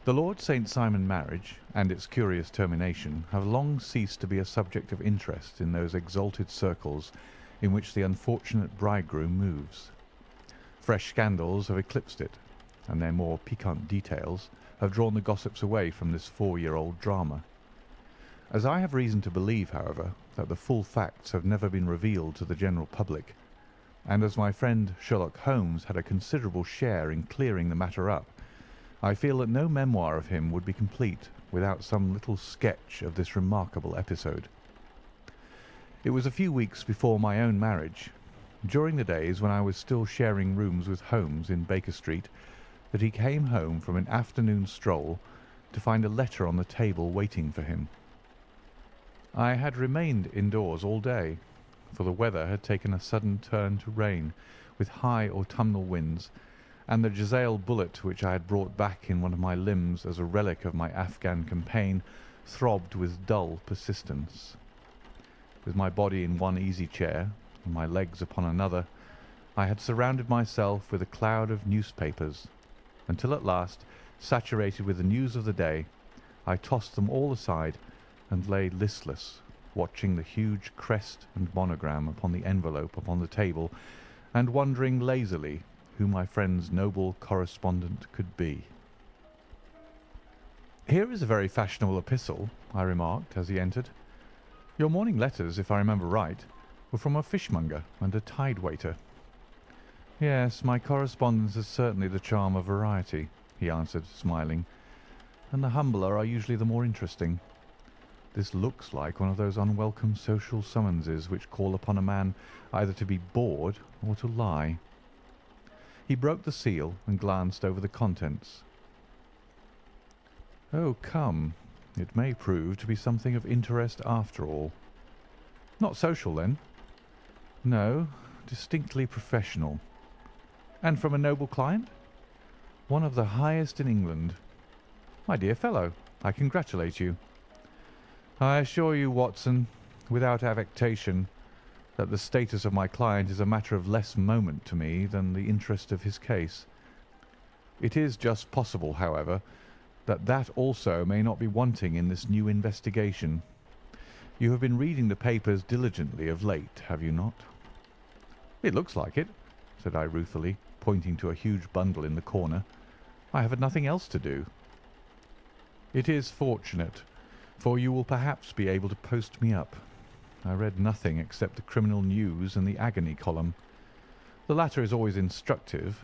The Lord St. Simon marriage and its curious termination have long ceased to be a subject of interest in those exalted circles in which the unfortunate bridegroom moves. Fresh scandals have eclipsed it, and their more piquant details have drawn the gossips away from this 4-year-old drama. As I have reason to believe, however, that the full facts have never been revealed to the general public, and as my friend Sherlock Holmes had a considerable share in clearing the matter up, I feel that no memoir of him would be complete without some little sketch of this remarkable episode. It was a few weeks before my own marriage, during the days when I was still sharing rooms with Holmes in Baker Street, that he came home from an afternoon stroll to find a letter on the table waiting for him. I had remained indoors all day, for the weather had taken a sudden turn to rain, with high autumnal winds, and the jezail bullet which I had brought back in one of my limbs as a relic of my Afghan campaign throbbed with dull persistence. With my body in one easy chair and my legs upon another, I had surrounded myself with a cloud of newspapers, until at last, saturated with the news of the day, I tossed them all aside and lay listless, watching the huge crest and monogram upon the envelope upon the table, and wondering lazily who my friend's noble correspondent could be. "Here is a very fashionable epistle," I remarked as he entered. "Your morning letters, if I remember right, were from a fishmonger and a tide waiter." "Yes, my correspondence is certainly the charm of variety," he answered, smiling, "and the humbler are usually the more interesting. This looks like one of those unwelcome social summonses which call upon a man either to be bored or to lie." He broke the seal and glanced over the contents. "Oh, come, it may prove to be something of interest after all." "Not social, then?" "No, distinctly professional." "And from a noble client?" "One of the highest in England." "My dear fellow, I congratulate you." "I assure you, Watson, without affectation, that the status of my client is a matter of less moment to me than the interest of his case. It is just possible, however, that that also may not be wanting in this new investigation. You have been reading the papers diligently of late, have you not?" "It looks like it," said I ruefully, pointing to a huge bundle in the corner. "I have had nothing else to do." "It is fortunate, for you will perhaps be able to post me up. I read nothing except the criminal news and the agony column. The latter is always instructive,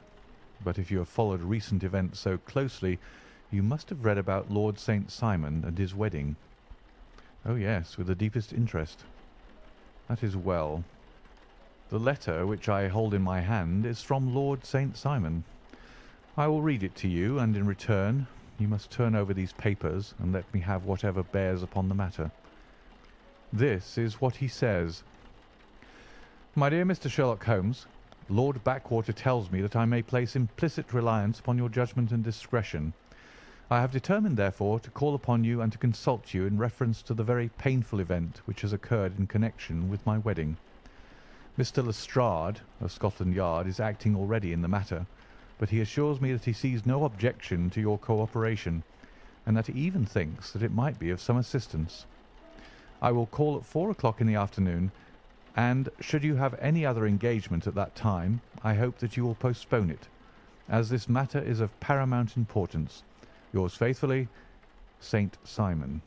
but if you have followed recent events so closely, you must have read about Lord St. Simon and his wedding." "Oh, yes, with the deepest interest." "That is well. The letter which I hold in my hand is from Lord St. Simon. I will read it to you, and in return you must turn over these papers and let me have whatever bears upon the matter. This is what he says: "My dear Mr. Sherlock Holmes, Lord Backwater tells me that I may place implicit reliance upon your judgment and discretion. I have determined, therefore, to call upon you and to consult you in reference to the very painful event which has occurred in connection with my wedding. Mr. Lestrade, of Scotland Yard, is acting already in the matter, but he assures me that he sees no objection to your cooperation, and that he even thinks that it might be of some assistance. I will call at 4 o'clock in the afternoon, and should you have any other engagement at that time, I hope that you will postpone it, as this matter is of paramount importance. Yours faithfully, St. Simon."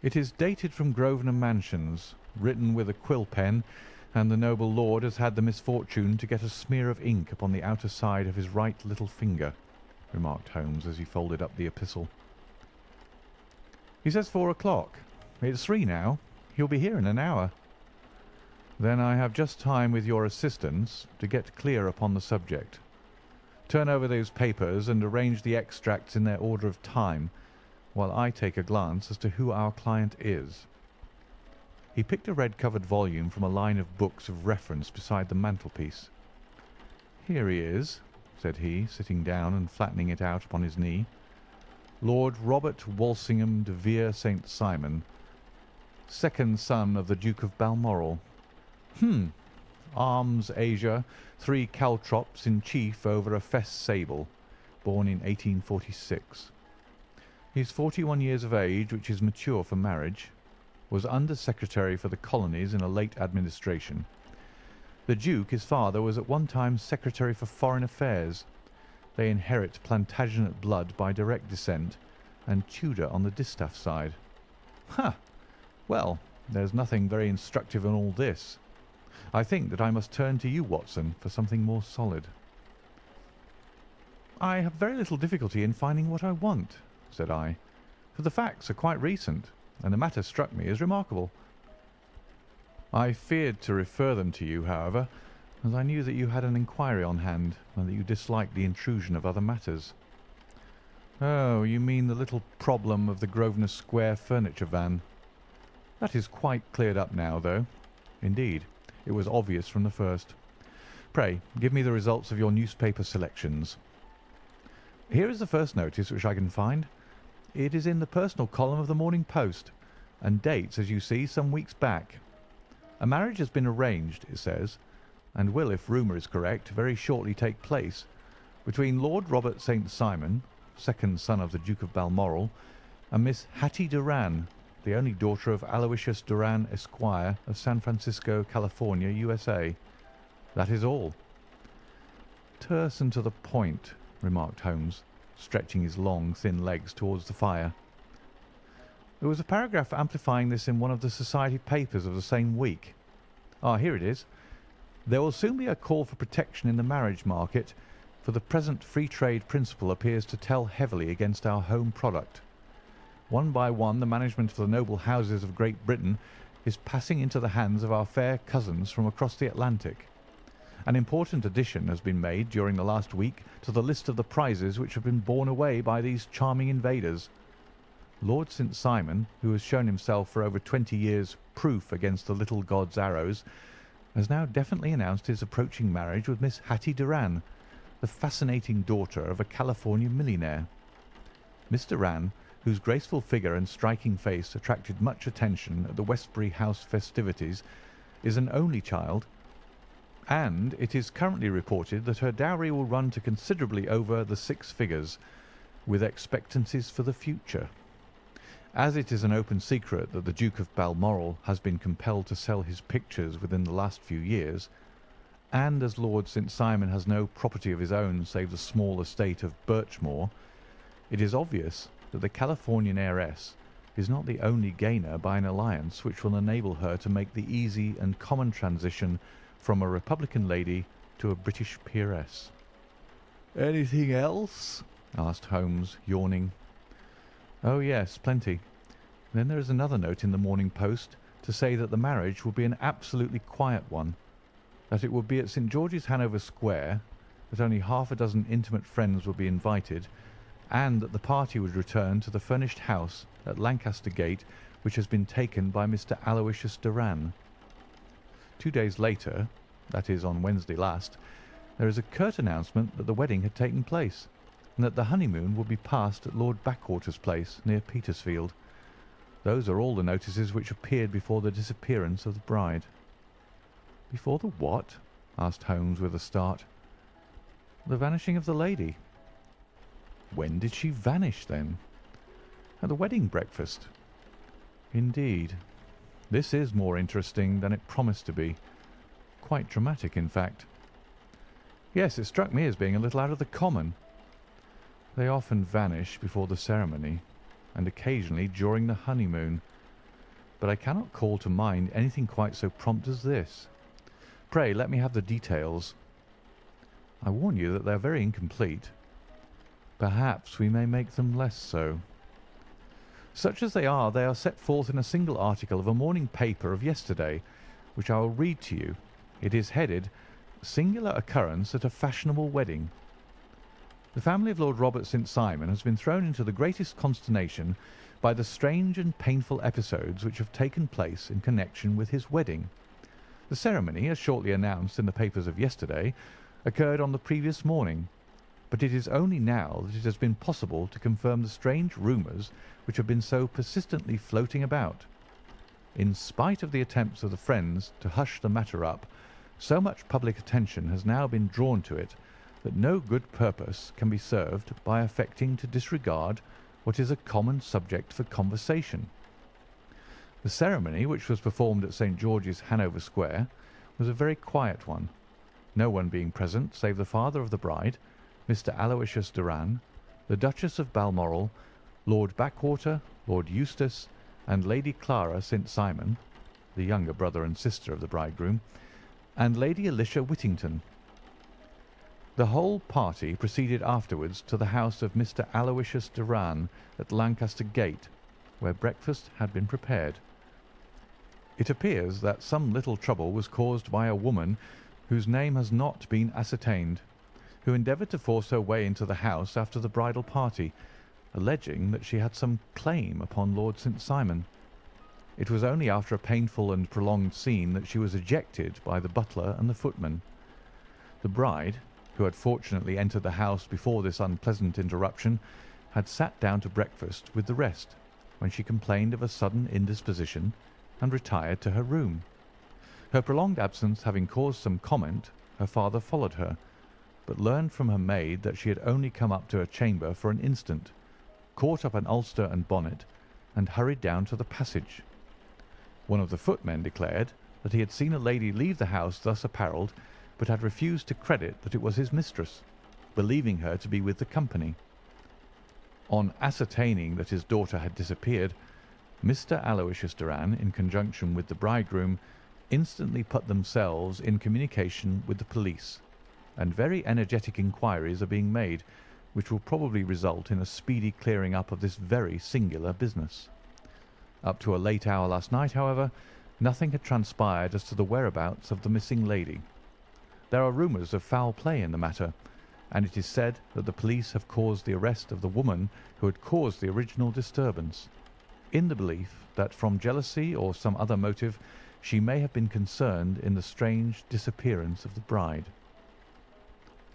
It is dated from Grosvenor Mansions, written with a quill pen, and the noble lord has had the misfortune to get a smear of ink upon the outer side of his right little finger, remarked Holmes as he folded up the epistle. "He says 4 o'clock. It's 3 now. He'll be here in an hour." "Then I have just time, with your assistance, to get clear upon the subject. Turn over those papers and arrange the extracts in their order of time, while I take a glance as to who our client is." He picked a red-covered volume from a line of books of reference beside the mantelpiece. "Here he is," said he, sitting down and flattening it out upon his knee. "Lord Robert Walsingham de Vere St. Simon, second son of the Duke of Balmoral. Arms azure, 3 caltrops in chief over a fess sable, born in 1846. He is 41 years of age, which is mature for marriage, was Under Secretary for the Colonies in a late administration. The Duke, his father, was at one time Secretary for Foreign Affairs. They inherit Plantagenet blood by direct descent, and Tudor on the distaff side. Ha! Well, there's nothing very instructive in all this. I think that I must turn to you, Watson, for something more solid. I have very little difficulty in finding what I want, said I, for the facts are quite recent, and the matter struck me as remarkable. I feared to refer them to you, however, as I knew that you had an inquiry on hand, and that you disliked the intrusion of other matters. Oh, you mean the little problem of the Grosvenor Square furniture van. That is quite cleared up now, though. Indeed, it was obvious from the first. Pray, give me the results of your newspaper selections. Here is the first notice which I can find. It is in the personal column of the Morning Post, and dates, as you see, some weeks back. A marriage has been arranged, it says, and will, if rumour is correct, very shortly take place, between Lord Robert St. Simon, second son of the Duke of Balmoral, and Miss Hattie Doran, the only daughter of Aloysius Doran, Esquire, of San Francisco, California, USA. That is all. Terse and to the point, remarked Holmes, stretching his long, thin legs towards the fire. There was a paragraph amplifying this in one of the society papers of the same week. Here it is. There will soon be a call for protection in the marriage market, for the present free trade principle appears to tell heavily against our home product. One by one, the management of the noble houses of Great Britain is passing into the hands of our fair cousins from across the Atlantic. An important addition has been made during the last week to the list of the prizes which have been borne away by these charming invaders. Lord St. Simon, who has shown himself for over 20 years proof against the little god's arrows, has now definitely announced his approaching marriage with Miss Hattie Doran, the fascinating daughter of a California millionaire. Miss Doran, whose graceful figure and striking face attracted much attention at the Westbury House festivities, is an only child, and it is currently reported that her dowry will run to considerably over the 6 figures, with expectancies for the future. As it is an open secret that the Duke of Balmoral has been compelled to sell his pictures within the last few years, and as Lord St. Simon has no property of his own save the small estate of Birchmoor, it is obvious that the Californian heiress is not the only gainer by an alliance which will enable her to make the easy and common transition from a Republican lady to a British peeress. "Anything else?" asked Holmes, yawning. "Oh, yes, plenty. Then there is another note in the Morning Post to say that the marriage will be an absolutely quiet one, that it will be at St. George's, Hanover Square, that only half a dozen intimate friends will be invited, and that the party would return to the furnished house at Lancaster Gate which has been taken by Mr. Aloysius Doran. 2 days later, that is on Wednesday last, there is a curt announcement that the wedding had taken place, and that the honeymoon would be passed at Lord Backwater's place near Petersfield. Those are all the notices which appeared before the disappearance of the bride." "Before the what?" asked Holmes with a start. "The vanishing of the lady." "When did she vanish, then?" "At the wedding breakfast." "Indeed. This is more interesting than it promised to be. Quite dramatic, in fact." "Yes, it struck me as being a little out of the common." "They often vanish before the ceremony, and occasionally during the honeymoon. But I cannot call to mind anything quite so prompt as this. Pray let me have the details." "I warn you that they are very incomplete." "Perhaps we may make them less so." "Such as they are set forth in a single article of a morning paper of yesterday, which I will read to you. It is headed, 'Singular Occurrence at a Fashionable Wedding.' The family of Lord Robert St. Simon has been thrown into the greatest consternation by the strange and painful episodes which have taken place in connection with his wedding. The ceremony, as shortly announced in the papers of yesterday, occurred on the previous morning, but it is only now that it has been possible to confirm the strange rumours which have been so persistently floating about. In spite of the attempts of the friends to hush the matter up, so much public attention has now been drawn to it that no good purpose can be served by affecting to disregard what is a common subject for conversation. The ceremony, which was performed at St. George's, Hanover Square, was a very quiet one, no one being present save the father of the bride, Mr. Aloysius Doran, the Duchess of Balmoral, Lord Backwater, Lord Eustace, and Lady Clara St. Simon, the younger brother and sister of the bridegroom, and Lady Alicia Whittington. The whole party proceeded afterwards to the house of Mr. Aloysius Doran at Lancaster Gate, where breakfast had been prepared. It appears that some little trouble was caused by a woman whose name has not been ascertained, who endeavoured to force her way into the house after the bridal party, alleging that she had some claim upon Lord St. Simon. It was only after a painful and prolonged scene that she was ejected by the butler and the footman. The bride, who had fortunately entered the house before this unpleasant interruption, had sat down to breakfast with the rest, when she complained of a sudden indisposition and retired to her room. Her prolonged absence having caused some comment, her father followed her, but learned from her maid that she had only come up to her chamber for an instant, caught up an ulster and bonnet, and hurried down to the passage. One of the footmen declared that he had seen a lady leave the house thus apparelled, but had refused to credit that it was his mistress, believing her to be with the company. On ascertaining that his daughter had disappeared, Mr. Aloysius Doran, in conjunction with the bridegroom, instantly put themselves in communication with the police, and very energetic inquiries are being made, which will probably result in a speedy clearing up of this very singular business. Up to a late hour last night, however, nothing had transpired as to the whereabouts of the missing lady. There are rumours of foul play in the matter, and it is said that the police have caused the arrest of the woman who had caused the original disturbance, in the belief that from jealousy or some other motive she may have been concerned in the strange disappearance of the bride.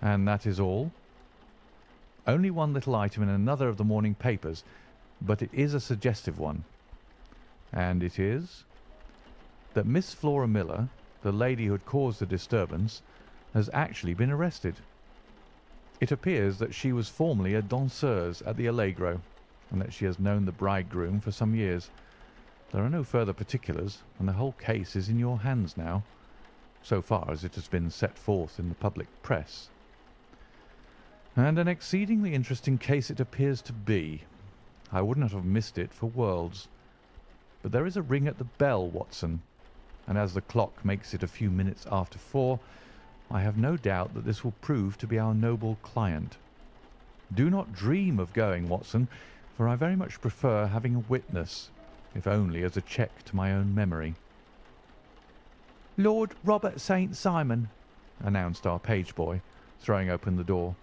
And that is all? Only one little item in another of the morning papers, but it is a suggestive one. And it is that Miss Flora Miller, the lady who had caused the disturbance, has actually been arrested. It appears that she was formerly a danseuse at the Allegro, and that she has known the bridegroom for some years. There are no further particulars, and the whole case is in your hands now, so far as it has been set forth in the public press. And an exceedingly interesting case it appears to be. I would not have missed it for worlds. But there is a ring at the bell, Watson, and as the clock makes it a few minutes after 4, I have no doubt that this will prove to be our noble client. Do not dream of going, Watson, for I very much prefer having a witness, if only as a check to my own memory." "Lord Robert St. Simon," announced our page boy, throwing open the door.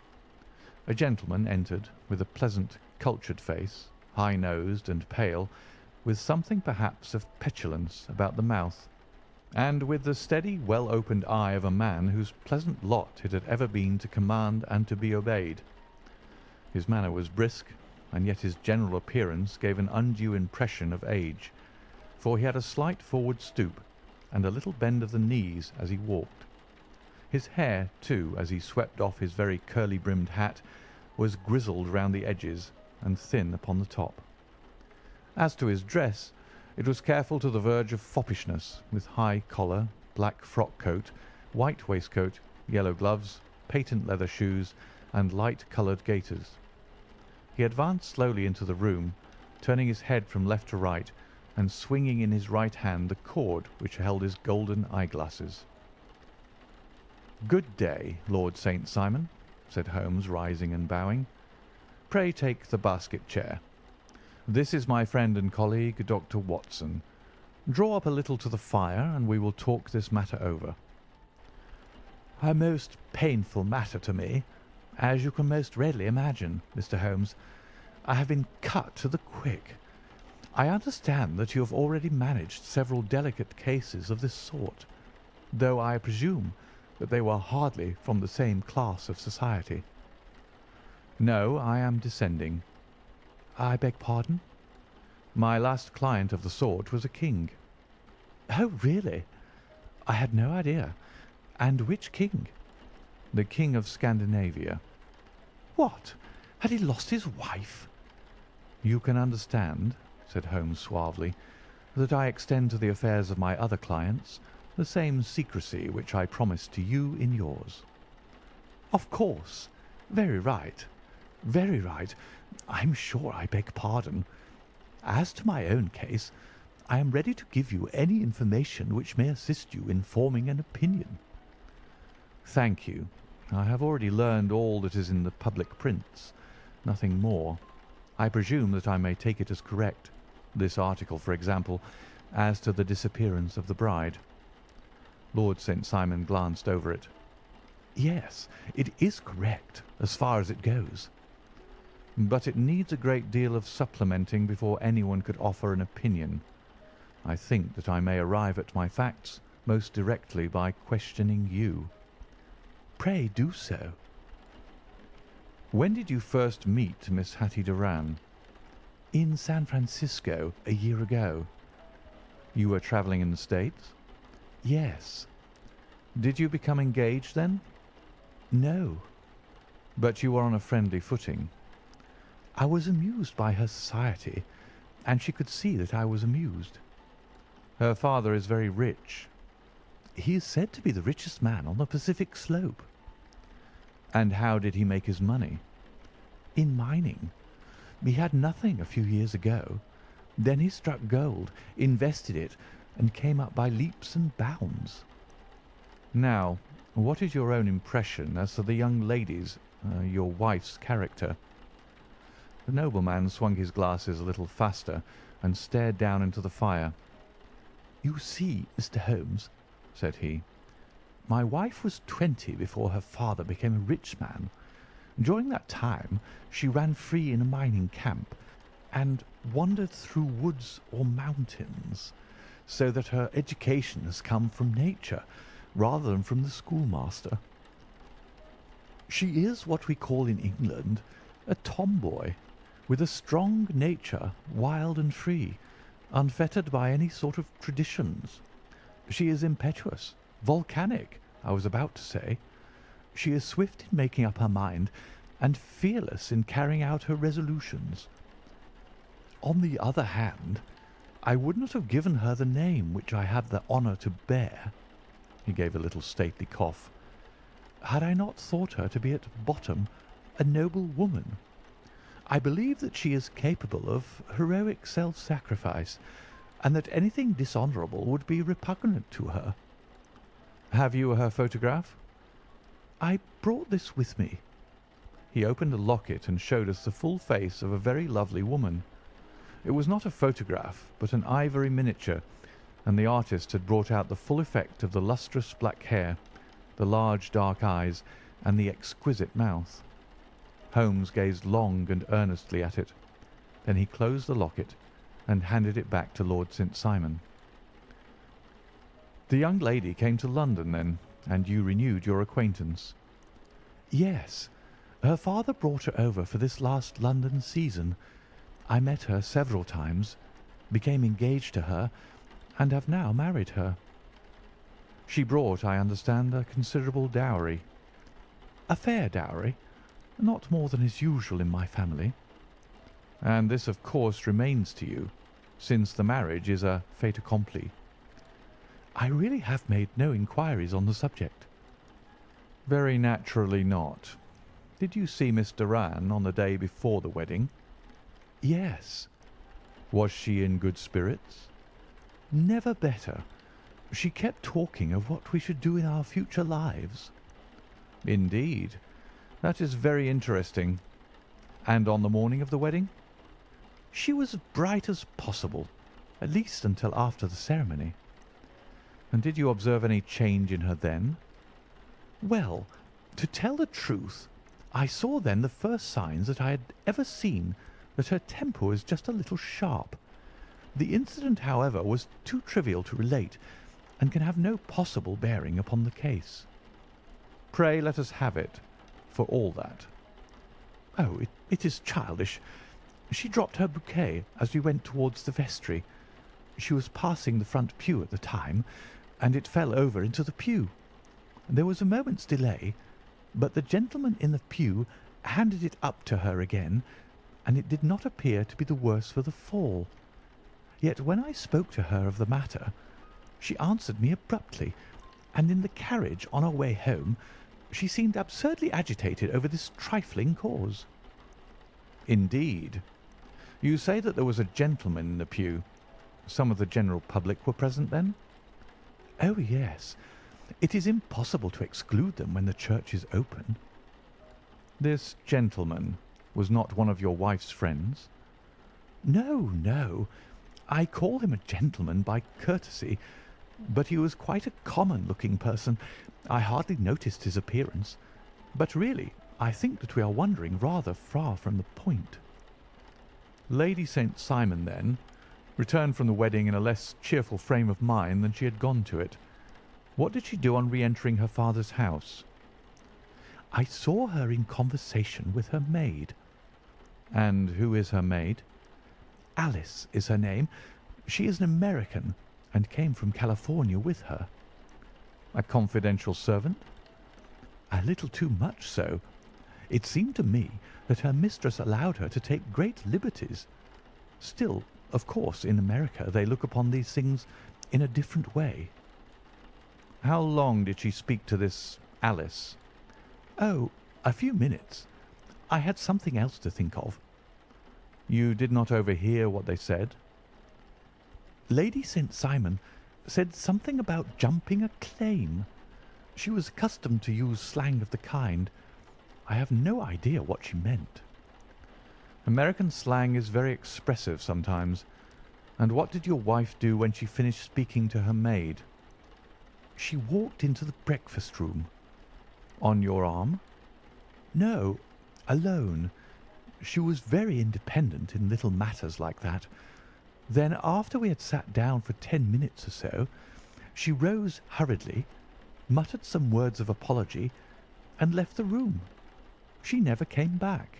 A gentleman entered with a pleasant, cultured face, high-nosed and pale, with something perhaps of petulance about the mouth, and with the steady, well-opened eye of a man whose pleasant lot it had ever been to command and to be obeyed. His manner was brisk, and yet his general appearance gave an undue impression of age, for he had a slight forward stoop and a little bend of the knees as he walked. His hair, too, as he swept off his very curly-brimmed hat, was grizzled round the edges and thin upon the top. As to his dress, it was careful to the verge of foppishness, with high collar, black frock-coat, white waistcoat, yellow gloves, patent leather shoes, and light-coloured gaiters. He advanced slowly into the room, turning his head from left to right, and swinging in his right hand the cord which held his golden eyeglasses. "Good day, Lord St. Simon," said Holmes, rising and bowing. "Pray take the basket chair. This is my friend and colleague, Dr. Watson. Draw up a little to the fire, and we will talk this matter over." "A most painful matter to me, as you can most readily imagine, Mr. Holmes. I have been cut to the quick. I understand that you have already managed several delicate cases of this sort, though I presume that they were hardly from the same class of society." "No, I am descending." "I beg pardon?" "My last client of the sort was a king." "Oh, really? I had no idea. And which king?" The King of Scandinavia. What? Had he lost his wife? You can understand, said Holmes suavely, that I extend to the affairs of my other clients the same secrecy which I promised to you in yours. Of course. Very right. Very right. I'm sure I beg pardon. As to my own case, I am ready to give you any information which may assist you in forming an opinion. Thank you. I have already learned all that is in the public prints, nothing more. I presume that I may take it as correct, this article, for example, as to the disappearance of the bride. Lord St. Simon glanced over it. Yes, it is correct, as far as it goes. But it needs a great deal of supplementing before anyone could offer an opinion. I think that I may arrive at my facts most directly by questioning you. Pray do so. When did you first meet Miss Hattie Doran? In San Francisco a year ago. You were travelling in the States? Yes. Did you become engaged then? No. But you were on a friendly footing. I was amused by her society, and she could see that I was amused. Her father is very rich. He is said to be the richest man on the Pacific slope. And how did he make his money? In mining. He had nothing a few years ago. Then he struck gold, invested it, and came up by leaps and bounds. Now, what is your own impression as to the young lady's, your wife's character? The nobleman swung his glasses a little faster and stared down into the fire. You see, Mr. Holmes, said he, my wife was 20 before her father became a rich man. During that time she ran free in a mining camp and wandered through woods or mountains, so that her education has come from nature rather than from the schoolmaster. She is what we call in England a tomboy, with a strong nature, wild and free, unfettered by any sort of traditions. She is impetuous, volcanic, I was about to say. She is swift in making up her mind, and fearless in carrying out her resolutions. On the other hand, I would not have given her the name which I have the honour to bear, he gave a little stately cough, had I not thought her to be at bottom a noble woman. I believe that she is capable of heroic self-sacrifice, and that anything dishonourable would be repugnant to her. Have you her photograph? I brought this with me. He opened a locket and showed us the full face of a very lovely woman. It was not a photograph, but an ivory miniature, and the artist had brought out the full effect of the lustrous black hair, the large dark eyes, and the exquisite mouth. Holmes gazed long and earnestly at it. Then he closed the locket and handed it back to Lord St. Simon. The young lady came to London then, and you renewed your acquaintance? Yes. Her father brought her over for this last London season. I met her several times, became engaged to her, and have now married her. She brought, I understand, a considerable dowry. A fair dowry, not more than is usual in my family. And this, of course, remains to you, since the marriage is a fait accompli. I really have made no inquiries on the subject. Very naturally not. Did you see Miss Doran on the day before the wedding? Yes. Was she in good spirits? Never better. She kept talking of what we should do in our future lives. Indeed. That is very interesting. And on the morning of the wedding? She was as bright as possible, at least until after the ceremony. And did you observe any change in her then? Well, to tell the truth, I saw then the first signs that I had ever seen that her temper was just a little sharp. The incident, however, was too trivial to relate, and can have no possible bearing upon the case. Pray let us have it, for all that. Oh, it is childish. She dropped her bouquet as we went towards the vestry. She was passing the front pew at the time, and it fell over into the pew. There was a moment's delay, but the gentleman in the pew handed it up to her again, and it did not appear to be the worse for the fall. Yet when I spoke to her of the matter, she answered me abruptly, and in the carriage on our way home she seemed absurdly agitated over this trifling cause." "Indeed. You say that there was a gentleman in the pew. Some of the general public were present, then?" "Oh, yes. It is impossible to exclude them when the church is open." "This gentleman was not one of your wife's friends?" "No, no. I call him a gentleman by courtesy, but he was quite a common-looking person. I hardly noticed his appearance. But really, I think that we are wandering rather far from the point." Lady St. Simon, then, returned from the wedding in a less cheerful frame of mind than she had gone to it. What did she do on re-entering her father's house? "I saw her in conversation with her maid." "And who is her maid?" "Alice is her name. She is an American, and came from California with her." "A confidential servant?" "A little too much so. It seemed to me that her mistress allowed her to take great liberties. Still, of course, in America they look upon these things in a different way." "How long did she speak to this Alice?" "Oh, a few minutes. I had something else to think of." "You did not overhear what they said?" "Lady St. Simon said something about jumping a claim. She was accustomed to use slang of the kind. I have no idea what she meant." "American slang is very expressive sometimes. And what did your wife do when she finished speaking to her maid?" "She walked into the breakfast room." "On your arm?" "No, alone. She was very independent in little matters like that. Then, after we had sat down for 10 minutes or so, she rose hurriedly, muttered some words of apology, and left the room. She never came back."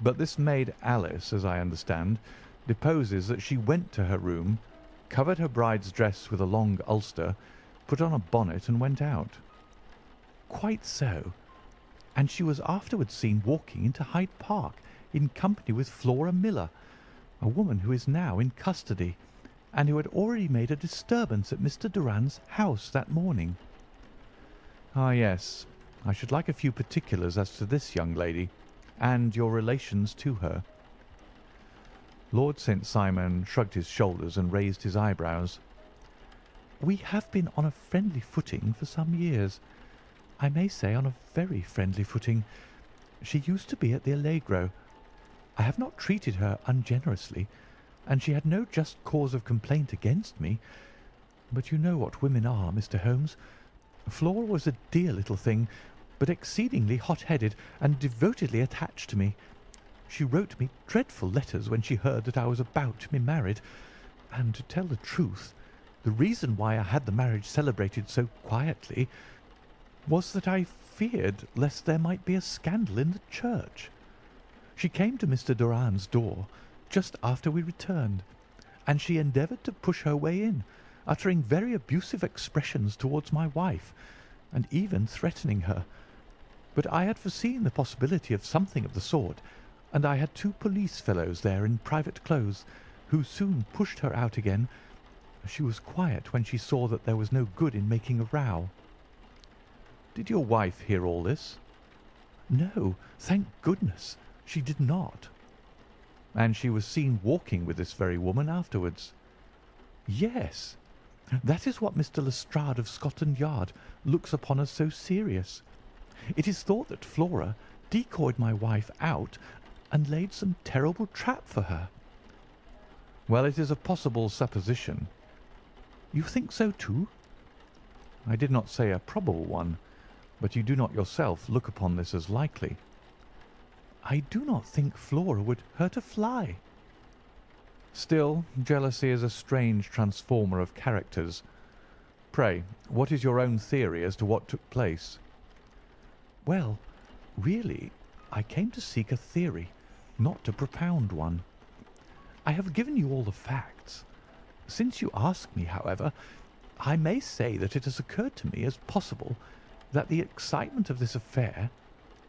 "But this maid Alice, as I understand, deposes that she went to her room, covered her bride's dress with a long ulster, put on a bonnet, and went out." "Quite so. And she was afterwards seen walking into Hyde Park in company with Flora Miller, a woman who is now in custody, and who had already made a disturbance at Mr. Durand's house that morning." "Ah, yes. I should like a few particulars as to this young lady, and your relations to her." Lord St. Simon shrugged his shoulders and raised his eyebrows. "We have been on a friendly footing for some years. I may say on a very friendly footing. She used to be at the Allegro. I have not treated her ungenerously, and she had no just cause of complaint against me. But you know what women are, Mr. Holmes. Flora was a dear little thing, but exceedingly hot-headed and devotedly attached to me. She wrote me dreadful letters when she heard that I was about to be married, and to tell the truth, the reason why I had the marriage celebrated so quietly was that I feared lest there might be a scandal in the church. She came to Mr. Durand's door just after we returned, and she endeavoured to push her way in, uttering very abusive expressions towards my wife, and even threatening her. But I had foreseen the possibility of something of the sort, and I had 2 police fellows there in private clothes, who soon pushed her out again. She was quiet when she saw that there was no good in making a row." "Did your wife hear all this?" "No, thank goodness, she did not." "And she was seen walking with this very woman afterwards?" "Yes. That is what Mr. Lestrade of Scotland Yard looks upon as so serious. It is thought that Flora decoyed my wife out and laid some terrible trap for her." "Well, it is a possible supposition." "You think so too?" "I did not say a probable one, but you do not yourself look upon this as likely." "I do not think Flora would hurt a fly." "Still, jealousy is a strange transformer of characters. Pray, what is your own theory as to what took place?" "Well, really, I came to seek a theory, not to propound one. I have given you all the facts. Since you ask me, however, I may say that it has occurred to me as possible that the excitement of this affair,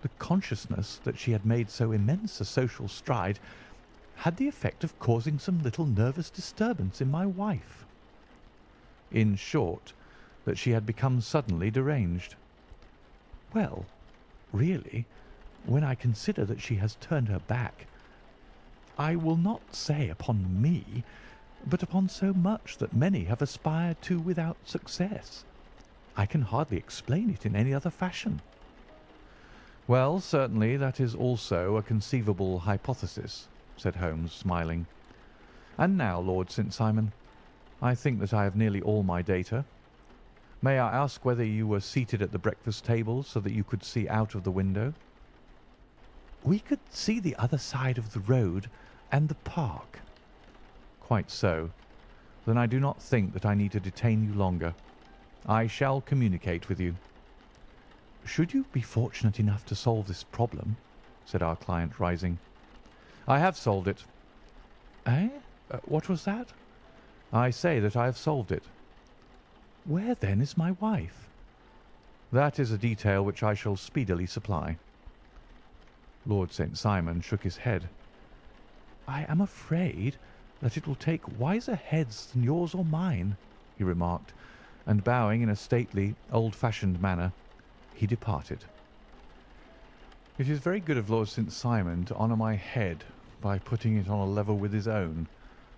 the consciousness that she had made so immense a social stride, had the effect of causing some little nervous disturbance in my wife. In short, that she had become suddenly deranged. Well, really, when I consider that she has turned her back, I will not say upon me, but upon so much that many have aspired to without success, I can hardly explain it in any other fashion. Well, certainly that is also a conceivable hypothesis, said Holmes, smiling. And now, Lord St. Simon, I think that I have nearly all my data. May I ask whether you were seated at the breakfast table so that you could see out of the window? We could see the other side of the road and the park. Quite so. Then I do not think that I need to detain you longer. I shall communicate with you. Should you be fortunate enough to solve this problem, said our client, rising. I have solved it. Eh? What was that? I say that I have solved it. Where, then, is my wife? That is a detail which I shall speedily supply. Lord St. Simon shook his head. I am afraid that it will take wiser heads than yours or mine, he remarked, and bowing in a stately, old-fashioned manner, he departed. It is very good of Lord St. Simon to honour my head by putting it on a level with his own,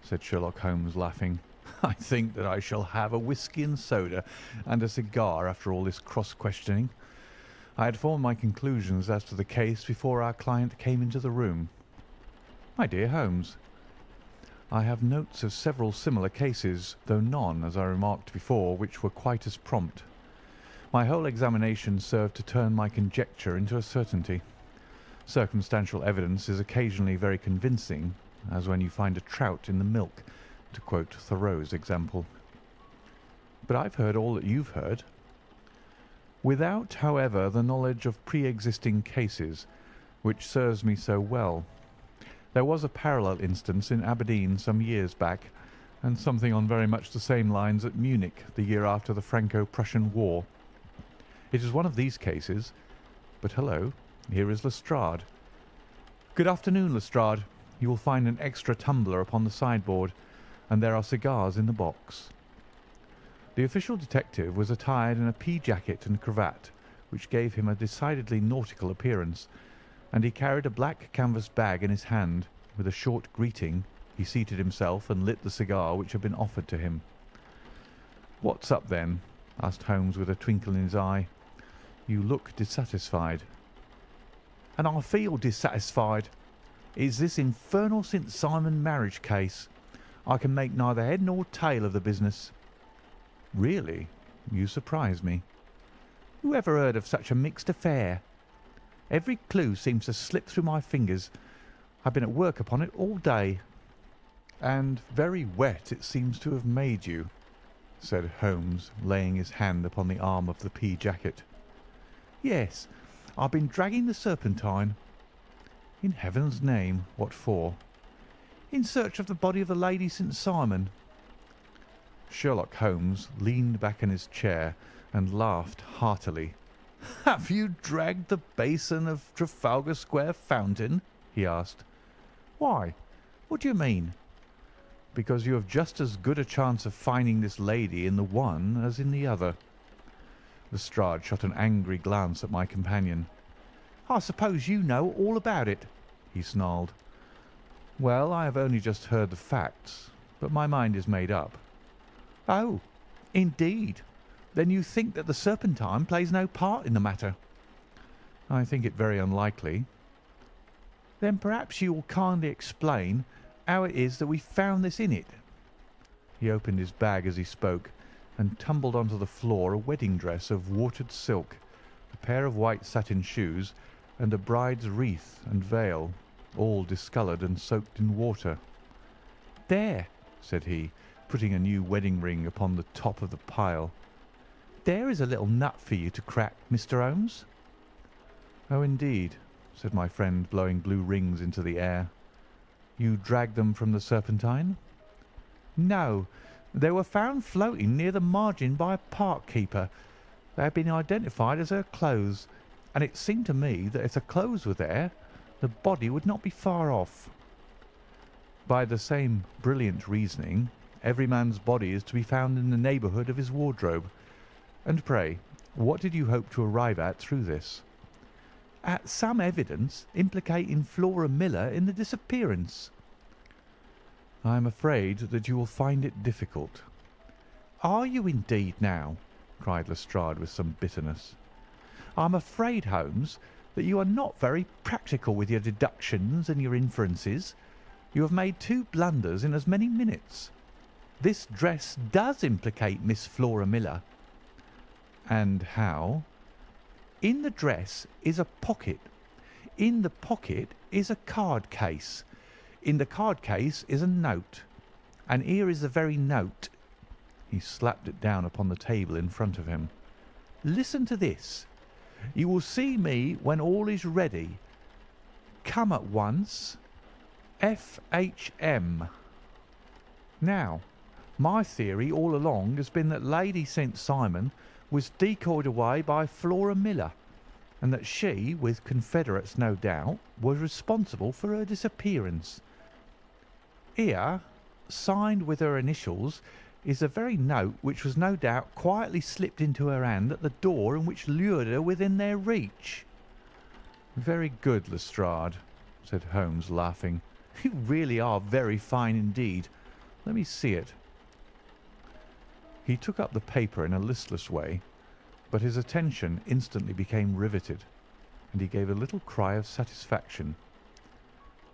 said Sherlock Holmes, laughing. I think that I shall have a whisky and soda and a cigar after all this cross-questioning. I had formed my conclusions as to the case before our client came into the room. My dear Holmes, I have notes of several similar cases, though none, as I remarked before, which were quite as prompt. My whole examination served to turn my conjecture into a certainty. Circumstantial evidence is occasionally very convincing, as when you find a trout in the milk, to quote Thoreau's example. But I've heard all that you've heard. Without, however, the knowledge of pre-existing cases, which serves me so well. There was a parallel instance in Aberdeen some years back, and something on very much the same lines at Munich the year after the Franco-Prussian War. It is one of these cases. But hello, here is Lestrade. Good afternoon, Lestrade. You will find an extra tumbler upon the sideboard, and there are cigars in the box. The official detective was attired in a pea jacket and cravat, which gave him a decidedly nautical appearance, and he carried a black canvas bag in his hand. With a short greeting, he seated himself and lit the cigar which had been offered to him. "What's up, then?" asked Holmes with a twinkle in his eye. "You look dissatisfied." "And I feel dissatisfied. It's this infernal St. Simon marriage case. I can make neither head nor tail of the business." "Really? You surprise me." "Who ever heard of such a mixed affair? Every clue seems to slip through my fingers. I've been at work upon it all day." "And very wet it seems to have made you," said Holmes, laying his hand upon the arm of the pea jacket. "Yes, I've been dragging the Serpentine." "In heaven's name, what for?" "In search of the body of the Lady St. Simon." Sherlock Holmes leaned back in his chair and laughed heartily. "Have you dragged the basin of Trafalgar Square fountain?" he asked. "Why? What do you mean?" "Because you have just as good a chance of finding this lady in the one as in the other." Lestrade shot an angry glance at my companion. "I suppose you know all about it," he snarled. "Well, I have only just heard the facts, but my mind is made up." "Oh, indeed. Then you think that the Serpentine plays no part in the matter?" "I think it very unlikely." "Then perhaps you will kindly explain how it is that we found this in it." He opened his bag as he spoke, and tumbled onto the floor a wedding dress of watered silk, a pair of white satin shoes, and a bride's wreath and veil, all discoloured and soaked in water. "There," said he, putting a new wedding ring upon the top of the pile. "There is a little nut for you to crack, Mr. Holmes." "Oh, indeed," said my friend, blowing blue rings into the air. "You dragged them from the Serpentine?" "No, they were found floating near the margin by a park keeper. They had been identified as her clothes, and it seemed to me that if the clothes were there, the body would not be far off. By the same brilliant reasoning, every man's body is to be found in the neighbourhood of his wardrobe. And pray, what did you hope to arrive at through this?" "At some evidence implicating Flora Miller in the disappearance." "I am afraid that you will find it difficult." "Are you indeed now?" cried Lestrade with some bitterness. "I am afraid, Holmes, that you are not very practical with your deductions and your inferences. You have made 2 blunders in as many minutes. This dress does implicate Miss Flora Miller." "And how?" "In the dress is a pocket. In the pocket is a card case. In the card case is a note. And here is the very note." He slapped it down upon the table in front of him. "Listen to this. 'You will see me when all is ready. Come at once. F.H.M.' Now, my theory all along has been that Lady St. Simon was decoyed away by Flora Miller, and that she, with confederates no doubt, was responsible for her disappearance. Here, signed with her initials, is the very note which was no doubt quietly slipped into her hand at the door and which lured her within their reach." "Very good, Lestrade," said Holmes, laughing. "You really are very fine indeed. Let me see it." He took up the paper in a listless way, but his attention instantly became riveted, and he gave a little cry of satisfaction.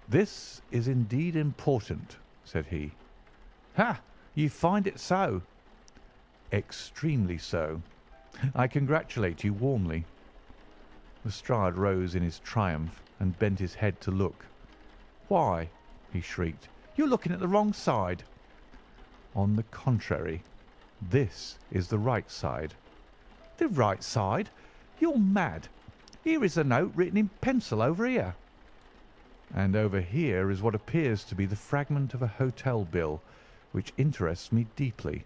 "This is indeed important," said he. "Ha! You find it so?" "Extremely so. I congratulate you warmly." Lestrade rose in his triumph and bent his head to look. "Why," he shrieked, "you're looking at the wrong side." "On the contrary, this is the right side." "The right side? You're mad. Here is the note written in pencil over here." "And over here is what appears to be the fragment of a hotel bill, which interests me deeply."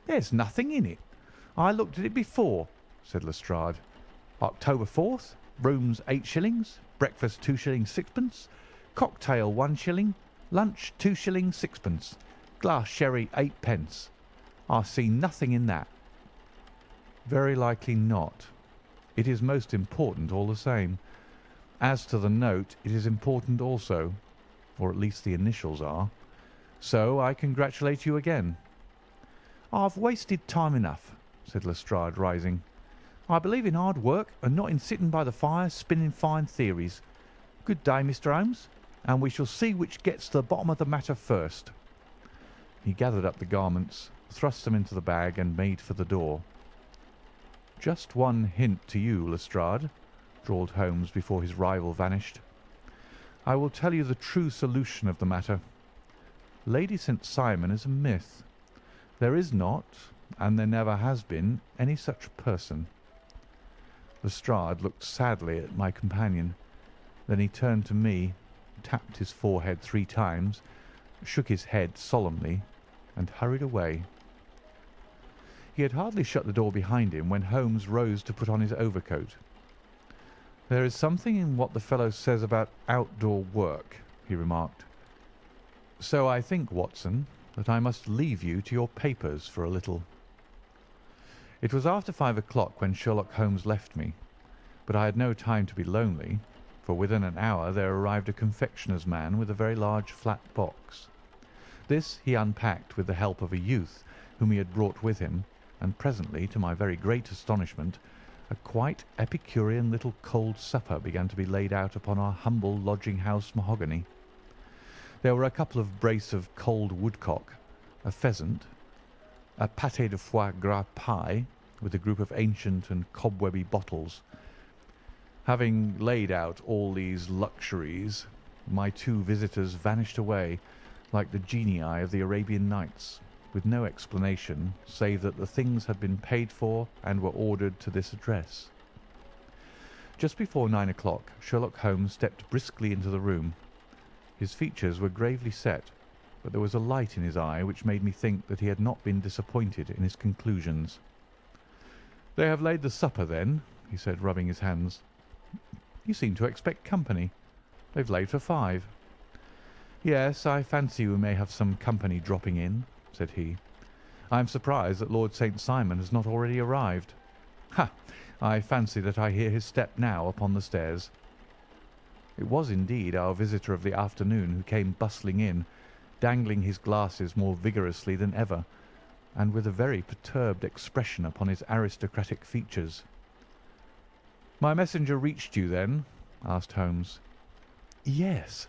"There's nothing in it. I looked at it before," said Lestrade. "October 4th, rooms 8 shillings, breakfast 2 shillings 6pence, cocktail 1 shilling, lunch 2 shillings 6pence, glass sherry 8 pence. I see nothing in that." "Very likely not. It is most important all the same. As to the note, it is important also, or at least the initials are. So I congratulate you again." "I've wasted time enough," said Lestrade, rising. "I believe in hard work and not in sitting by the fire spinning fine theories. Good day, Mr. Holmes, and we shall see which gets to the bottom of the matter first." He gathered up the garments, thrust them into the bag, and made for the door. "Just one hint to you, Lestrade," drawled Holmes before his rival vanished. "I will tell you the true solution of the matter. Lady St. Simon is a myth. There is not, and there never has been, any such person." Lestrade looked sadly at my companion. Then he turned to me, tapped his forehead 3 times, shook his head solemnly, and hurried away. He had hardly shut the door behind him when Holmes rose to put on his overcoat. "There is something in what the fellow says about outdoor work," he remarked. "So I think, Watson, that I must leave you to your papers for a little." It was after 5 o'clock when Sherlock Holmes left me, but I had no time to be lonely, for within an hour there arrived a confectioner's man with a very large flat box. This he unpacked with the help of a youth whom he had brought with him, and presently, to my very great astonishment, a quite epicurean little cold supper began to be laid out upon our humble lodging-house mahogany. There were a couple of brace of cold woodcock, a pheasant, a pâté de foie gras pie, with a group of ancient and cobwebby bottles. Having laid out all these luxuries, my 2 visitors vanished away, like the genii of the Arabian Nights, with no explanation save that the things had been paid for and were ordered to this address. Just before 9 o'clock, Sherlock Holmes stepped briskly into the room. His features were gravely set, but there was a light in his eye which made me think that he had not been disappointed in his conclusions. "They have laid the supper, then?" he said, rubbing his hands. "You seem to expect company. They've laid for 5. "Yes, I fancy we may have some company dropping in," said he. "I am surprised that Lord St. Simon has not already arrived. Ha! I fancy that I hear his step now upon the stairs." It was indeed our visitor of the afternoon who came bustling in, dangling his glasses more vigorously than ever, and with a very perturbed expression upon his aristocratic features. "My messenger reached you, then?" asked Holmes. "Yes,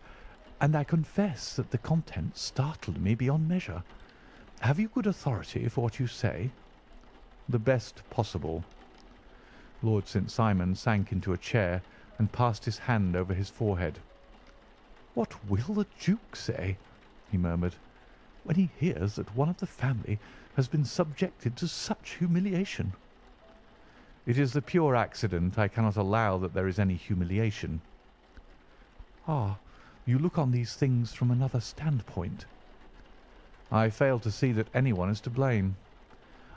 and I confess that the contents startled me beyond measure. Have you good authority for what you say?" "The best possible." Lord St. Simon sank into a chair and passed his hand over his forehead. "What will the Duke say," he murmured, "when he hears that one of the family has been subjected to such humiliation?" "It is the pure accident. I cannot allow that there is any humiliation." "Ah, you look on these things from another standpoint." "I fail to see that anyone is to blame.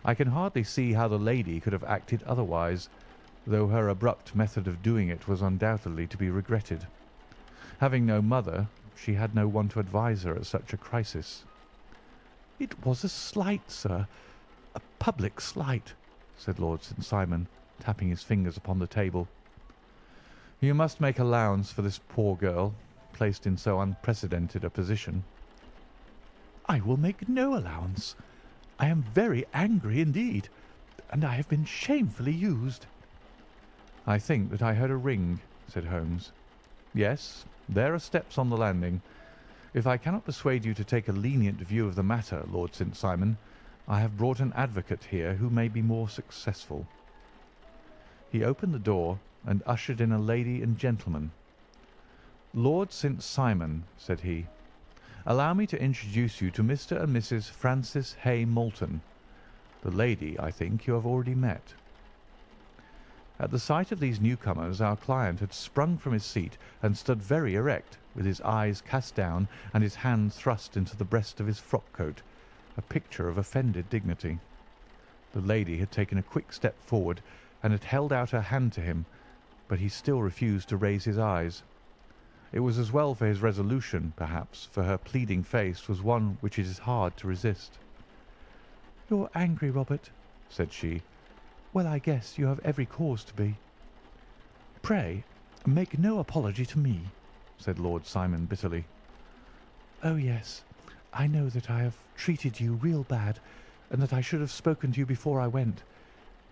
I can hardly see how the lady could have acted otherwise, though her abrupt method of doing it was undoubtedly to be regretted. Having no mother, she had no one to advise her at such a crisis." "It was a slight, sir, a public slight," said Lord St. Simon, tapping his fingers upon the table. "You must make allowance for this poor girl, placed in so unprecedented a position." "I will make no allowance. I am very angry indeed, and I have been shamefully used." "I think that I heard a ring," said Holmes. "Yes, there are steps on the landing. If I cannot persuade you to take a lenient view of the matter, Lord St. Simon, I have brought an advocate here who may be more successful." He opened the door and ushered in a lady and gentleman. "Lord St. Simon," said he, "allow me to introduce you to Mr. and Mrs. Francis Hay Moulton. The lady, I think, you have already met." At the sight of these newcomers our client had sprung from his seat and stood very erect, with his eyes cast down and his hand thrust into the breast of his frock-coat, a picture of offended dignity. The lady had taken a quick step forward and had held out her hand to him, but he still refused to raise his eyes. It was as well for his resolution, perhaps, for her pleading face was one which it is hard to resist. "You're angry, Robert," said she. "Well, I guess you have every cause to be." "Pray, make no apology to me," said Lord Simon bitterly. "Oh, yes, I know that I have treated you real bad, and that I should have spoken to you before I went,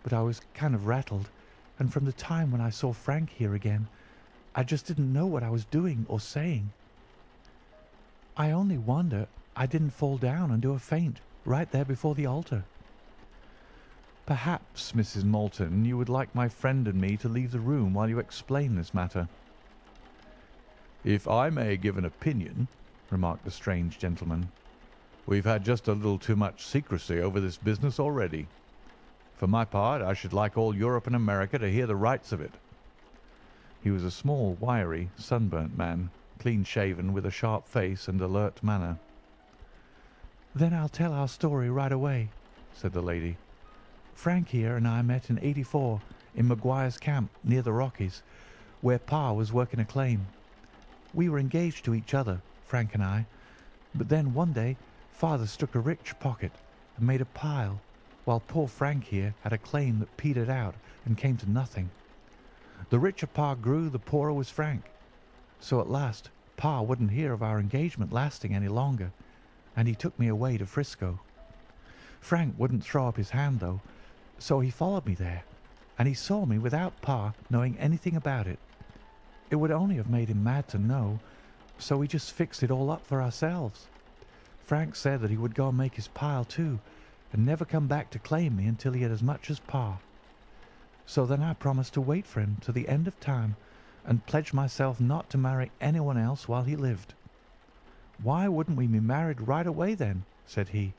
but I was kind of rattled, and from the time when I saw Frank here again, I just didn't know what I was doing or saying. I only wonder I didn't fall down and do a faint right there before the altar." "Perhaps, Mrs. Moulton, you would like my friend and me to leave the room while you explain this matter." "If I may give an opinion," remarked the strange gentleman, "we've had just a little too much secrecy over this business already. For my part, I should like all Europe and America to hear the rights of it." He was a small, wiry, sunburnt man, clean-shaven, with a sharp face and alert manner. "Then I'll tell our story right away," said the lady. "Frank here and I met in '84 in Maguire's camp near the Rockies, where Pa was working a claim. We were engaged to each other, Frank and I, but then one day Father struck a rich pocket and made a pile, while poor Frank here had a claim that petered out and came to nothing. The richer Pa grew, the poorer was Frank. So at last Pa wouldn't hear of our engagement lasting any longer, and he took me away to Frisco. Frank wouldn't throw up his hand, though, so he followed me there, and he saw me without Pa knowing anything about it. It would only have made him mad to know, so we just fixed it all up for ourselves. Frank said that he would go and make his pile too, and never come back to claim me until he had as much as Pa. So then I promised to wait for him to the end of time and pledged myself not to marry anyone else while he lived. 'Why wouldn't we be married right away then?' said he,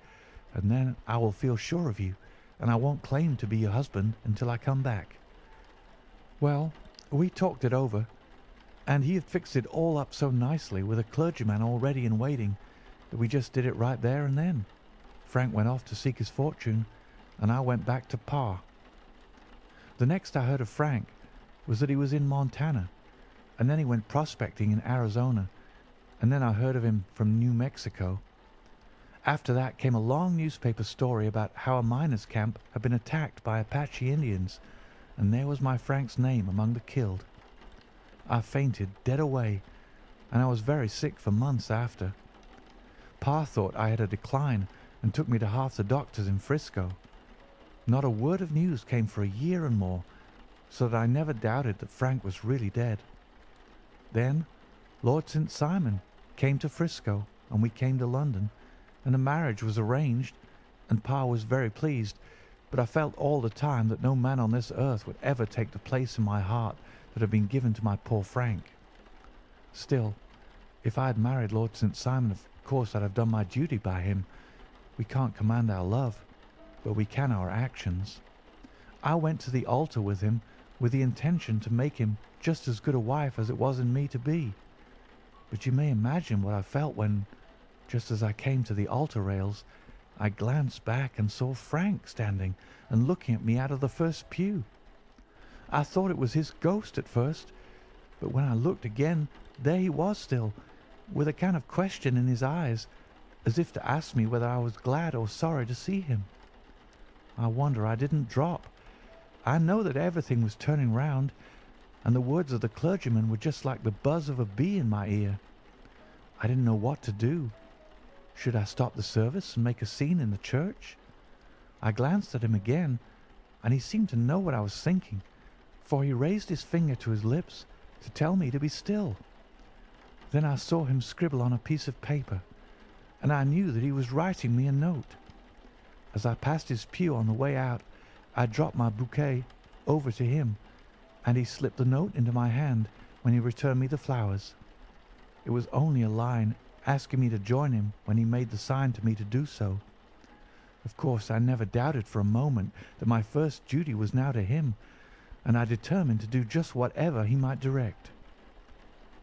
'and then I will feel sure of you, and I won't claim to be your husband until I come back.' Well, we talked it over, and he had fixed it all up so nicely with a clergyman all ready and waiting that we just did it right there and then. Frank went off to seek his fortune, and I went back to Pa." The next I heard of Frank was that he was in Montana, and then he went prospecting in Arizona, and then I heard of him from New Mexico. After that came a long newspaper story about how a miners' camp had been attacked by Apache Indians, and there was my Frank's name among the killed. I fainted dead away, and I was very sick for months after. Pa thought I had a decline and took me to half the doctors in Frisco. Not a word of news came for a year and more, so that I never doubted that Frank was really dead. Then Lord St. Simon came to Frisco, and we came to London, and a marriage was arranged, and Pa was very pleased, but I felt all the time that no man on this earth would ever take the place in my heart that had been given to my poor Frank. Still, if I had married Lord St. Simon, of course I'd have done my duty by him. We can't command our love, but we can our actions. I went to the altar with him with the intention to make him just as good a wife as it was in me to be. But you may imagine what I felt when, just as I came to the altar rails, I glanced back and saw Frank standing and looking at me out of the first pew. I thought it was his ghost at first, but when I looked again, there he was still, with a kind of question in his eyes, as if to ask me whether I was glad or sorry to see him. I wonder I didn't drop. I know that everything was turning round, and the words of the clergyman were just like the buzz of a bee in my ear. I didn't know what to do. Should I stop the service and make a scene in the church? I glanced at him again, and he seemed to know what I was thinking, for he raised his finger to his lips to tell me to be still. Then I saw him scribble on a piece of paper, and I knew that he was writing me a note. As I passed his pew on the way out, I dropped my bouquet over to him, and he slipped the note into my hand when he returned me the flowers. It was only a line asking me to join him when he made the sign to me to do so. Of course, I never doubted for a moment that my first duty was now to him, and I determined to do just whatever he might direct.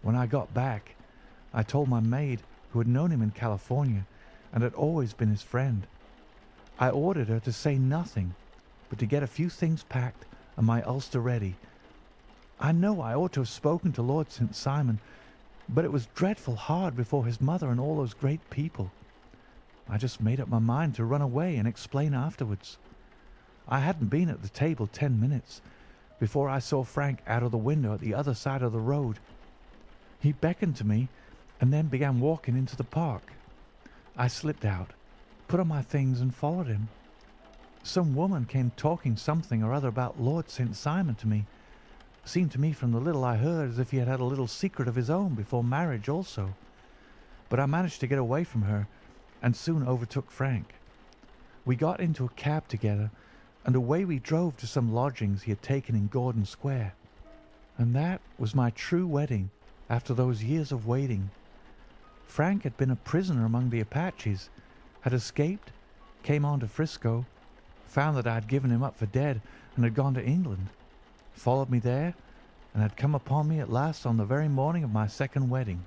When I got back, I told my maid, who had known him in California and had always been his friend. I ordered her to say nothing, but to get a few things packed and my ulster ready. I know I ought to have spoken to Lord St. Simon, but it was dreadful hard before his mother and all those great people. I just made up my mind to run away and explain afterwards. I hadn't been at the table 10 minutes before I saw Frank out of the window at the other side of the road. He beckoned to me and then began walking into the park. I slipped out, put on my things and followed him. Some woman came talking something or other about Lord St. Simon to me. Seemed to me from the little I heard as if he had had a little secret of his own before marriage also. But I managed to get away from her and soon overtook Frank. We got into a cab together, and away we drove to some lodgings he had taken in Gordon Square. And that was my true wedding after those years of waiting. Frank had been a prisoner among the Apaches, had escaped, came on to Frisco, found that I had given him up for dead and had gone to England, followed me there, and had come upon me at last on the very morning of my second wedding.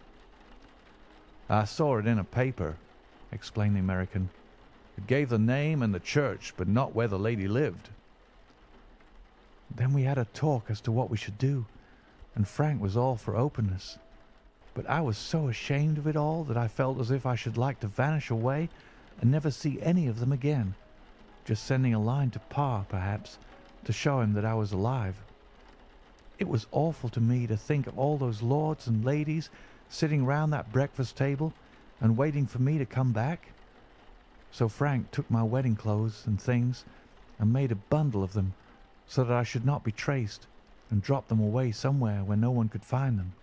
"I saw it in a paper," explained the American. "It gave the name and the church, but not where the lady lived." Then we had a talk as to what we should do, and Frank was all for openness. But I was so ashamed of it all that I felt as if I should like to vanish away and never see any of them again, just sending a line to Pa, perhaps, to show him that I was alive. It was awful to me to think of all those lords and ladies sitting round that breakfast table and waiting for me to come back. So Frank took my wedding clothes and things and made a bundle of them so that I should not be traced, and dropped them away somewhere where no one could find them.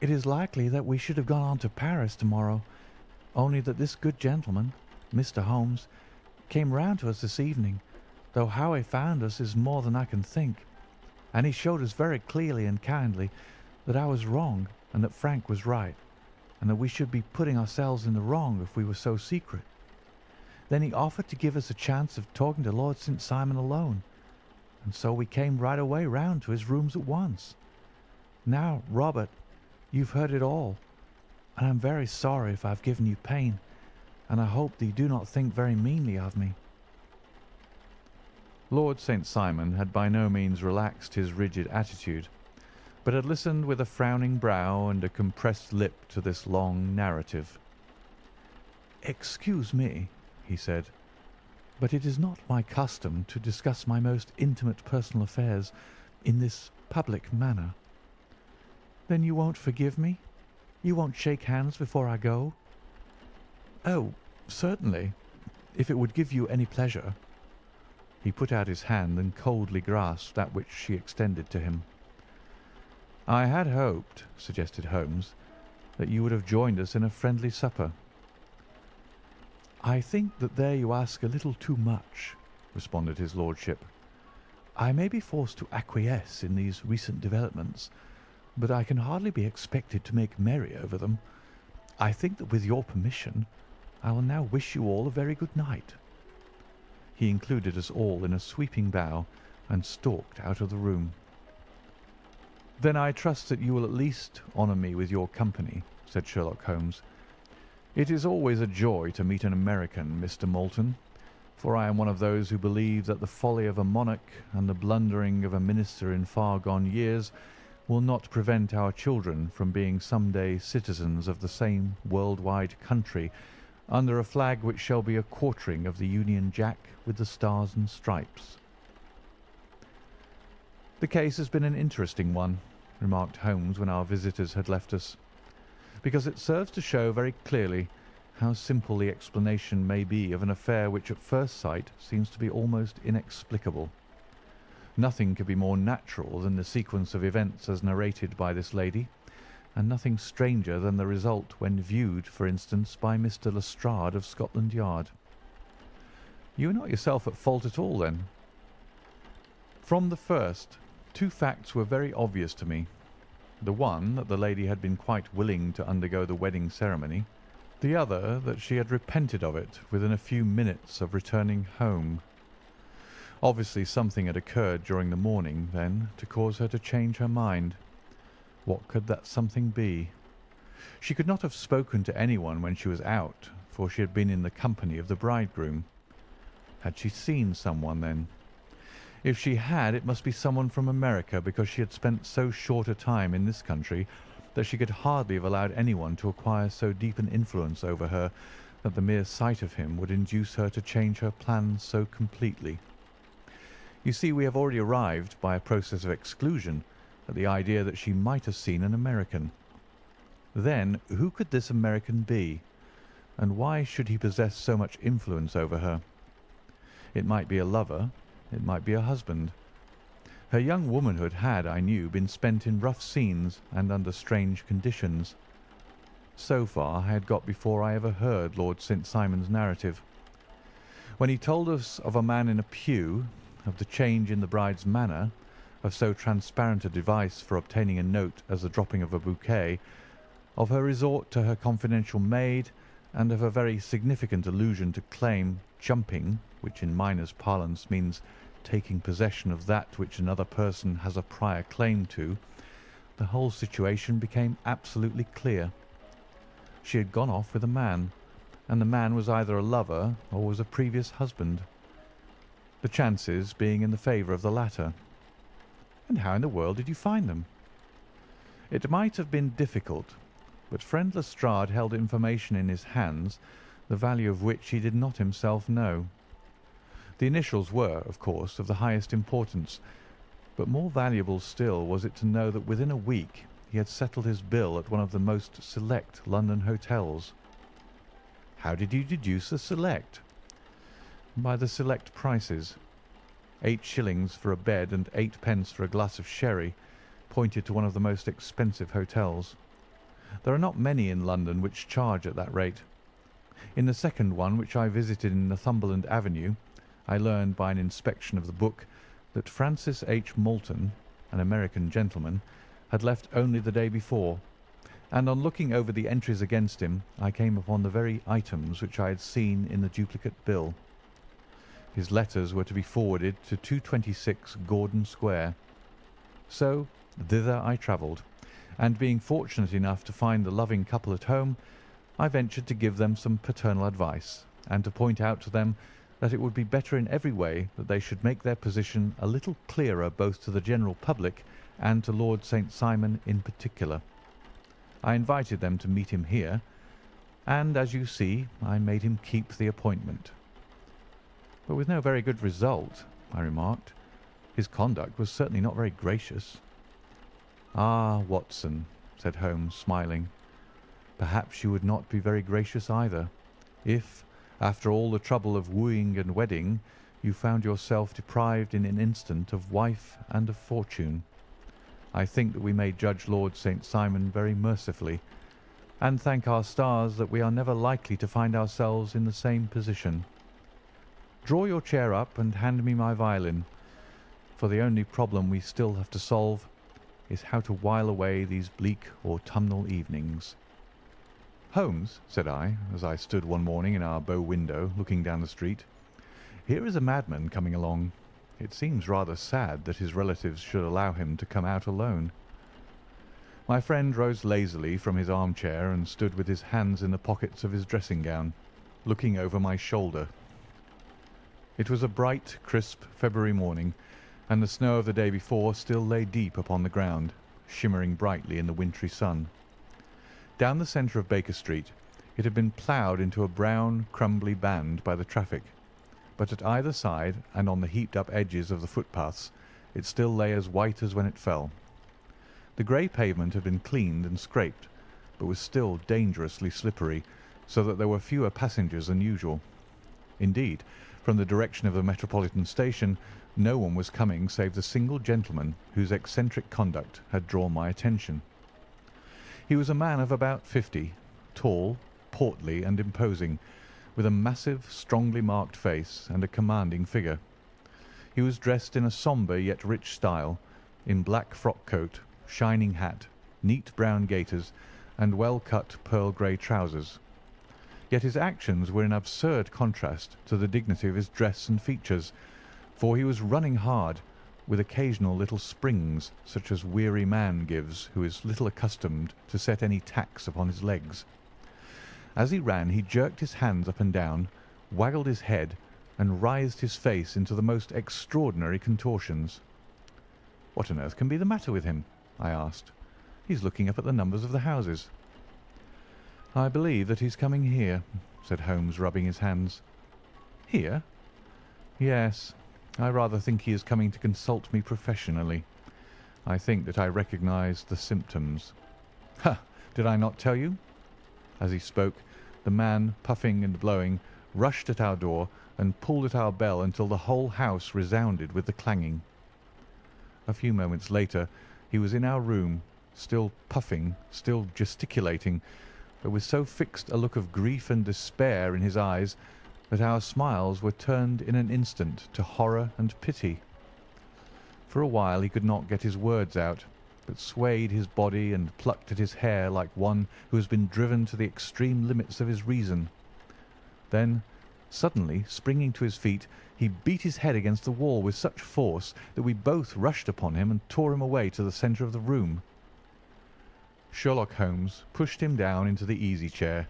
It is likely that we should have gone on to Paris tomorrow, only that this good gentleman, Mr. Holmes, came round to us this evening, though how he found us is more than I can think, and he showed us very clearly and kindly that I was wrong and that Frank was right, and that we should be putting ourselves in the wrong if we were so secret. Then he offered to give us a chance of talking to Lord St. Simon alone, and so we came right away round to his rooms at once. Now, Robert, you've heard it all, and I'm very sorry if I've given you pain, and I hope that you do not think very meanly of me." Lord St. Simon had by no means relaxed his rigid attitude, but had listened with a frowning brow and a compressed lip to this long narrative. "Excuse me," he said, "but it is not my custom to discuss my most intimate personal affairs in this public manner." "Then you won't forgive me? You won't shake hands before I go?" "Oh, certainly, if it would give you any pleasure." He put out his hand and coldly grasped that which she extended to him. "I had hoped," suggested Holmes, "that you would have joined us in a friendly supper." "I think that there you ask a little too much," responded his lordship. "I may be forced to acquiesce in these recent developments, but I can hardly be expected to make merry over them. I think that with your permission I will now wish you all a very good night." He included us all in a sweeping bow and stalked out of the room. "Then I trust that you will at least honour me with your company," said Sherlock Holmes. "It is always a joy to meet an American, Mr. Moulton, for I am one of those who believe that the folly of a monarch and the blundering of a minister in far gone years will not prevent our children from being some day citizens of the same world-wide country under a flag which shall be a quartering of the Union Jack with the Stars and Stripes." "The case has been an interesting one," remarked Holmes when our visitors had left us, "because it serves to show very clearly how simple the explanation may be of an affair which at first sight seems to be almost inexplicable. Nothing could be more natural than the sequence of events as narrated by this lady, and nothing stranger than the result when viewed, for instance, by Mr. Lestrade of Scotland Yard." "You are not yourself at fault at all, then?" "From the first, two facts were very obvious to me. The one, that the lady had been quite willing to undergo the wedding ceremony. The other, that she had repented of it within a few minutes of returning home. Obviously something had occurred during the morning, then, to cause her to change her mind. What could that something be? She could not have spoken to anyone when she was out, for she had been in the company of the bridegroom. Had she seen someone, then? If she had, it must be someone from America, because she had spent so short a time in this country that she could hardly have allowed anyone to acquire so deep an influence over her that the mere sight of him would induce her to change her plans so completely. You see, we have already arrived, by a process of exclusion, at the idea that she might have seen an American. Then, who could this American be, and why should he possess so much influence over her? It might be a lover, it might be a husband. Her young womanhood had, I knew, been spent in rough scenes and under strange conditions. So far I had got before I ever heard Lord St. Simon's narrative. When he told us of a man in a pew, of the change in the bride's manner, of so transparent a device for obtaining a note as the dropping of a bouquet, of her resort to her confidential maid, and of a very significant allusion to claim jumping, which in miners' parlance means taking possession of that which another person has a prior claim to, the whole situation became absolutely clear. She had gone off with a man, and the man was either a lover or was a previous husband, the chances being in the favour of the latter. And how in the world did you find them? It might have been difficult, but friend Lestrade held information in his hands, the value of which he did not himself know. The initials were, of course, of the highest importance, but more valuable still was it to know that within a week he had settled his bill at one of the most select London hotels. How did you deduce the select? By the select prices. 8 shillings for a bed and 8 pence for a glass of sherry pointed to one of the most expensive hotels. There are not many in London which charge at that rate. In the second one, which I visited in Northumberland Avenue, I learned by an inspection of the book that Francis H. Moulton, an American gentleman, had left only the day before, and on looking over the entries against him I came upon the very items which I had seen in the duplicate bill. His letters were to be forwarded to 226 Gordon Square. So thither I travelled, and being fortunate enough to find the loving couple at home, I ventured to give them some paternal advice, and to point out to them that it would be better in every way that they should make their position a little clearer both to the general public and to Lord St. Simon in particular. I invited them to meet him here, and, as you see, I made him keep the appointment." "But with no very good result," I remarked. "His conduct was certainly not very gracious." "Ah, Watson," said Holmes, smiling, "perhaps you would not be very gracious either, if, after all the trouble of wooing and wedding, you found yourself deprived in an instant of wife and of fortune. I think that we may judge Lord St. Simon very mercifully, and thank our stars that we are never likely to find ourselves in the same position. Draw your chair up and hand me my violin, for the only problem we still have to solve is how to while away these bleak autumnal evenings." "Holmes," said I, as I stood one morning in our bow window looking down the street, "here is a madman coming along. It seems rather sad that his relatives should allow him to come out alone." My friend rose lazily from his armchair and stood with his hands in the pockets of his dressing gown, looking over my shoulder. It was a bright, crisp February morning, and the snow of the day before still lay deep upon the ground, shimmering brightly in the wintry sun. Down the centre of Baker Street it had been ploughed into a brown, crumbly band by the traffic, but at either side and on the heaped-up edges of the footpaths it still lay as white as when it fell. The grey pavement had been cleaned and scraped, but was still dangerously slippery, so that there were fewer passengers than usual. Indeed, from the direction of the Metropolitan Station no one was coming save the single gentleman whose eccentric conduct had drawn my attention. He was a man of about 50, tall, portly, and imposing, with a massive, strongly marked face and a commanding figure. He was dressed in a sombre yet rich style, in black frock coat, shining hat, neat brown gaiters, and well-cut pearl grey trousers. Yet his actions were in absurd contrast to the dignity of his dress and features, for he was running hard, with occasional little springs such as weary man gives who is little accustomed to set any tax upon his legs. As he ran he jerked his hands up and down, waggled his head, and writhed his face into the most extraordinary contortions. "What on earth can be the matter with him?" I asked. "He's looking up at the numbers of the houses." "I believe that he's coming here," said Holmes, rubbing his hands. "Here?" "Yes. I rather think he is coming to consult me professionally. I think that I recognise the symptoms. Ha! Did I not tell you?" As he spoke, the man, puffing and blowing, rushed at our door and pulled at our bell until the whole house resounded with the clanging. A few moments later he was in our room, still puffing, still gesticulating, but with so fixed a look of grief and despair in his eyes that our smiles were turned in an instant to horror and pity. For a while he could not get his words out, but swayed his body and plucked at his hair like one who has been driven to the extreme limits of his reason. Then, suddenly springing to his feet, he beat his head against the wall with such force that we both rushed upon him and tore him away to the centre of the room. Sherlock Holmes pushed him down into the easy-chair,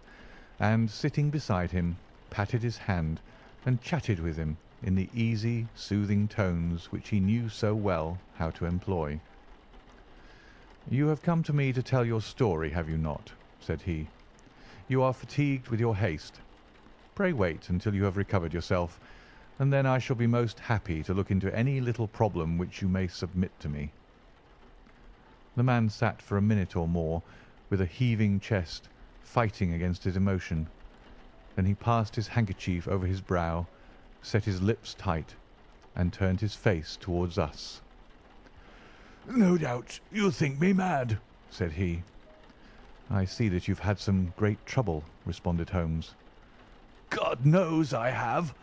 and, sitting beside him, patted his hand and chatted with him in the easy, soothing tones which he knew so well how to employ. "You have come to me to tell your story, have you not?" said he. "You are fatigued with your haste. Pray wait until you have recovered yourself, and then I shall be most happy to look into any little problem which you may submit to me." The man sat for a minute or more with a heaving chest, fighting against his emotion. Then he passed his handkerchief over his brow, set his lips tight, and turned his face towards us. "No doubt you think me mad," said he. "I see that you've had some great trouble," responded Holmes. "God knows I have.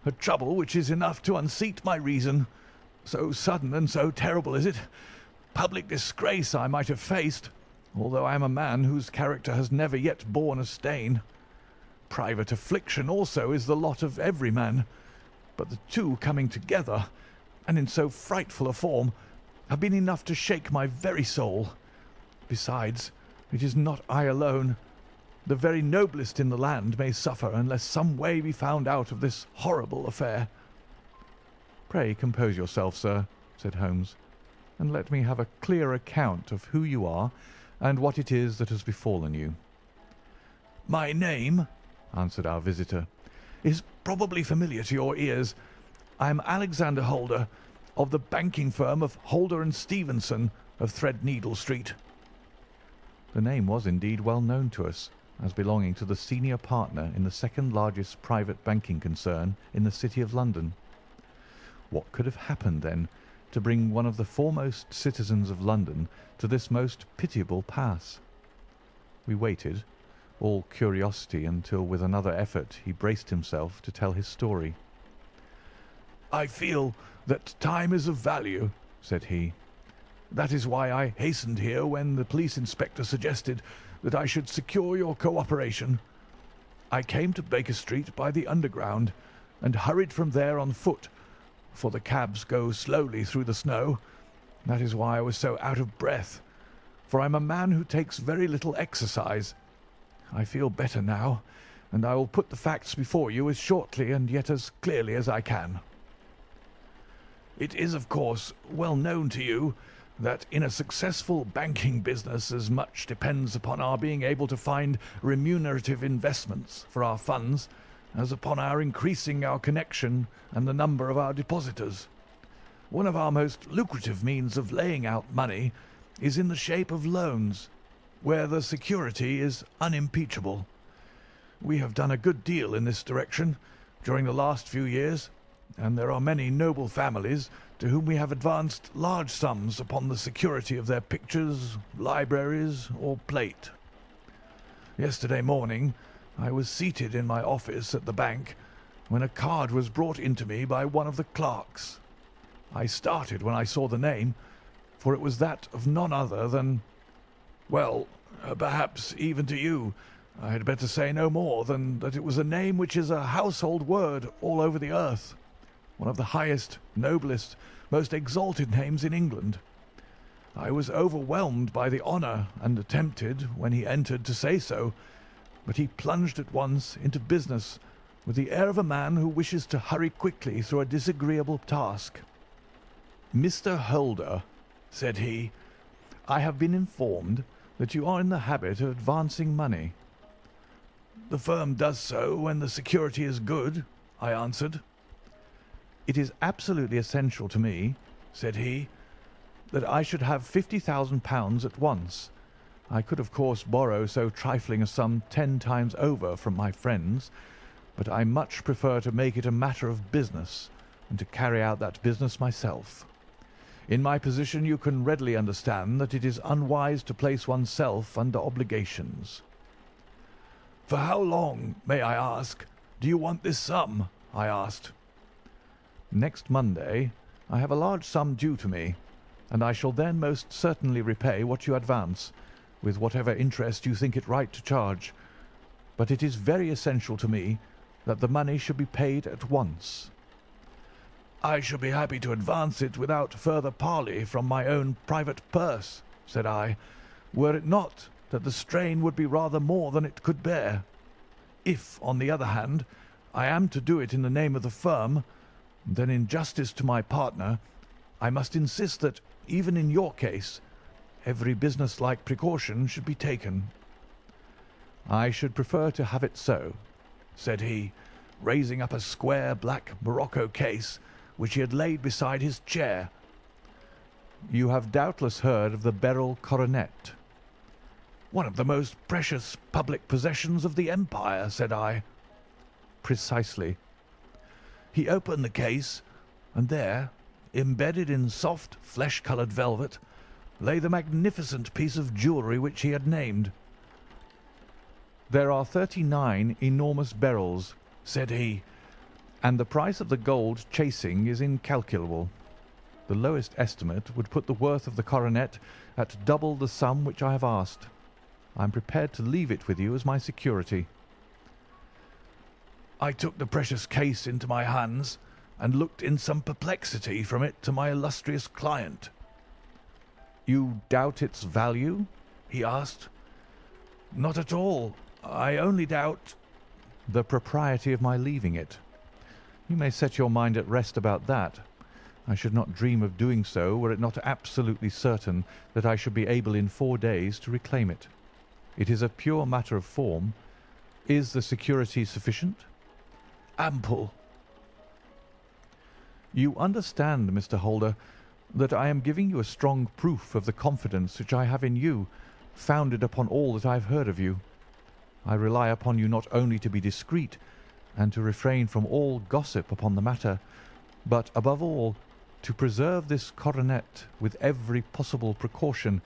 A trouble which is enough to unseat my reason. So sudden and so terrible is it. Public disgrace I might have faced, although I am a man whose character has never yet borne a stain. Private affliction also is the lot of every man, but the two coming together, and in so frightful a form, have been enough to shake my very soul. Besides, it is not I alone. The very noblest in the land may suffer unless some way be found out of this horrible affair." "Pray compose yourself, sir," said Holmes, "and let me have a clear account of who you are and what it is that has befallen you." "My name," answered our visitor, "is probably familiar to your ears. I am Alexander Holder, of the banking firm of Holder and Stevenson, of Threadneedle Street." The name was indeed well known to us, as belonging to the senior partner in the second largest private banking concern in the City of London. What could have happened, then, to bring one of the foremost citizens of London to this most pitiable pass? We waited, all curiosity, until with another effort he braced himself to tell his story. "I feel that time is of value," said he. "That is why I hastened here when the police inspector suggested that I should secure your cooperation. I came to Baker Street by the Underground, and hurried from there on foot, for the cabs go slowly through the snow. That is why I was so out of breath, for I am a man who takes very little exercise. I feel better now, and I will put the facts before you as shortly and yet as clearly as I can. It is, of course, well known to you that in a successful banking business as much depends upon our being able to find remunerative investments for our funds as upon our increasing our connection and the number of our depositors. One of our most lucrative means of laying out money is in the shape of loans, where the security is unimpeachable. We have done a good deal in this direction during the last few years, and there are many noble families to whom we have advanced large sums upon the security of their pictures, libraries, or plate. Yesterday morning I was seated in my office at the bank when a card was brought in to me by one of the clerks. I started when I saw the name, for it was that of none other than— well, perhaps even to you I had better say no more than that it was a name which is a household word all over the earth, one of the highest, noblest, most exalted names in England. I was overwhelmed by the honour and attempted, when he entered, to say so, but he plunged at once into business with the air of a man who wishes to hurry quickly through a disagreeable task. "Mr. Holder," said he, "I have been informed that you are in the habit of advancing money." "The firm does so when the security is good," I answered. "It is absolutely essential to me," said he, "that I should have £50,000 at once. I could, of course, borrow so trifling a sum 10 times over from my friends, but I much prefer to make it a matter of business and to carry out that business myself. In my position you can readily understand that it is unwise to place oneself under obligations." "For how long, may I ask, do you want this sum?" I asked. "Next Monday I have a large sum due to me, and I shall then most certainly repay what you advance, with whatever interest you think it right to charge. But it is very essential to me that the money should be paid at once." "I shall be happy to advance it without further parley from my own private purse," said I, "were it not that the strain would be rather more than it could bear. If, on the other hand, I am to do it in the name of the firm, then in justice to my partner I must insist that, even in your case, every business-like precaution should be taken." "I should prefer to have it so," said he, raising up a square black morocco case which he had laid beside his chair. "You have doubtless heard of the beryl coronet." "One of the most precious public possessions of the Empire," said I. "Precisely." He opened the case, and there, embedded in soft flesh-coloured velvet, lay the magnificent piece of jewellery which he had named. "There are 39 enormous beryls," said he, "and the price of the gold chasing is incalculable. The lowest estimate would put the worth of the coronet at double the sum which I have asked. I am prepared to leave it with you as my security." I took the precious case into my hands and looked in some perplexity from it to my illustrious client. "You doubt its value?" he asked. "Not at all," I only doubt—" "The propriety of my leaving it. You may set your mind at rest about that. I should not dream of doing so were it not absolutely certain that I should be able in 4 days to reclaim it. It is a pure matter of form. Is the security sufficient?" "Ample." "You understand, Mr. Holder, that I am giving you a strong proof of the confidence which I have in you, founded upon all that I have heard of you. I rely upon you not only to be discreet and to refrain from all gossip upon the matter, but, above all, to preserve this coronet with every possible precaution,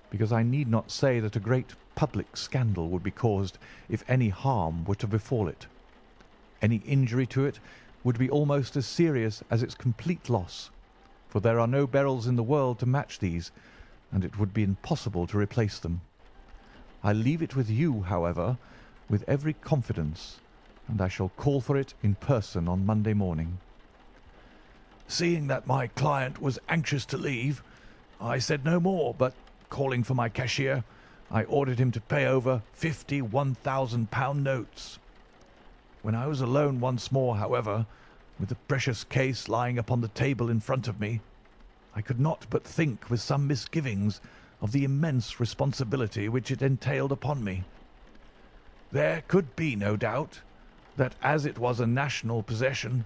because I need not say that a great public scandal would be caused if any harm were to befall it. Any injury to it would be almost as serious as its complete loss, for there are no beryls in the world to match these, and it would be impossible to replace them. I leave it with you, however, with every confidence, and I shall call for it in person on Monday morning." Seeing that my client was anxious to leave, I said no more, but, calling for my cashier, I ordered him to pay over 50 £1,000 notes. When I was alone once more, however, with the precious case lying upon the table in front of me, I could not but think with some misgivings of the immense responsibility which it entailed upon me. There could be no doubt that, as it was a national possession,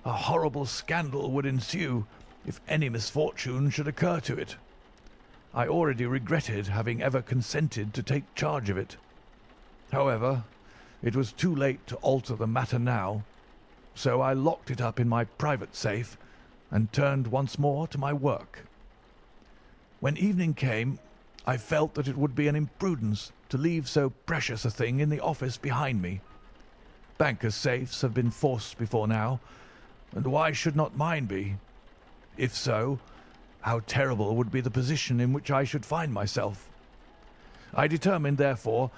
a horrible scandal would ensue if any misfortune should occur to it. I already regretted having ever consented to take charge of it. However, it was too late to alter the matter now, so I locked it up in my private safe and turned once more to my work. When evening came, I felt that it would be an imprudence to leave so precious a thing in the office behind me. Bankers' safes have been forced before now, and why should not mine be? If so, how terrible would be the position in which I should find myself. I determined, therefore,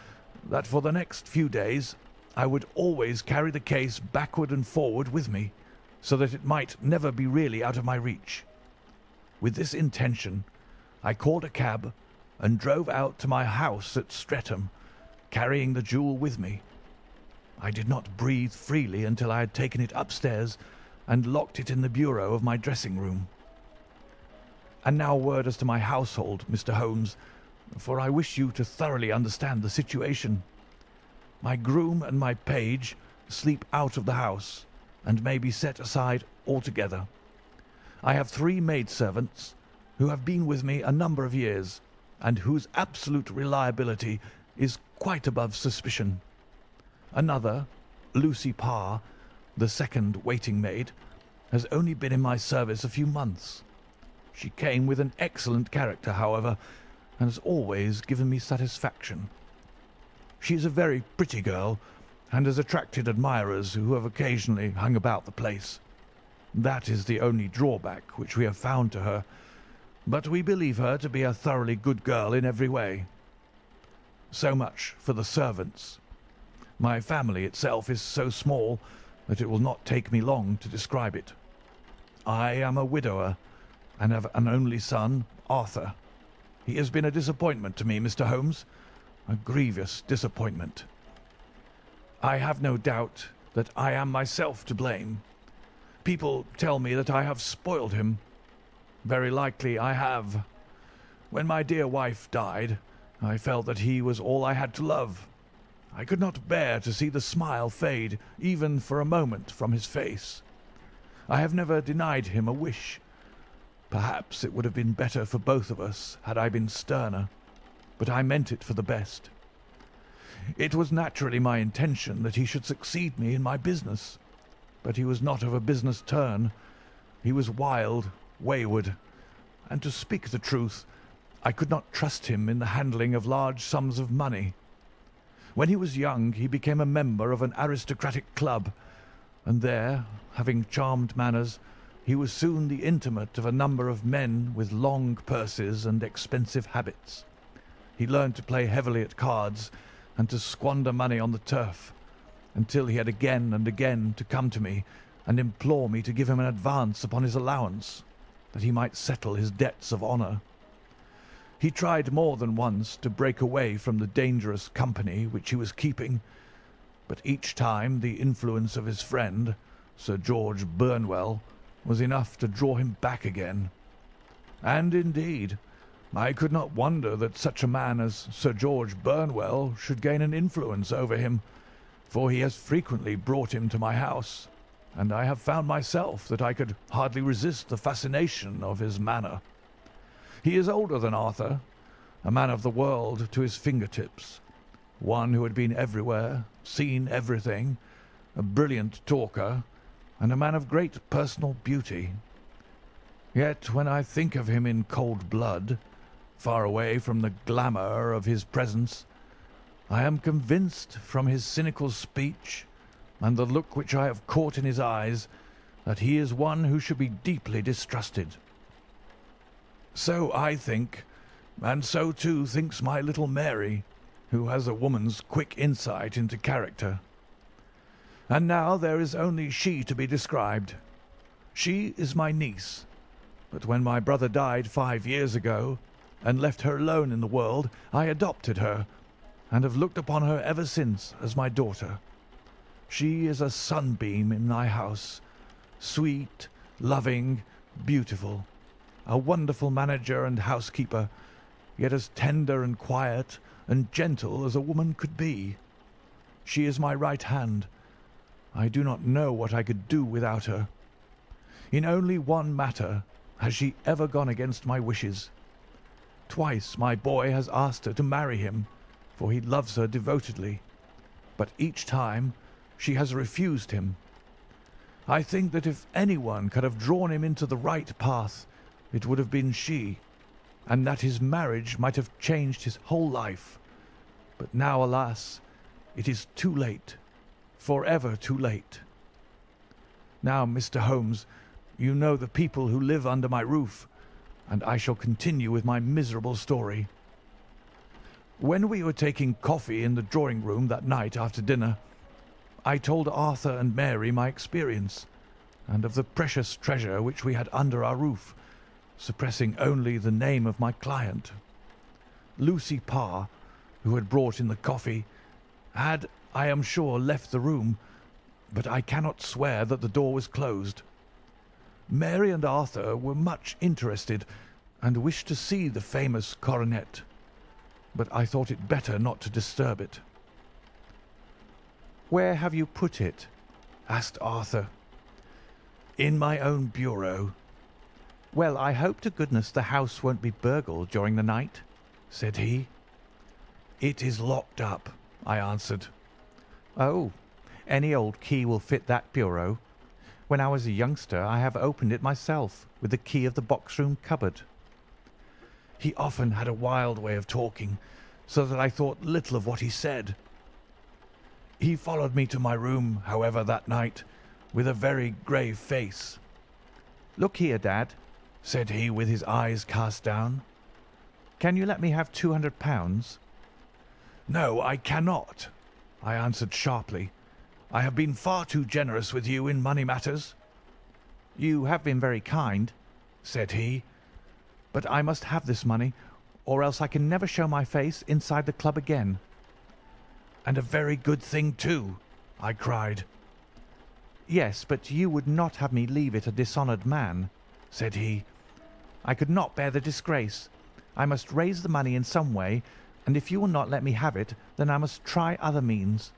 that for the next few days I would always carry the case backward and forward with me, so that it might never be really out of my reach. With this intention, I called a cab and drove out to my house at Streatham, carrying the jewel with me. I did not breathe freely until I had taken it upstairs and locked it in the bureau of my dressing-room. And now a word as to my household, Mr. Holmes, for I wish you to thoroughly understand the situation. My groom and my page sleep out of the house, and may be set aside altogether. I have 3 maidservants, who have been with me a number of years, and whose absolute reliability is quite above suspicion. Another, Lucy Parr, the second waiting-maid, has only been in my service a few months. She came with an excellent character, however, and has always given me satisfaction. She is a very pretty girl, and has attracted admirers who have occasionally hung about the place. That is the only drawback which we have found to her, but we believe her to be a thoroughly good girl in every way. So much for the servants. My family itself is so small that it will not take me long to describe it. I am a widower, and have an only son, Arthur. He has been a disappointment to me, Mr. Holmes, a grievous disappointment. I have no doubt that I am myself to blame. People tell me that I have spoiled him. Very likely I have. When my dear wife died, I felt that he was all I had to love. I could not bear to see the smile fade, even for a moment, from his face. I have never denied him a wish. Perhaps it would have been better for both of us had I been sterner, but I meant it for the best. It was naturally my intention that he should succeed me in my business, but he was not of a business turn. He was wild, wayward, and to speak the truth, I could not trust him in the handling of large sums of money. When he was young, he became a member of an aristocratic club, and there, having charmed manners, he was soon the intimate of a number of men with long purses and expensive habits. He learned to play heavily at cards and to squander money on the turf, until he had again and again to come to me and implore me to give him an advance upon his allowance, that he might settle his debts of honour. He tried more than once to break away from the dangerous company which he was keeping, but each time the influence of his friend, Sir George Burnwell, was enough to draw him back again. And indeed, I could not wonder that such a man as Sir George Burnwell should gain an influence over him, for he has frequently brought him to my house, and I have found myself that I could hardly resist the fascination of his manner. He is older than Arthur, a man of the world to his fingertips, one who had been everywhere, seen everything, a brilliant talker, and a man of great personal beauty. Yet when I think of him in cold blood, far away from the glamour of his presence, I am convinced from his cynical speech and the look which I have caught in his eyes that he is one who should be deeply distrusted. So I think, and so too thinks my little Mary, who has a woman's quick insight into character. And now there is only she to be described. She is my niece, but when my brother died 5 years ago and left her alone in the world, I adopted her and have looked upon her ever since as my daughter. She is a sunbeam in my house, sweet, loving, beautiful, a wonderful manager and housekeeper, yet as tender and quiet and gentle as a woman could be. She is my right hand. I do not know what I could do without her. In only one matter has she ever gone against my wishes. Twice my boy has asked her to marry him, for he loves her devotedly, but each time she has refused him. I think that if anyone could have drawn him into the right path, it would have been she, and that his marriage might have changed his whole life. But now, alas, it is too late, forever too late. Now, Mr. Holmes, you know the people who live under my roof, and I shall continue with my miserable story. When we were taking coffee in the drawing-room that night after dinner, I told Arthur and Mary my experience, and of the precious treasure which we had under our roof, suppressing only the name of my client. Lucy Parr, who had brought in the coffee, had, I am sure, left the room, but I cannot swear that the door was closed. Mary and Arthur were much interested and wished to see the famous coronet, but I thought it better not to disturb it. "Where have you put it?" asked Arthur. "In my own bureau." "Well, I hope to goodness the house won't be burgled during the night," said he. "It is locked up," I answered. "Oh, any old key will fit that bureau. When I was a youngster I have opened it myself with the key of the box-room cupboard." He often had a wild way of talking, so that I thought little of what he said. He followed me to my room, however, that night, with a very grave face. "Look here, Dad," said he, with his eyes cast down. "Can you let me have £200? "No, I cannot," I answered sharply. "I have been far too generous with you in money matters." "You have been very kind," said he. "but I must have this money, or else I can never show my face inside the club again." "And a very good thing, too," I cried. "Yes, but you would not have me leave it a dishonoured man," said he. "I could not bear the disgrace. I must raise the money in some way, and if you will not let me have it, then I must try other means."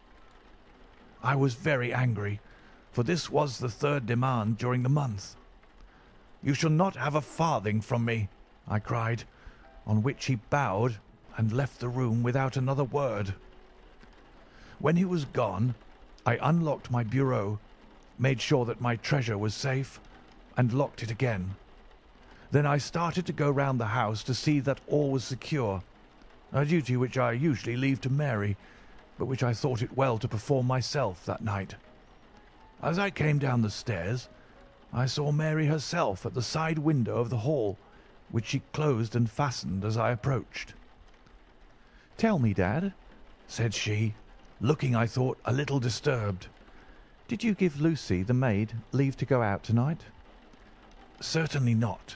I was very angry, for this was the third demand during the month. "You shall not have a farthing from me," I cried, on which he bowed and left the room without another word. When he was gone, I unlocked my bureau, made sure that my treasure was safe, and locked it again. Then I started to go round the house to see that all was secure, a duty which I usually leave to Mary, but which I thought it well to perform myself that night. As I came down the stairs, I saw Mary herself at the side window of the hall, which she closed and fastened as I approached. "Tell me, Dad," said she, looking, I thought, a little disturbed. "Did you give Lucy, the maid, leave to go out tonight?" "Certainly not."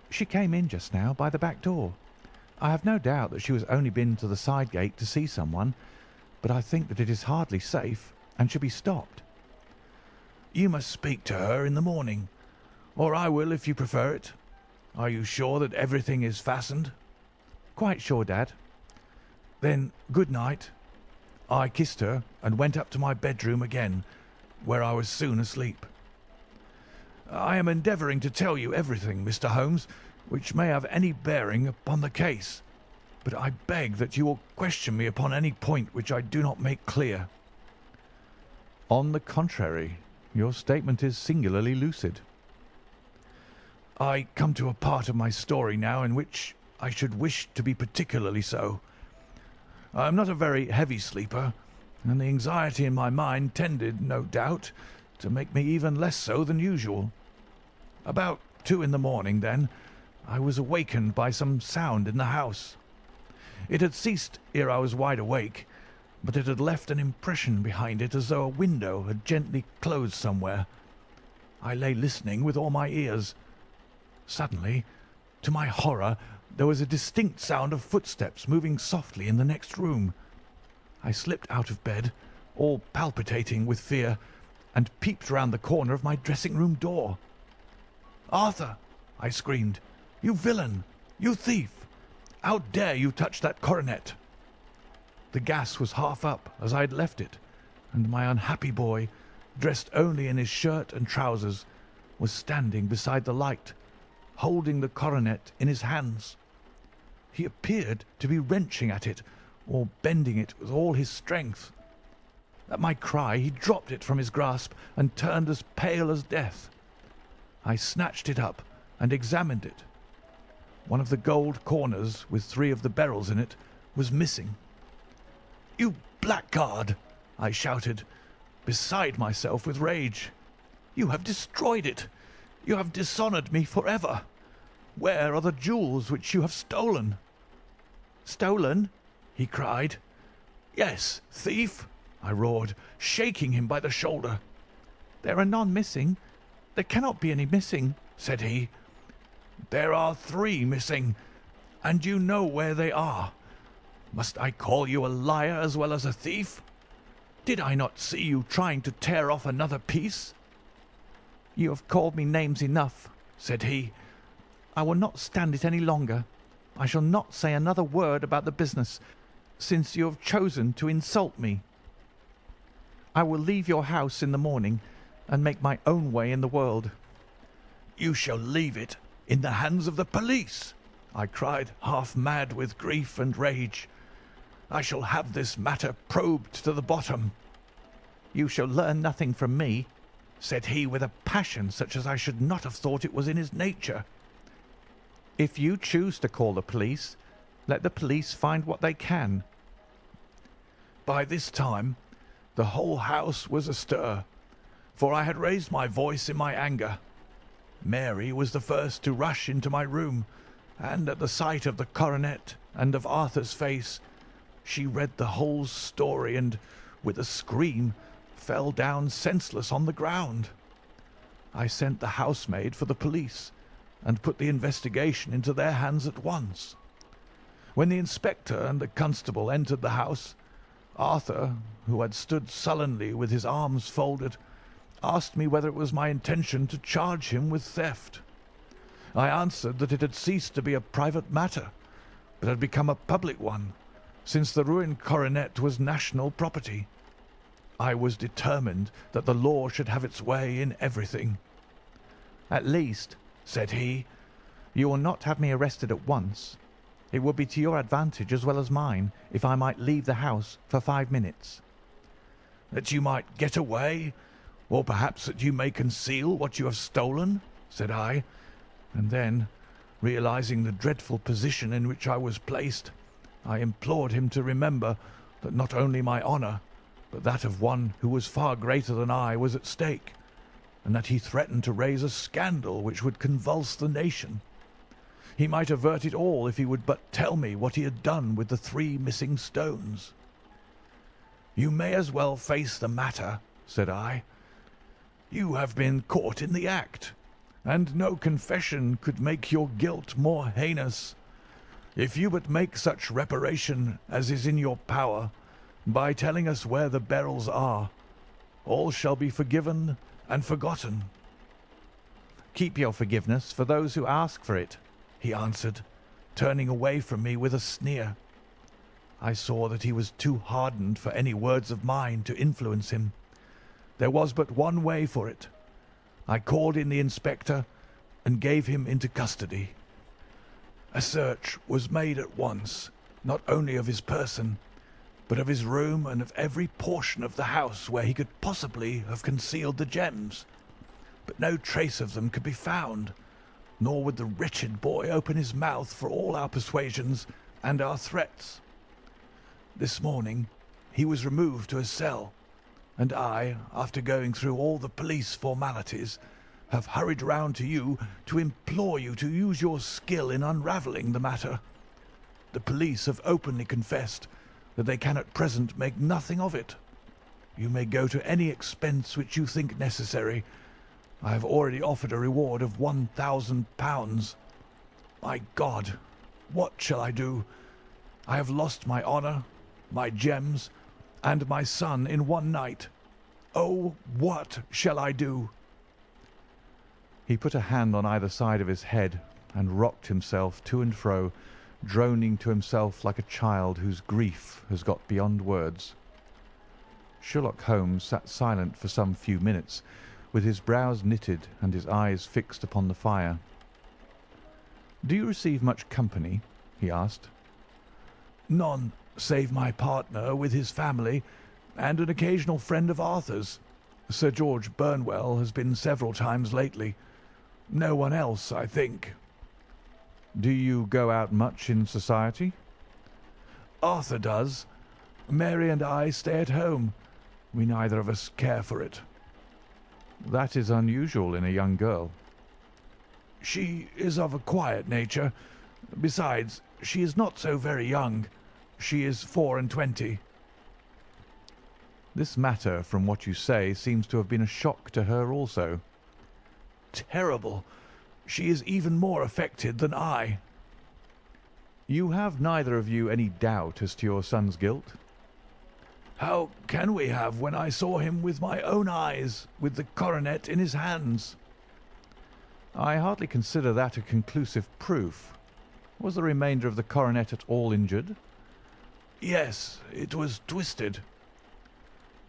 "She came in just now by the back door. I have no doubt that she has only been to the side gate to see someone, but I think that it is hardly safe and should be stopped." "You must speak to her in the morning, or I will if you prefer it. Are you sure that everything is fastened?" "Quite sure, Dad." "Then good night." I kissed her and went up to my bedroom again, where I was soon asleep. I am endeavouring to tell you everything, Mr. Holmes, which may have any bearing upon the case, but I beg that you will question me upon any point which I do not make clear. "On the contrary, your statement is singularly lucid." I come to a part of my story now in which I should wish to be particularly so. I am not a very heavy sleeper, and the anxiety in my mind tended, no doubt, to make me even less so than usual. About 2 in the morning, then, I was awakened by some sound in the house. It had ceased ere I was wide awake, but it had left an impression behind it as though a window had gently closed somewhere. I lay listening with all my ears. Suddenly, to my horror, there was a distinct sound of footsteps moving softly in the next room. I slipped out of bed, all palpitating with fear, and peeped round the corner of my dressing-room door. "Arthur!" I screamed. "You villain! You thief! How dare you touch that coronet?" The gas was half up as I had left it, and my unhappy boy, dressed only in his shirt and trousers, was standing beside the light, holding the coronet in his hands. He appeared to be wrenching at it, or bending it with all his strength. At my cry he dropped it from his grasp and turned as pale as death. I snatched it up and examined it. One of the gold corners, with 3 of the beryls in it, was missing. "You blackguard!" I shouted, beside myself with rage. "You have destroyed it! You have dishonoured me forever! Where are the jewels which you have stolen?" "Stolen?" he cried. "Yes, thief!" I roared, shaking him by the shoulder. "There are none missing. There cannot be any missing," said he. "There are 3 missing, and you know where they are. Must I call you a liar as well as a thief? Did I not see you trying to tear off another piece?" "You have called me names enough," said he. "I will not stand it any longer. I shall not say another word about the business, since you have chosen to insult me. I will leave your house in the morning and make my own way in the world." "You shall leave it in the hands of the police," I cried, half mad with grief and rage. "I shall have this matter probed to the bottom." "You shall learn nothing from me," said he with a passion such as I should not have thought it was in his nature. "If you choose to call the police, let the police find what they can." By this time the whole house was astir, for I had raised my voice in my anger. Mary was the first to rush into my room, and at the sight of the coronet and of Arthur's face, she read the whole story and, with a scream, fell down senseless on the ground. I sent the housemaid for the police, and put the investigation into their hands at once. When the inspector and the constable entered the house, Arthur, who had stood sullenly with his arms folded, asked me whether it was my intention to charge him with theft. I answered that it had ceased to be a private matter, but had become a public one, since the ruined coronet was national property. I was determined that the law should have its way in everything. "At least," said he, "you will not have me arrested at once. It would be to your advantage as well as mine if I might leave the house for 5 minutes." "That you might get away, or perhaps that you may conceal what you have stolen?" said I, and then, realizing the dreadful position in which I was placed, I implored him to remember that not only my honour, but that of one who was far greater than I was at stake, and that he threatened to raise a scandal which would convulse the nation. He might avert it all if he would but tell me what he had done with the 3 missing stones. "You may as well face the matter," said I. "You have been caught in the act, and no confession could make your guilt more heinous. If you but make such reparation as is in your power, by telling us where the beryls are, all shall be forgiven and forgotten." "Keep your forgiveness for those who ask for it," he answered, turning away from me with a sneer. I saw that he was too hardened for any words of mine to influence him. There was but one way for it. I called in the inspector and gave him into custody. A search was made at once, not only of his person, but of his room and of every portion of the house where he could possibly have concealed the gems. But no trace of them could be found, nor would the wretched boy open his mouth for all our persuasions and our threats. This morning he was removed to a cell, and I, after going through all the police formalities, have hurried round to you to implore you to use your skill in unravelling the matter. The police have openly confessed that they can at present make nothing of it. You may go to any expense which you think necessary. I have already offered a reward of £1,000. My God, what shall I do? I have lost my honour, my gems, and my son in one night. Oh, what shall I do?" He put a hand on either side of his head and rocked himself to and fro, droning to himself like a child whose grief has got beyond words. Sherlock Holmes sat silent for some few minutes, with his brows knitted and his eyes fixed upon the fire. "Do you receive much company?" he asked. "None, save my partner with his family and an occasional friend of Arthur's. Sir George Burnwell has been several times lately. No one else, I think." "Do you go out much in society?" "Arthur does. Mary and I stay at home. We neither of us care for it." "That is unusual in a young girl." "She is of a quiet nature. Besides, she is not so very young. She is 24. "This matter, from what you say, seems to have been a shock to her also." "Terrible. She is even more affected than I." "You have neither of you any doubt as to your son's guilt?" "How can we have when I saw him with my own eyes, with the coronet in his hands?" "I hardly consider that a conclusive proof. Was the remainder of the coronet at all injured?" "Yes, it was twisted."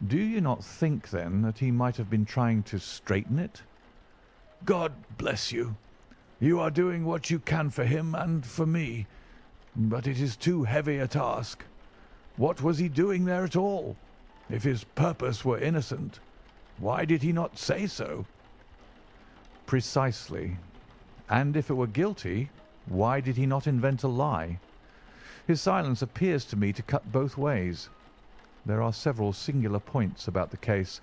"Do you not think, then, that he might have been trying to straighten it?" "God bless you. You are doing what you can for him and for me, but it is too heavy a task. What was he doing there at all? If his purpose were innocent, why did he not say so?" "Precisely. And if it were guilty, why did he not invent a lie? His silence appears to me to cut both ways. There are several singular points about the case.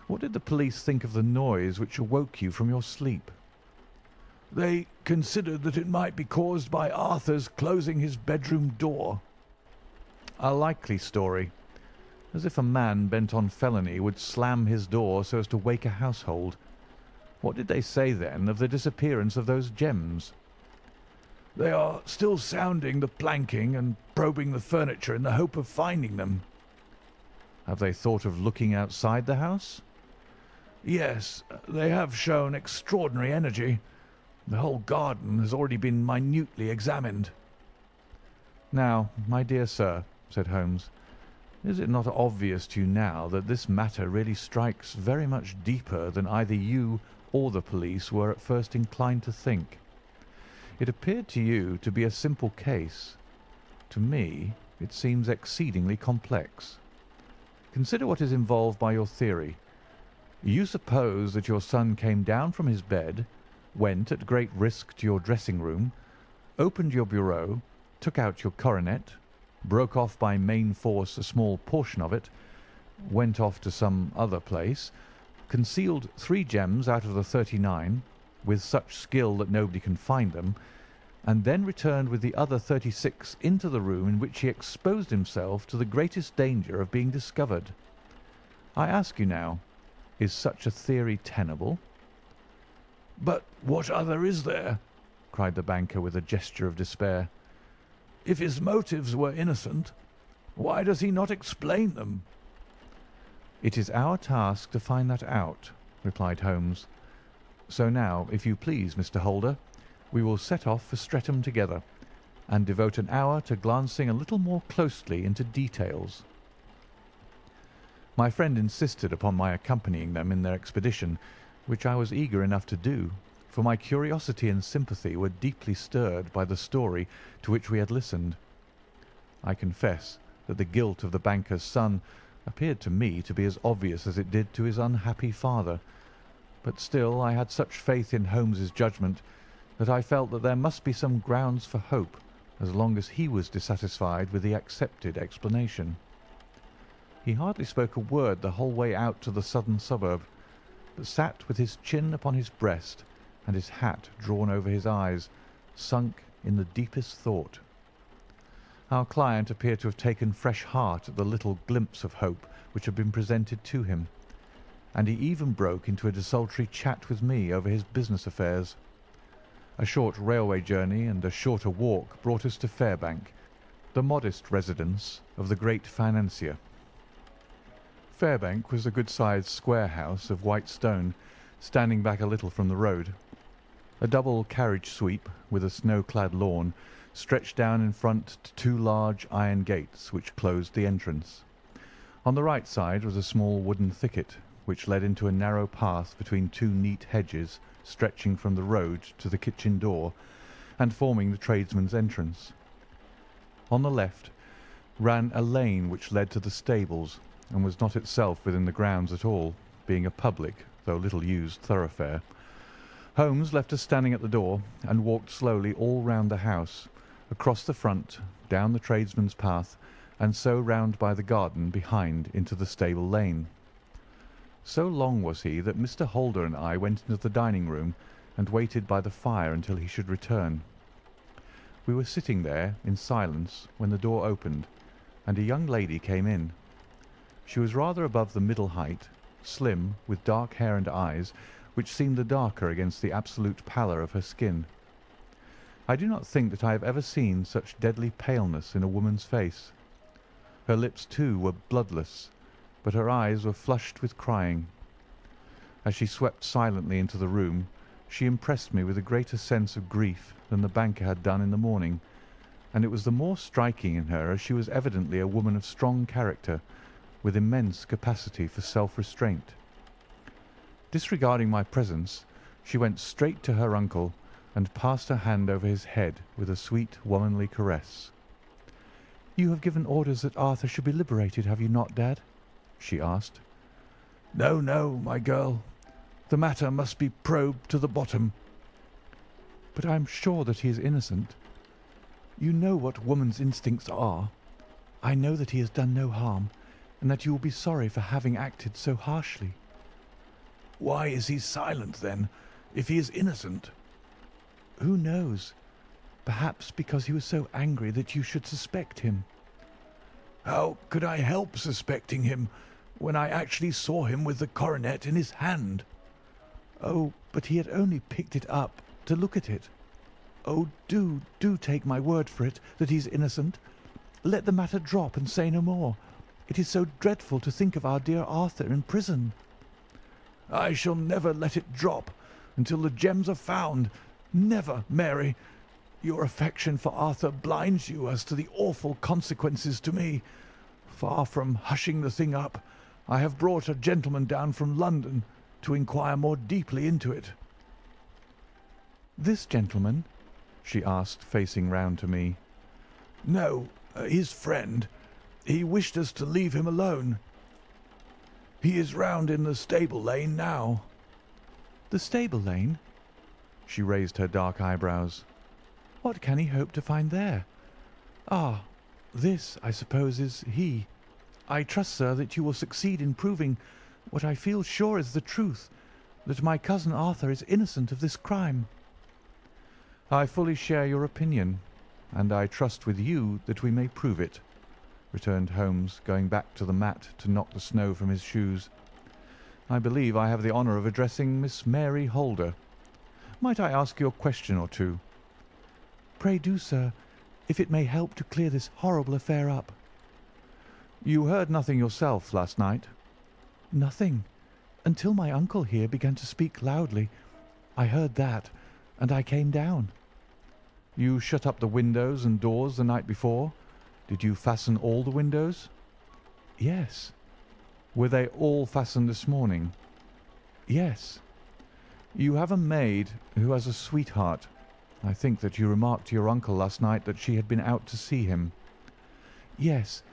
What did the police think of the noise which awoke you from your sleep?" "They considered that it might be caused by Arthur's closing his bedroom door." "A likely story. As if a man bent on felony would slam his door so as to wake a household. What did they say, then, of the disappearance of those gems?" "They are still sounding the planking and probing the furniture in the hope of finding them." "Have they thought of looking outside the house?" "Yes, they have shown extraordinary energy. The whole garden has already been minutely examined." "Now, my dear sir," said Holmes, "is it not obvious to you now that this matter really strikes very much deeper than either you or the police were at first inclined to think? It appeared to you to be a simple case. To me it seems exceedingly complex. Consider what is involved by your theory. You suppose that your son came down from his bed, went at great risk to your dressing-room, opened your bureau, took out your coronet, broke off by main force a small portion of it, went off to some other place, concealed 3 gems out of the 39, with such skill that nobody can find them, and then returned with the other 36 into the room in which he exposed himself to the greatest danger of being discovered. I ask you now, is such a theory tenable?" "But what other is there?" cried the banker with a gesture of despair. If his motives were innocent, why does he not explain them?" "It is our task to find that out," replied Holmes. "So now, if you please, Mr. Holder, we will set off for Streatham together, and devote an hour to glancing a little more closely into details." My friend insisted upon my accompanying them in their expedition, which I was eager enough to do, for my curiosity and sympathy were deeply stirred by the story to which we had listened. I confess that the guilt of the banker's son appeared to me to be as obvious as it did to his unhappy father, but still I had such faith in Holmes's judgment that I felt that there must be some grounds for hope as long as he was dissatisfied with the accepted explanation. He hardly spoke a word the whole way out to the southern suburb, but sat with his chin upon his breast and his hat drawn over his eyes, sunk in the deepest thought. Our client appeared to have taken fresh heart at the little glimpse of hope which had been presented to him, and he even broke into a desultory chat with me over his business affairs. A short railway journey and a shorter walk brought us to Fairbank, the modest residence of the great financier. Fairbank was a good-sized square house of white stone, standing back a little from the road. A double carriage sweep with a snow-clad lawn stretched down in front to two large iron gates which closed the entrance. On the right side was a small wooden thicket, which led into a narrow path between two neat hedges stretching from the road to the kitchen door and forming the tradesman's entrance. On the left ran a lane which led to the stables and was not itself within the grounds at all, being a public, though little used, thoroughfare. Holmes left us standing at the door and walked slowly all round the house, across the front, down the tradesman's path, and so round by the garden behind into the stable lane. So long was he that Mr. Holder and I went into the dining-room and waited by the fire until he should return. We were sitting there in silence when the door opened, and a young lady came in. She was rather above the middle height, slim, with dark hair and eyes, which seemed the darker against the absolute pallor of her skin. I do not think that I have ever seen such deadly paleness in a woman's face. Her lips, too, were bloodless, but her eyes were flushed with crying. As she swept silently into the room, she impressed me with a greater sense of grief than the banker had done in the morning, and it was the more striking in her as she was evidently a woman of strong character, with immense capacity for self-restraint. Disregarding my presence, she went straight to her uncle and passed her hand over his head with a sweet womanly caress. "You have given orders that Arthur should be liberated, have you not, Dad?" she asked. "No, no, my girl. The matter must be probed to the bottom." "But I am sure that he is innocent. You know what woman's instincts are. I know that he has done no harm, and that you will be sorry for having acted so harshly." "Why is he silent, then, if he is innocent?" "Who knows? Perhaps because he was so angry that you should suspect him." "How could I help suspecting him when I actually saw him with the coronet in his hand?" "Oh, but he had only picked it up to look at it. Oh, do take my word for it that he is innocent. Let the matter drop and say no more. It is so dreadful to think of our dear Arthur in prison." "I shall never let it drop until the gems are found. Never, Mary. Your affection for Arthur blinds you as to the awful consequences to me. Far from hushing the thing up, I have brought a gentleman down from London to inquire more deeply into it." "This gentleman?" she asked, facing round to me. "No, his friend. He wished us to leave him alone. He is round in the stable lane now." "The stable lane?" She raised her dark eyebrows. "What can he hope to find there? Ah, this, I suppose, is he. I trust, sir, that you will succeed in proving what I feel sure is the truth, that my cousin Arthur is innocent of this crime." "I fully share your opinion, and I trust with you that we may prove it," returned Holmes, going back to the mat to knock the snow from his shoes. "I believe I have the honour of addressing Miss Mary Holder. Might I ask you a question or two?" "Pray do, sir. if it may help to clear this horrible affair up." "You heard nothing yourself last night?" "Nothing, until my uncle here began to speak loudly. I heard that, and I came down." "You shut up the windows and doors the night before? Did you fasten all the windows?" "Yes." "Were they all fastened this morning?" "Yes." "You have a maid who has a sweetheart. I think that you remarked to your uncle last night that she had been out to see him." "Yes,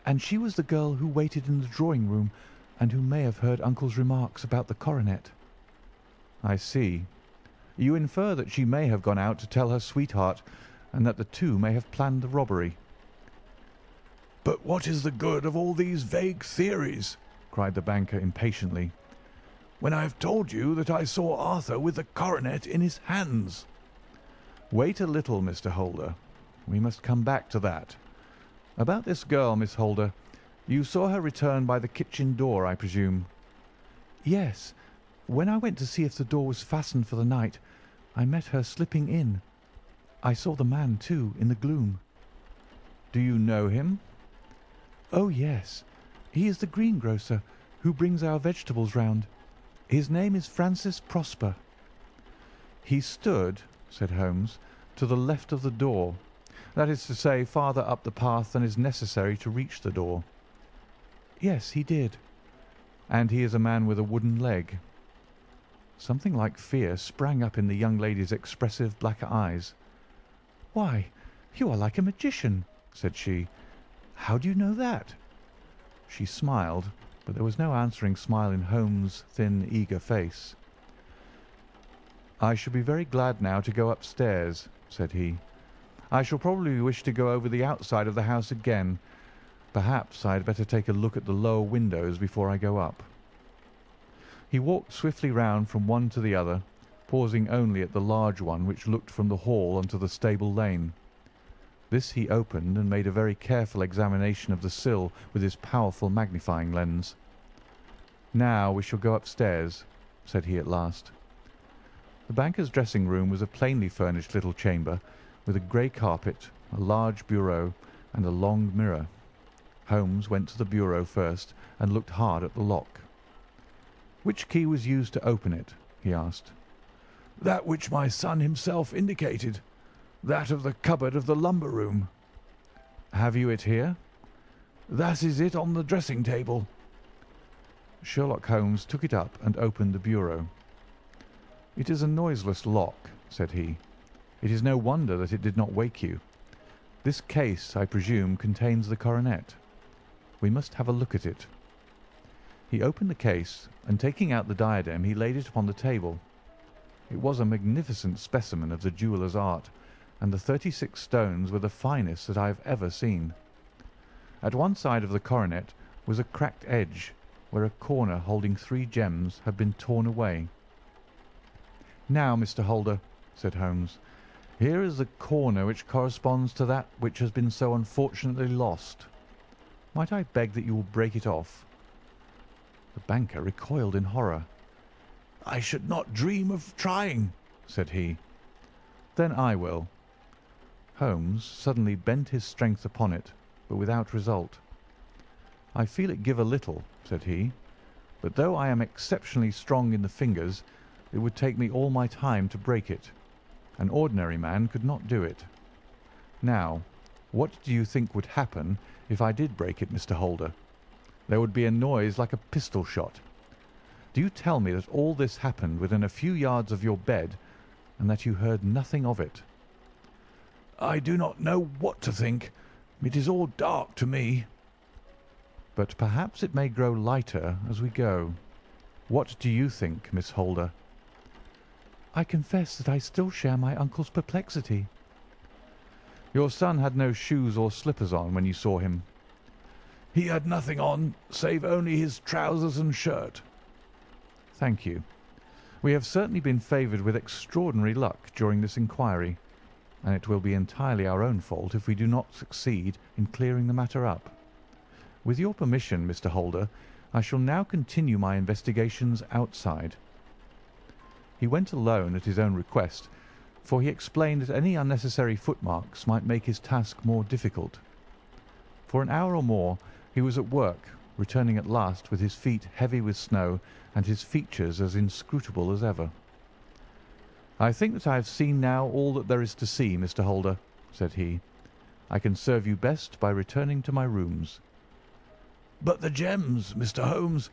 and she was the girl who waited in the drawing-room and who may have heard uncle's remarks about the coronet." "I see. You infer that she may have gone out to tell her sweetheart, and that the two may have planned the robbery." "But what is the good of all these vague theories?" cried the banker impatiently, "when I have told you that I saw Arthur with the coronet in his hands?" "Wait a little, Mr. Holder. We must come back to that. About this girl, Miss Holder. You saw her return by the kitchen door, I presume?" "Yes. When I went to see if the door was fastened for the night, I met her slipping in. I saw the man, too, in the gloom." "Do you know him?" "Oh, yes. He is the greengrocer who brings our vegetables round. His name is Francis Prosper." "He stood," said Holmes, "to the left of the door. That is to say, farther up the path than is necessary to reach the door." "Yes, he did." "And he is a man with a wooden leg." Something like fear sprang up in the young lady's expressive black eyes. "Why, you are like a magician," said she. "How do you know that?" She smiled, but there was no answering smile in Holmes' thin, eager face. "I shall be very glad now to go upstairs," said he. "I shall probably wish to go over the outside of the house again. Perhaps I had better take a look at the lower windows before I go up." He walked swiftly round from one to the other, pausing only at the large one which looked from the hall onto the stable lane. This he opened and made a very careful examination of the sill with his powerful magnifying lens. "Now we shall go upstairs," said he at last. The banker's dressing-room was a plainly furnished little chamber, with a grey carpet, a large bureau, and a long mirror. Holmes went to the bureau first and looked hard at the lock. "Which key was used to open it?" he asked. "That which my son himself indicated. That of the cupboard of the lumber room." "Have you it here?" "That is it on the dressing table." Sherlock Holmes took it up and opened the bureau. "It is a noiseless lock," said he. "It is no wonder that it did not wake you. This case, I presume, contains the coronet. We must have a look at it." He opened the case, and taking out the diadem, he laid it upon the table. It was a magnificent specimen of the jeweller's art, and the 36 stones were the finest that I have ever seen. At one side of the coronet was a cracked edge, where a corner holding 3 gems had been torn away. "Now, Mr. Holder," said Holmes, "here is the corner which corresponds to that which has been so unfortunately lost. Might I beg that you will break it off?" The banker recoiled in horror. "I should not dream of trying," said he. "Then I will." Holmes suddenly bent his strength upon it, but without result. "I feel it give a little," said he, "but though I am exceptionally strong in the fingers, it would take me all my time to break it. An ordinary man could not do it. Now, what do you think would happen if I did break it, Mr. Holder? There would be a noise like a pistol shot. Do you tell me that all this happened within a few yards of your bed, and that you heard nothing of it?" "I do not know what to think. It is all dark to me." "But perhaps it may grow lighter as we go. What do you think, Miss Holder?" "I confess that I still share my uncle's perplexity." "Your son had no shoes or slippers on when you saw him?" "He had nothing on, save only his trousers and shirt." "Thank you. We have certainly been favoured with extraordinary luck during this inquiry, and it will be entirely our own fault if we do not succeed in clearing the matter up. With your permission, Mr. Holder, I shall now continue my investigations outside." He went alone at his own request, for he explained that any unnecessary footmarks might make his task more difficult. For an hour or more he was at work, returning at last with his feet heavy with snow and his features as inscrutable as ever. "I think that I have seen now all that there is to see, Mr. Holder," said he. "I can serve you best by returning to my rooms." "But the gems, Mr. Holmes,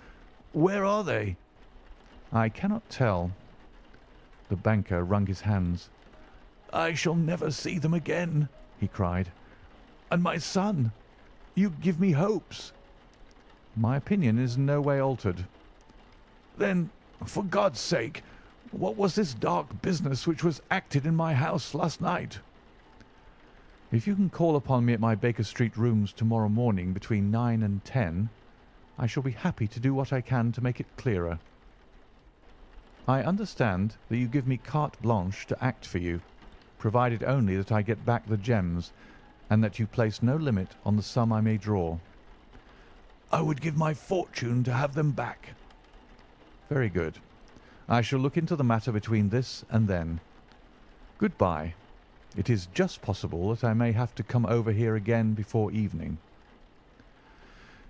where are they?" "I cannot tell." The banker wrung his hands. "I shall never see them again," he cried. "And my son, you give me hopes." "My opinion is in no way altered." "Then, for God's sake, what was this dark business which was acted in my house last night?" "If you can call upon me at my Baker Street rooms tomorrow morning between 9 and 10, I shall be happy to do what I can to make it clearer. I understand that you give me carte blanche to act for you, provided only that I get back the gems, and that you place no limit on the sum I may draw." "I would give my fortune to have them back." "Very good. I shall look into the matter between this and then. Good-bye. It is just possible that I may have to come over here again before evening."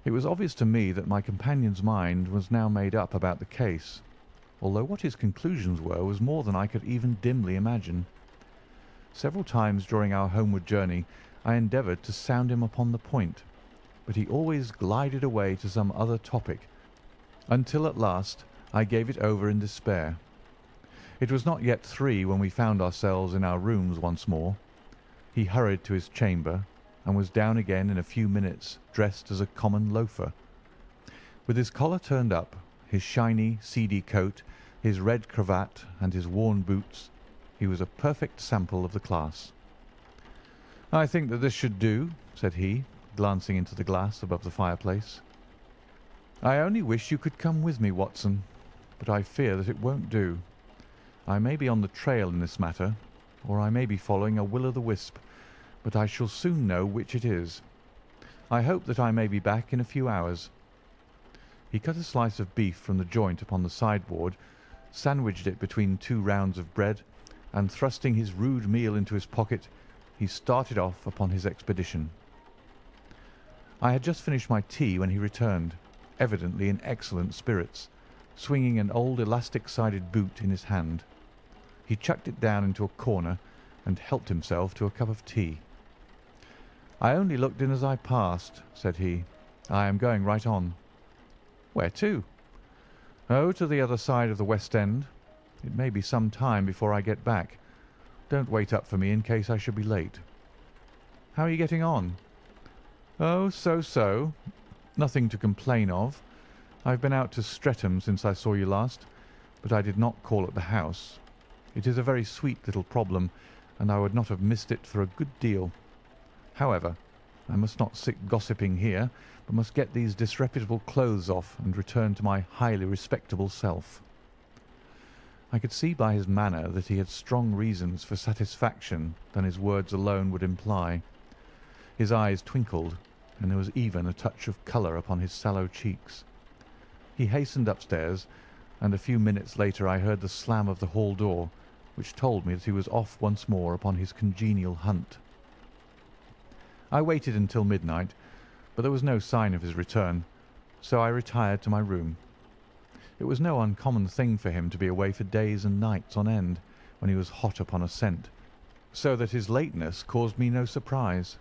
It was obvious to me that my companion's mind was now made up about the case, although what his conclusions were was more than I could even dimly imagine. Several times during our homeward journey I endeavoured to sound him upon the point, but he always glided away to some other topic, until at last I gave it over in despair. It was not yet 3 when we found ourselves in our rooms once more. He hurried to his chamber, and was down again in a few minutes, dressed as a common loafer. With his collar turned up, his shiny, seedy coat, his red cravat, and his worn boots, he was a perfect sample of the class. "I think that this should do," said he, glancing into the glass above the fireplace. "I only wish you could come with me, Watson, but I fear that it won't do. I may be on the trail in this matter, or I may be following a will-o'-the-wisp, but I shall soon know which it is. I hope that I may be back in a few hours." He cut a slice of beef from the joint upon the sideboard, sandwiched it between 2 rounds of bread, and thrusting his rude meal into his pocket, he started off upon his expedition. I had just finished my tea when he returned, evidently in excellent spirits, swinging an old elastic-sided boot in his hand. He chucked it down into a corner and helped himself to a cup of tea. "I only looked in as I passed," said he. "I am going right on." "Where to?" "Oh, to the other side of the West End. It may be some time before I get back. Don't wait up for me in case I should be late." "How are you getting on?" "Oh, so. Nothing to complain of. I've been out to Streatham since I saw you last, but I did not call at the house. It is a very sweet little problem, and I would not have missed it for a good deal. However, I must not sit gossiping here, but must get these disreputable clothes off and return to my highly respectable self." I could see by his manner that he had strong reasons for satisfaction than his words alone would imply. His eyes twinkled, and there was even a touch of colour upon his sallow cheeks. He hastened upstairs, and a few minutes later I heard the slam of the hall door, which told me that he was off once more upon his congenial hunt. I waited until midnight, but there was no sign of his return, so I retired to my room. It was no uncommon thing for him to be away for days and nights on end when he was hot upon a scent, so that his lateness caused me no surprise.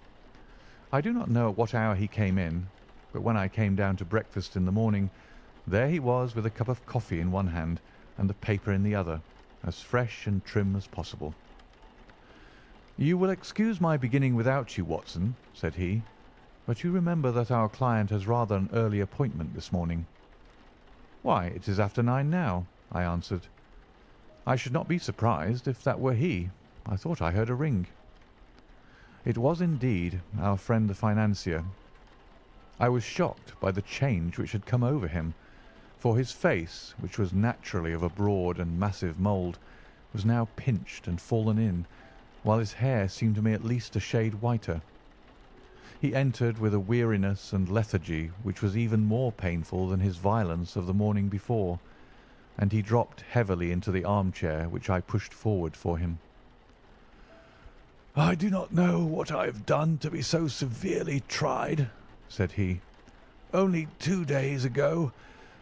I do not know at what hour he came in, but when I came down to breakfast in the morning, there he was with a cup of coffee in one hand and the paper in the other, as fresh and trim as possible. "You will excuse my beginning without you, Watson," said he, "but you remember that our client has rather an early appointment this morning." "Why, it is after 9 now," I answered. "I should not be surprised if that were he. I thought I heard a ring." It was indeed our friend the financier. I was shocked by the change which had come over him, for his face, which was naturally of a broad and massive mould, was now pinched and fallen in, while his hair seemed to me at least a shade whiter. He entered with a weariness and lethargy which was even more painful than his violence of the morning before, and he dropped heavily into the armchair which I pushed forward for him. "I do not know what I have done to be so severely tried," said he. "Only 2 days ago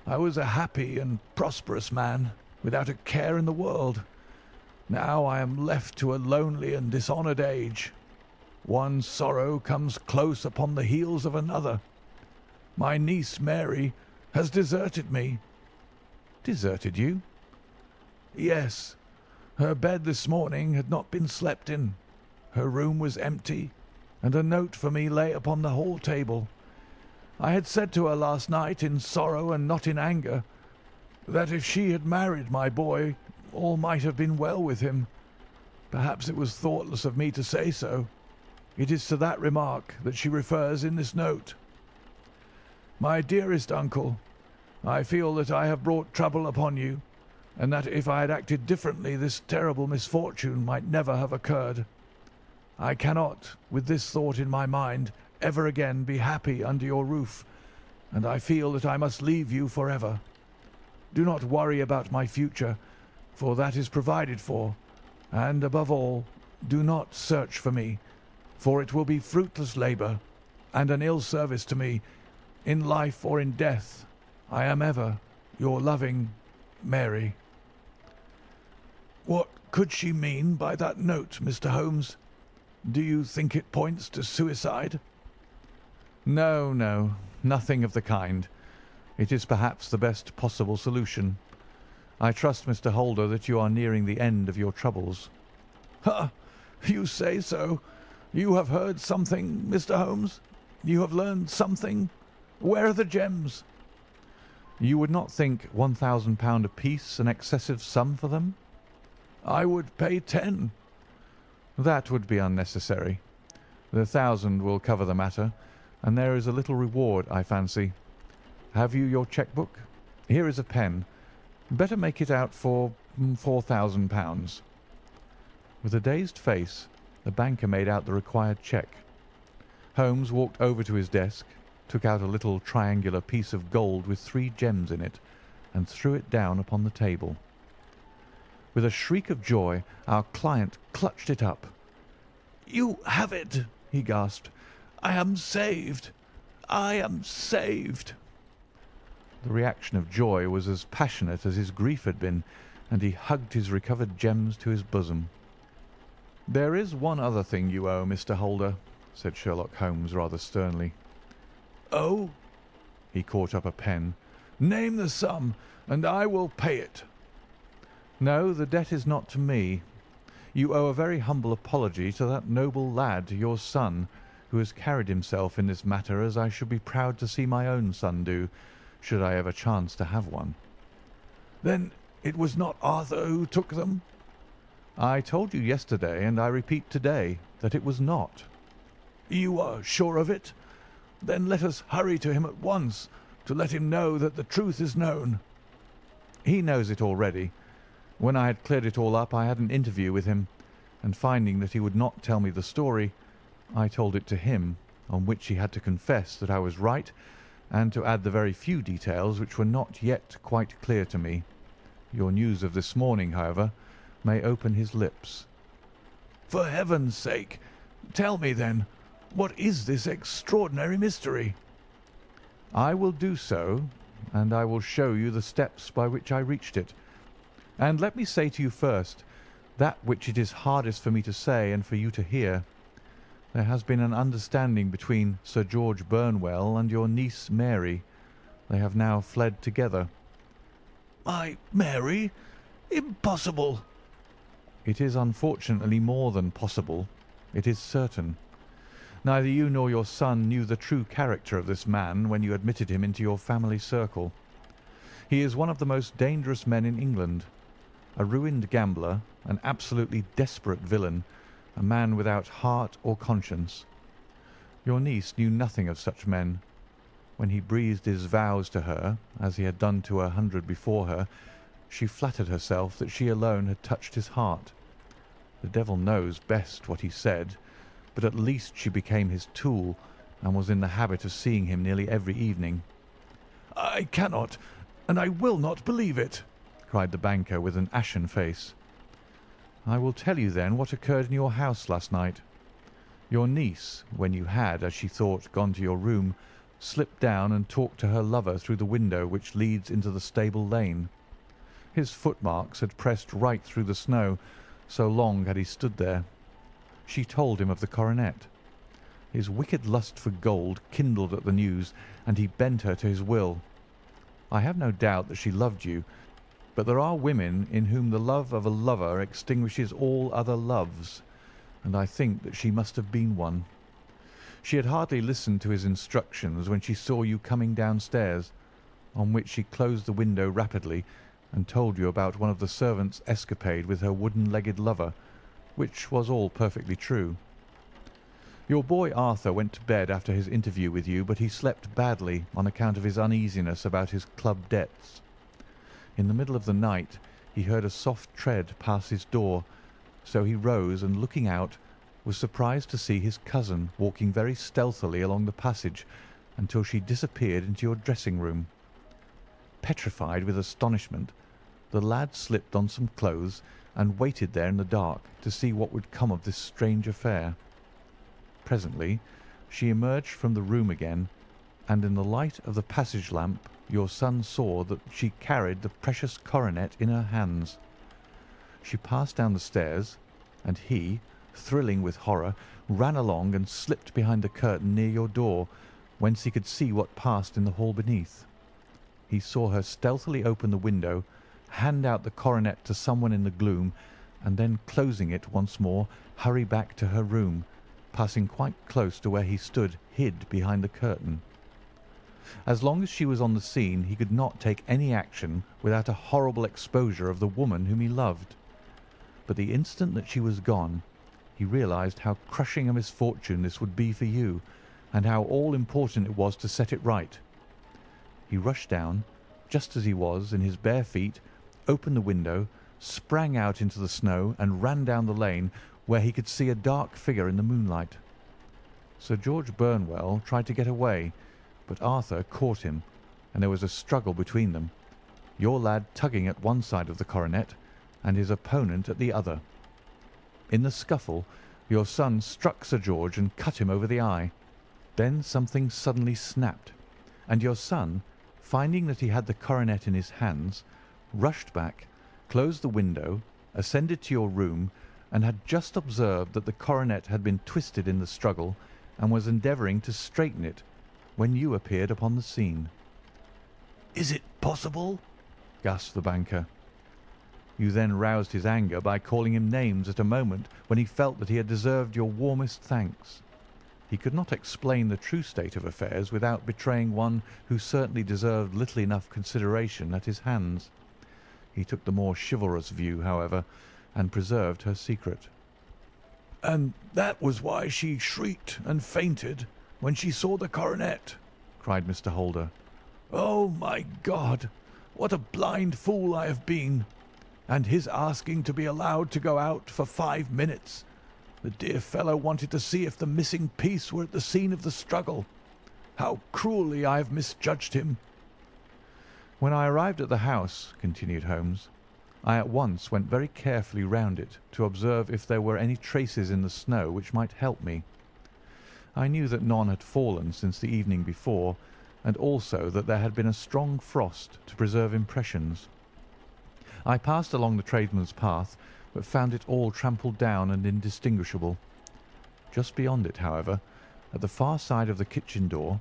I was a happy and prosperous man, without a care in the world. Now I am left to a lonely and dishonoured age. One sorrow comes close upon the heels of another. My niece Mary has deserted me." "Deserted you?" "Yes. Her bed this morning had not been slept in. Her room was empty, and a note for me lay upon the hall table. I had said to her last night, in sorrow and not in anger, that if she had married my boy, all might have been well with him. Perhaps it was thoughtless of me to say so. It is to that remark that she refers in this note. My dearest uncle, I feel that I have brought trouble upon you, and that if I had acted differently this terrible misfortune might never have occurred. I cannot, with this thought in my mind, ever again be happy under your roof, and I feel that I must leave you forever. Do not worry about my future, for that is provided for, and above all, do not search for me, for it will be fruitless labour and an ill service to me. In life or in death, I am ever your loving Mary." "What could she mean by that note, Mr. Holmes? Do you think it points to suicide?" No, no, nothing of the kind. It is perhaps the best possible solution. I trust, Mr. Holder, that you are nearing the end of your troubles." "Ha! You say so. You have heard something, Mr. Holmes? You have learned something? Where are the gems?" "You would not think £1,000 apiece an excessive sum for them?" "I would pay 10." "That would be unnecessary. The 1,000 will cover the matter, and there is a little reward, I fancy. Have you your cheque-book? Here is a pen. Better make it out for £4,000. With a dazed face, the banker made out the required cheque. Holmes walked over to his desk, took out a little triangular piece of gold with 3 gems in it, and threw it down upon the table. With a shriek of joy, our client clutched it up. "You have it," he gasped. "I am saved. I am saved." The reaction of joy was as passionate as his grief had been, and he hugged his recovered gems to his bosom. "There is one other thing you owe, Mr. Holder," said Sherlock Holmes rather sternly. "Oh?" He caught up a pen. "Name the sum, and I will pay it." "No, the debt is not to me. You owe a very humble apology to that noble lad, your son, who has carried himself in this matter as I should be proud to see my own son do, should I ever chance to have one." "Then it was not Arthur who took them?" "I told you yesterday, and I repeat to-day, that it was not." "You are sure of it? Then let us hurry to him at once, to let him know that the truth is known." "He knows it already. When I had cleared it all up, I had an interview with him, and finding that he would not tell me the story, I told it to him, on which he had to confess that I was right, and to add the very few details which were not yet quite clear to me. Your news of this morning, however, may open his lips." "For heaven's sake, tell me then, what is this extraordinary mystery?" "I will do so, and I will show you the steps by which I reached it. And let me say to you first, that which it is hardest for me to say and for you to hear. There has been an understanding between Sir George Burnwell and your niece Mary. They have now fled together." "My Mary? Impossible!" "It is unfortunately more than possible. It is certain. Neither you nor your son knew the true character of this man when you admitted him into your family circle. He is one of the most dangerous men in England, a ruined gambler, an absolutely desperate villain, a man without heart or conscience. Your niece knew nothing of such men. When he breathed his vows to her, as he had done to 100 before her, she flattered herself that she alone had touched his heart. The devil knows best what he said, but at least she became his tool, and was in the habit of seeing him nearly every evening." "I cannot, and I will not believe it," cried the banker with an ashen face. I will tell you then what occurred in your house last night. Your niece, when you had, as she thought, gone to your room, slipped down and talked to her lover through the window which leads into the stable lane. His footmarks had pressed right through the snow, so long had he stood there. She told him of the coronet. His wicked lust for gold kindled at the news, and he bent her to his will. I have no doubt that she loved you, but there are women in whom the love of a lover extinguishes all other loves, and I think that she must have been one. She had hardly listened to his instructions when she saw you coming downstairs, on which she closed the window rapidly and told you about one of the servants' escapade with her wooden-legged lover, which was all perfectly true. Your boy Arthur went to bed after his interview with you, but he slept badly on account of his uneasiness about his club debts. In the middle of the night he heard a soft tread pass his door, so he rose and, looking out, was surprised to see his cousin walking very stealthily along the passage until she disappeared into your dressing-room. Petrified with astonishment, the lad slipped on some clothes and waited there in the dark to see what would come of this strange affair. Presently she emerged from the room again, and in the light of the passage lamp your son saw that she carried the precious coronet in her hands. She passed down the stairs, and he, thrilling with horror, ran along and slipped behind the curtain near your door, whence he could see what passed in the hall beneath. He saw her stealthily open the window, hand out the coronet to someone in the gloom, and then, closing it once more, hurry back to her room, passing quite close to where he stood hid behind the curtain. As long as she was on the scene he could not take any action without a horrible exposure of the woman whom he loved. But the instant that she was gone, he realized how crushing a misfortune this would be for you, and how all-important it was to set it right. He rushed down, just as he was, in his bare feet, opened the window, sprang out into the snow, and ran down the lane, where he could see a dark figure in the moonlight. Sir George Burnwell tried to get away, but Arthur caught him, and there was a struggle between them, your lad tugging at one side of the coronet, and his opponent at the other. In the scuffle your son struck Sir George and cut him over the eye. Then something suddenly snapped, and your son, finding that he had the coronet in his hands, rushed back, closed the window, ascended to your room, and had just observed that the coronet had been twisted in the struggle, and was endeavouring to straighten it, when you appeared upon the scene. "Is it possible?" gasped the banker. You then roused his anger by calling him names at a moment when he felt that he had deserved your warmest thanks. He could not explain the true state of affairs without betraying one who certainly deserved little enough consideration at his hands. He took the more chivalrous view, however, and preserved her secret. "And that was why she shrieked and fainted when she saw the coronet," cried Mr. Holder. "Oh, my God, what a blind fool I have been! And his asking to be allowed to go out for 5 minutes. The dear fellow wanted to see if the missing piece were at the scene of the struggle. How cruelly I have misjudged him!" "When I arrived at the house," continued Holmes, "I at once went very carefully round it to observe if there were any traces in the snow which might help me. I knew that none had fallen since the evening before, and also that there had been a strong frost to preserve impressions. I passed along the tradesman's path, but found it all trampled down and indistinguishable. Just beyond it, however, at the far side of the kitchen door,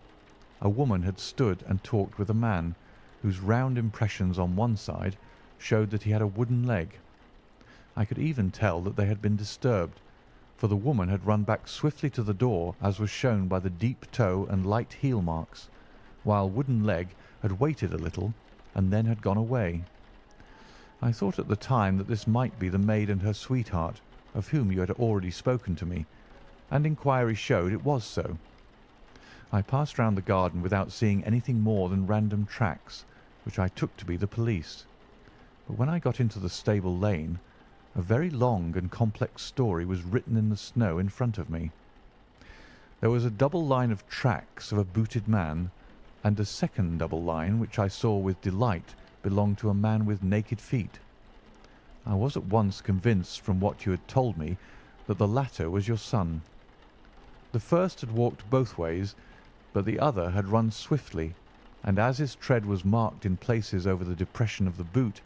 a woman had stood and talked with a man, whose round impressions on one side showed that he had a wooden leg. I could even tell that they had been disturbed, for the woman had run back swiftly to the door, as was shown by the deep toe and light heel marks, while wooden leg had waited a little and then had gone away. I thought at the time that this might be the maid and her sweetheart, of whom you had already spoken to me, and inquiry showed it was so. I passed round the garden without seeing anything more than random tracks, which I took to be the police. But when I got into the stable lane, a very long and complex story was written in the snow in front of me. There was a double line of tracks of a booted man, and a second double line, which I saw with delight belonged to a man with naked feet. I was at once convinced from what you had told me that the latter was your son. The first had walked both ways, but the other had run swiftly, and as his tread was marked in places over the depression of the boot,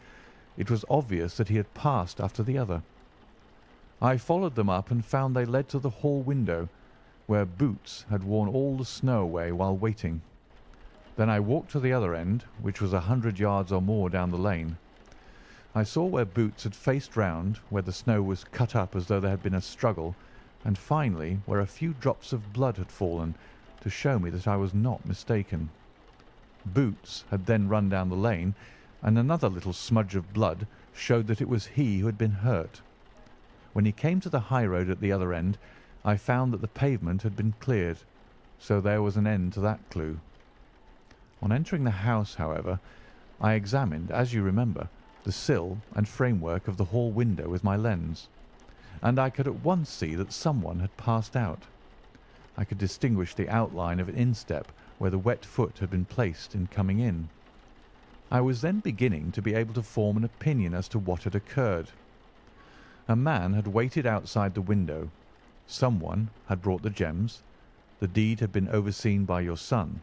it was obvious that he had passed after the other. I followed them up and found they led to the hall window, where Boots had worn all the snow away while waiting. Then I walked to the other end, which was 100 yards or more down the lane. I saw where Boots had faced round, where the snow was cut up as though there had been a struggle, and finally where a few drops of blood had fallen, to show me that I was not mistaken. Boots had then run down the lane, and another little smudge of blood showed that it was he who had been hurt. When he came to the high road at the other end, I found that the pavement had been cleared, so there was an end to that clue. On entering the house, however, I examined, as you remember, the sill and framework of the hall window with my lens, and I could at once see that someone had passed out. I could distinguish the outline of an instep where the wet foot had been placed in coming in. I was then beginning to be able to form an opinion as to what had occurred. A man had waited outside the window. Someone had brought the gems. The deed had been overseen by your son.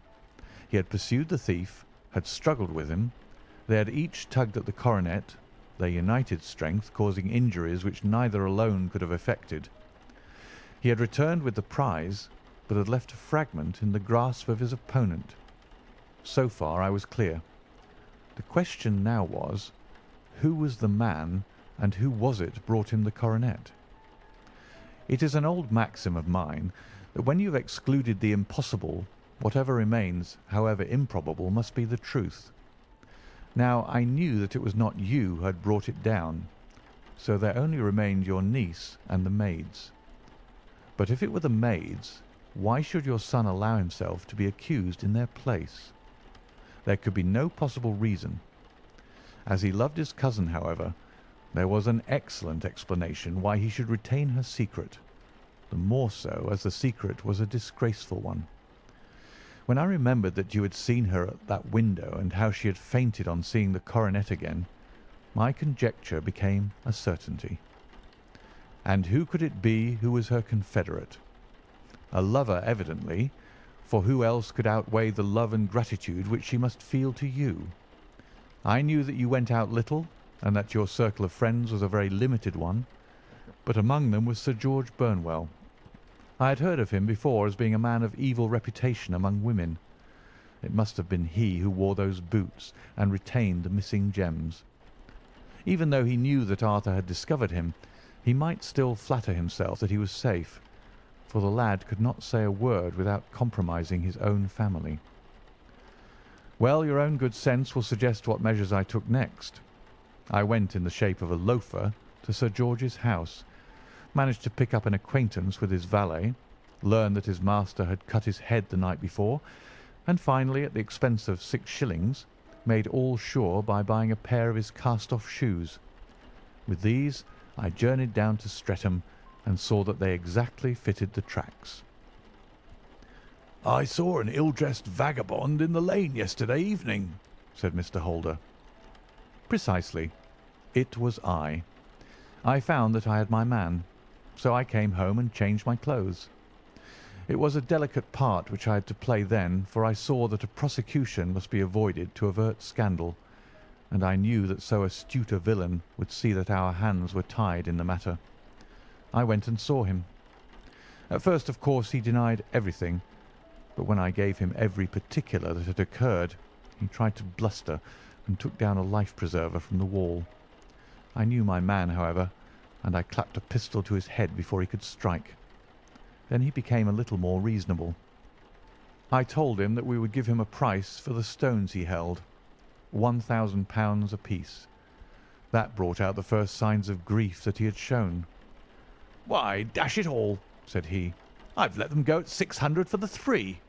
He had pursued the thief, had struggled with him. They had each tugged at the coronet, their united strength causing injuries which neither alone could have effected. He had returned with the prize, but had left a fragment in the grasp of his opponent. So far I was clear. The question now was, who was the man and who was it brought him the coronet? It is an old maxim of mine that when you have excluded the impossible, whatever remains, however improbable, must be the truth. Now I knew that it was not you who had brought it down, so there only remained your niece and the maids. But if it were the maids, why should your son allow himself to be accused in their place? There could be no possible reason. As he loved his cousin, however, there was an excellent explanation why he should retain her secret, the more so as the secret was a disgraceful one. When I remembered that you had seen her at that window and how she had fainted on seeing the coronet again, my conjecture became a certainty. And who could it be who was her confederate? A lover, evidently, for who else could outweigh the love and gratitude which she must feel to you? I knew that you went out little, and that your circle of friends was a very limited one, but among them was Sir George Burnwell. I had heard of him before as being a man of evil reputation among women. It must have been he who wore those boots and retained the missing gems. Even though he knew that Arthur had discovered him, he might still flatter himself that he was safe, for the lad could not say a word without compromising his own family. Well, your own good sense will suggest what measures I took next. I went in the shape of a loafer to Sir George's house, managed to pick up an acquaintance with his valet, learned that his master had cut his head the night before, and finally, at the expense of 6 shillings, made all sure by buying a pair of his cast-off shoes. With these I journeyed down to Streatham and saw that they exactly fitted the tracks. "I saw an ill-dressed vagabond in the lane yesterday evening," said Mr. Holder. Precisely. It was I. I found that I had my man, so I came home and changed my clothes. It was a delicate part which I had to play then, for I saw that a prosecution must be avoided to avert scandal, and I knew that so astute a villain would see that our hands were tied in the matter. I went and saw him. At first, of course, he denied everything, but when I gave him every particular that had occurred, he tried to bluster and took down a life-preserver from the wall. I knew my man, however, and I clapped a pistol to his head before he could strike. Then he became a little more reasonable. I told him that we would give him a price for the stones he held, £1,000 apiece. That brought out the first signs of grief that he had shown. "Why, dash it all," said he, "I've let them go at 600 for the 3.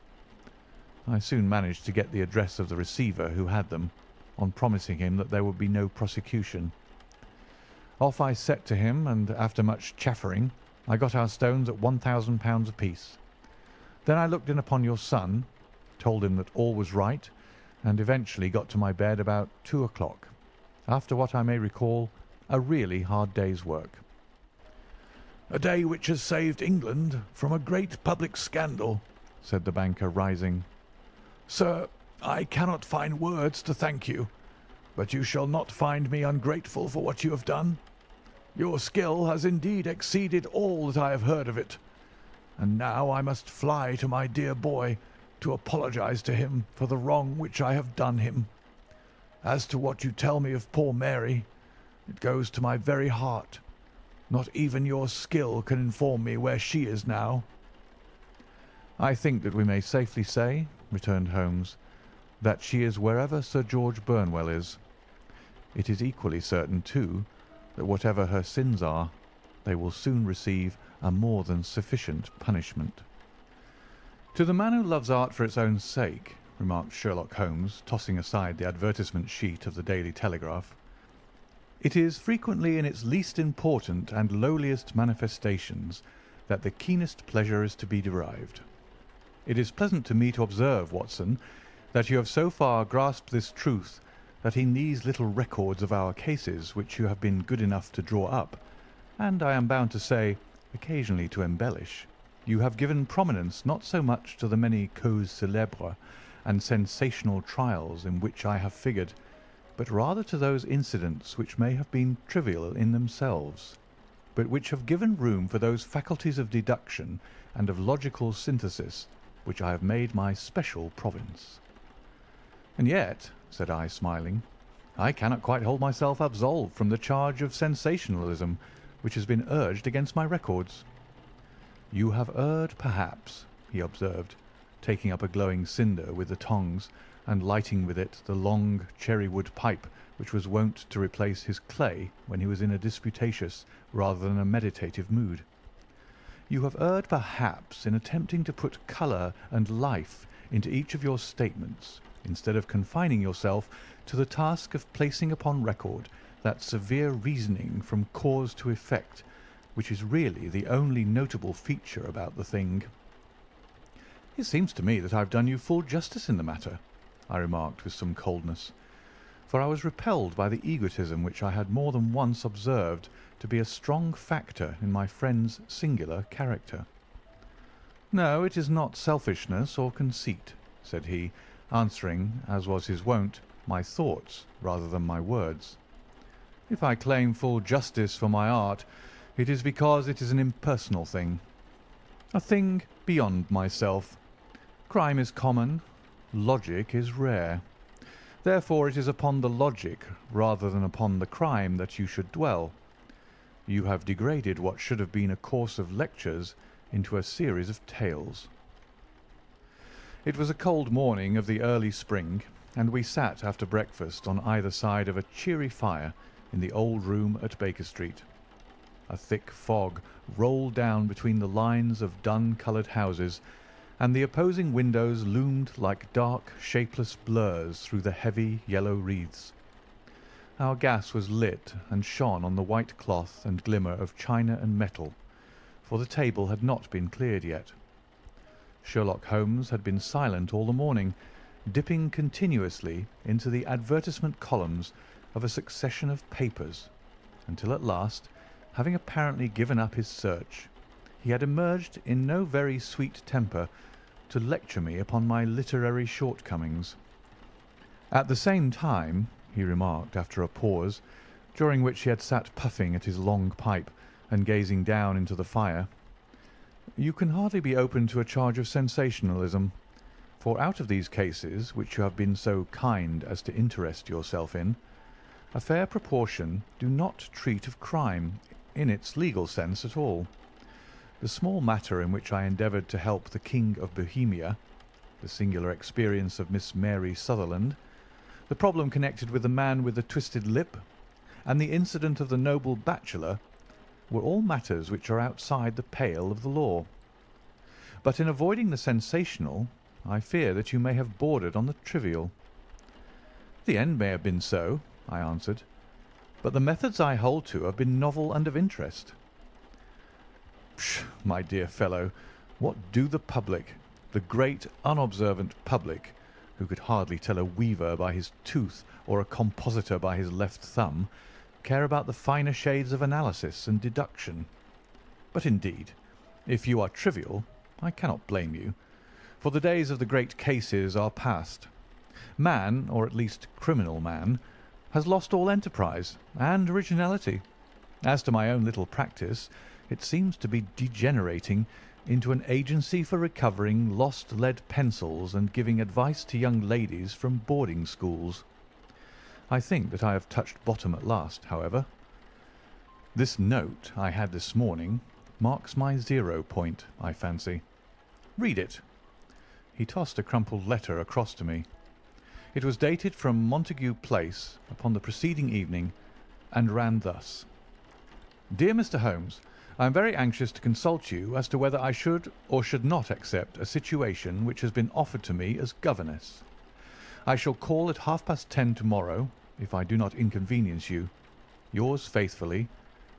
I soon managed to get the address of the receiver who had them, on promising him that there would be no prosecution. Off I set to him, and after much chaffering, I got our stones at £1,000 apiece. Then I looked in upon your son, told him that all was right, and eventually got to my bed about 2 o'clock. After what I may recall, A really hard day's work." "A day which has saved England from a great public scandal," said the banker, rising. "Sir, I cannot find words to thank you, but you shall not find me ungrateful for what you have done. Your skill has indeed exceeded all that I have heard of it, and now I must fly to my dear boy to apologize to him for the wrong which I have done him. As to what you tell me of poor Mary, it goes to my very heart. Not even your skill can inform me where she is now." "I think that we may safely say," returned Holmes, "that she is wherever Sir George Burnwell is. It is equally certain, too, that whatever her sins are, they will soon receive a more than sufficient punishment." "To the man who loves art for its own sake," remarked Sherlock Holmes, tossing aside the advertisement sheet of the Daily Telegraph, "it is frequently in its least important and lowliest manifestations that the keenest pleasure is to be derived. It is pleasant to me to observe, Watson, that you have so far grasped this truth, that in these little records of our cases which you have been good enough to draw up, and I am bound to say, occasionally to embellish, you have given prominence not so much to the many causes célèbres and sensational trials in which I have figured, but rather to those incidents which may have been trivial in themselves, but which have given room for those faculties of deduction and of logical synthesis which I have made my special province." "And yet," said I, smiling, "I cannot quite hold myself absolved from the charge of sensationalism which has been urged against my records." "You have erred, perhaps," he observed, taking up a glowing cinder with the tongs and lighting with it the long cherry-wood pipe which was wont to replace his clay when he was in a disputatious rather than a meditative mood. "You have erred, perhaps, in attempting to put colour and life into each of your statements, instead of confining yourself to the task of placing upon record that severe reasoning from cause to effect which is really the only notable feature about the thing." "It seems to me that I have done you full justice in the matter," I remarked with some coldness, for I was repelled by the egotism which I had more than once observed to be a strong factor in my friend's singular character. "No, it is not selfishness or conceit," said he, answering, as was his wont, my thoughts rather than my words. "If I claim full justice for my art, it is because it is an impersonal thing, a thing beyond myself. Crime is common, logic is rare. Therefore it is upon the logic rather than upon the crime that you should dwell. You have degraded what should have been a course of lectures into a series of tales." It was a cold morning of the early spring, and we sat after breakfast on either side of a cheery fire in the old room at Baker Street. A thick fog rolled down between the lines of dun-coloured houses, and the opposing windows loomed like dark, shapeless blurs through the heavy yellow wreaths. Our gas was lit and shone on the white cloth and glimmer of china and metal, for the table had not been cleared yet. Sherlock Holmes had been silent all the morning, dipping continuously into the advertisement columns of a succession of papers, until at last, having apparently given up his search, he had emerged in no very sweet temper to lecture me upon my literary shortcomings. "At the same time," he remarked after a pause, during which he had sat puffing at his long pipe and gazing down into the fire, "you can hardly be open to a charge of sensationalism, for out of these cases which you have been so kind as to interest yourself in, a fair proportion do not treat of crime in its legal sense at all. The small matter in which I endeavoured to help the King of Bohemia, the singular experience of Miss Mary Sutherland, the problem connected with the man with the twisted lip, and the incident of the noble bachelor, were all matters which are outside the pale of the law. But in avoiding the sensational, I fear that you may have bordered on the trivial." "The end may have been so," I answered, "but the methods I hold to have been novel and of interest." "Pshaw, my dear fellow, what do the public, the great unobservant public, who could hardly tell a weaver by his tooth or a compositor by his left thumb, care about the finer shades of analysis and deduction. But indeed, if you are trivial, I cannot blame you, for the days of the great cases are past. Man, or at least criminal man, has lost all enterprise and originality. As to my own little practice, it seems to be degenerating into an agency for recovering lost lead pencils and giving advice to young ladies from boarding schools. I think that I have touched bottom at last, however. This note I had this morning marks my 0 point, I fancy. Read it." He tossed a crumpled letter across to me. It was dated from Montague Place upon the preceding evening, and ran thus: "Dear Mr. Holmes, I am very anxious to consult you as to whether I should or should not accept a situation which has been offered to me as governess. I shall call at 10:30 tomorrow, if I do not inconvenience you. Yours faithfully,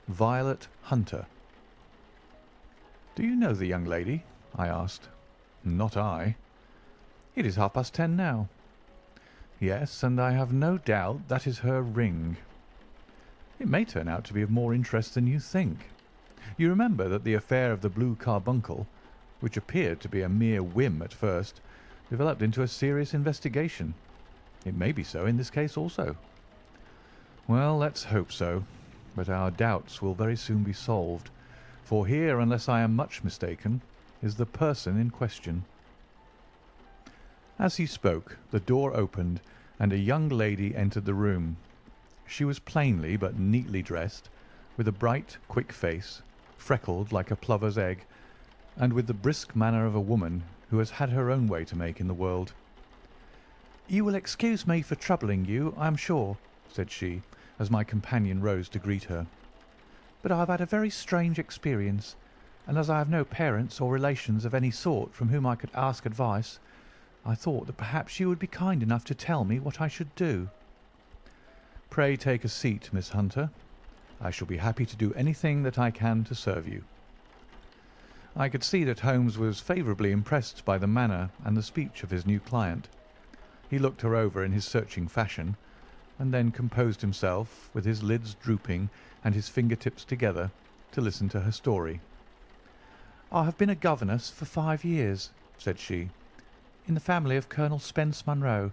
Violet Hunter." "Do you know the young lady?" I asked. "Not I." "It is 10:30 now." "Yes, and I have no doubt that is her ring." "It may turn out to be of more interest than you think. You remember that the affair of the blue carbuncle, which appeared to be a mere whim at first, developed into a serious investigation. It may be so in this case also." "Well, let's hope so, but our doubts will very soon be solved, for here, unless I am much mistaken, is the person in question." As he spoke, the door opened, and a young lady entered the room. She was plainly but neatly dressed, with a bright, quick face, freckled like a plover's egg, and with the brisk manner of a woman who has had her own way to make in the world. "You will excuse me for troubling you, I am sure," said she, as my companion rose to greet her. "But I have had a very strange experience, and as I have no parents or relations of any sort from whom I could ask advice, I thought that perhaps you would be kind enough to tell me what I should do." "Pray take a seat, Miss Hunter. I shall be happy to do anything that I can to serve you." I could see that Holmes was favourably impressed by the manner and the speech of his new client. He looked her over in his searching fashion, and then composed himself, with his lids drooping and his finger-tips together, to listen to her story. "I have been a governess for 5 years," said she, "in the family of Colonel Spence Munro,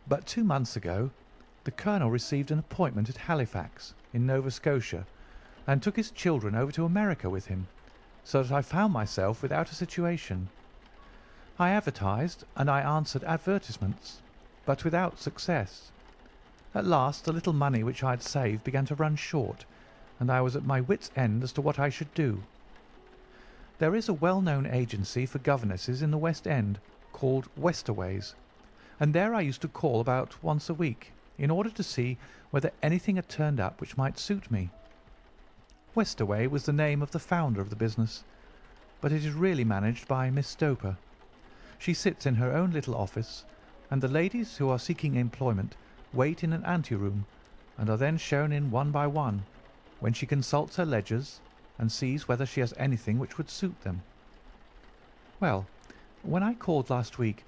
but 2 months ago the colonel received an appointment at Halifax, in Nova Scotia, and took his children over to America with him, so that I found myself without a situation. I advertised and I answered advertisements, but without success. At last the little money which I had saved began to run short, and I was at my wits' end as to what I should do. There is a well-known agency for governesses in the West End, called Westaway's, and there I used to call about once a week, in order to see whether anything had turned up which might suit me. Westaway was the name of the founder of the business, but it is really managed by Miss Stoper. She sits in her own little office, and the ladies who are seeking employment wait in an ante-room, and are then shown in one by one, when she consults her ledgers and sees whether she has anything which would suit them. Well, when I called last week,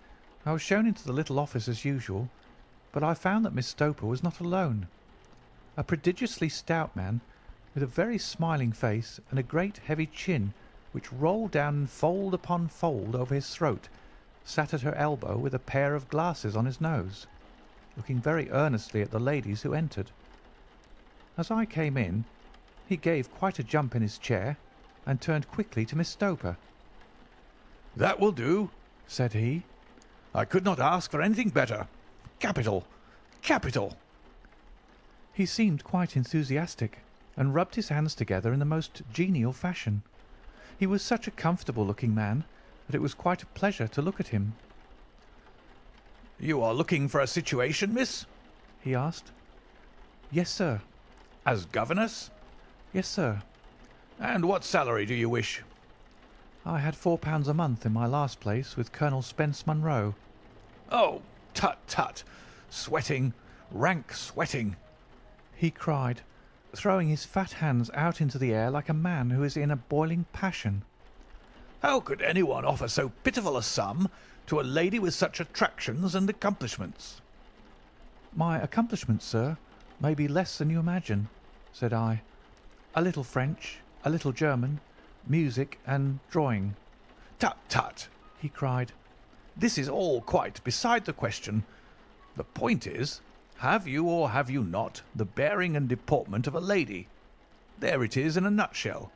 I was shown into the little office as usual, but I found that Miss Stoper was not alone. A prodigiously stout man, with a very smiling face and a great heavy chin which rolled down in fold upon fold over his throat, sat at her elbow with a pair of glasses on his nose, looking very earnestly at the ladies who entered. As I came in, he gave quite a jump in his chair, and turned quickly to Miss Stoper. "That will do," said he. "I could not ask for anything better. Capital! Capital!" He seemed quite enthusiastic, and rubbed his hands together in the most genial fashion. He was such a comfortable-looking man that it was quite a pleasure to look at him. "You are looking for a situation, miss?" he asked. "Yes, sir." "As governess?" "Yes, sir." "And what salary do you wish?" "I had £4 a month in my last place with Colonel Spence Munro." "Oh, tut, tut! Sweating, rank sweating!" he cried, throwing his fat hands out into the air like a man who is in a boiling passion. "How could anyone offer so pitiful a sum to a lady with such attractions and accomplishments?" "My accomplishments, sir, may be less than you imagine. said I. "A little French, a little German, music and drawing." "Tut, tut!" he cried. "This is all quite beside the question. The point is, have you or have you not the bearing and deportment of a lady? There it is in a nutshell.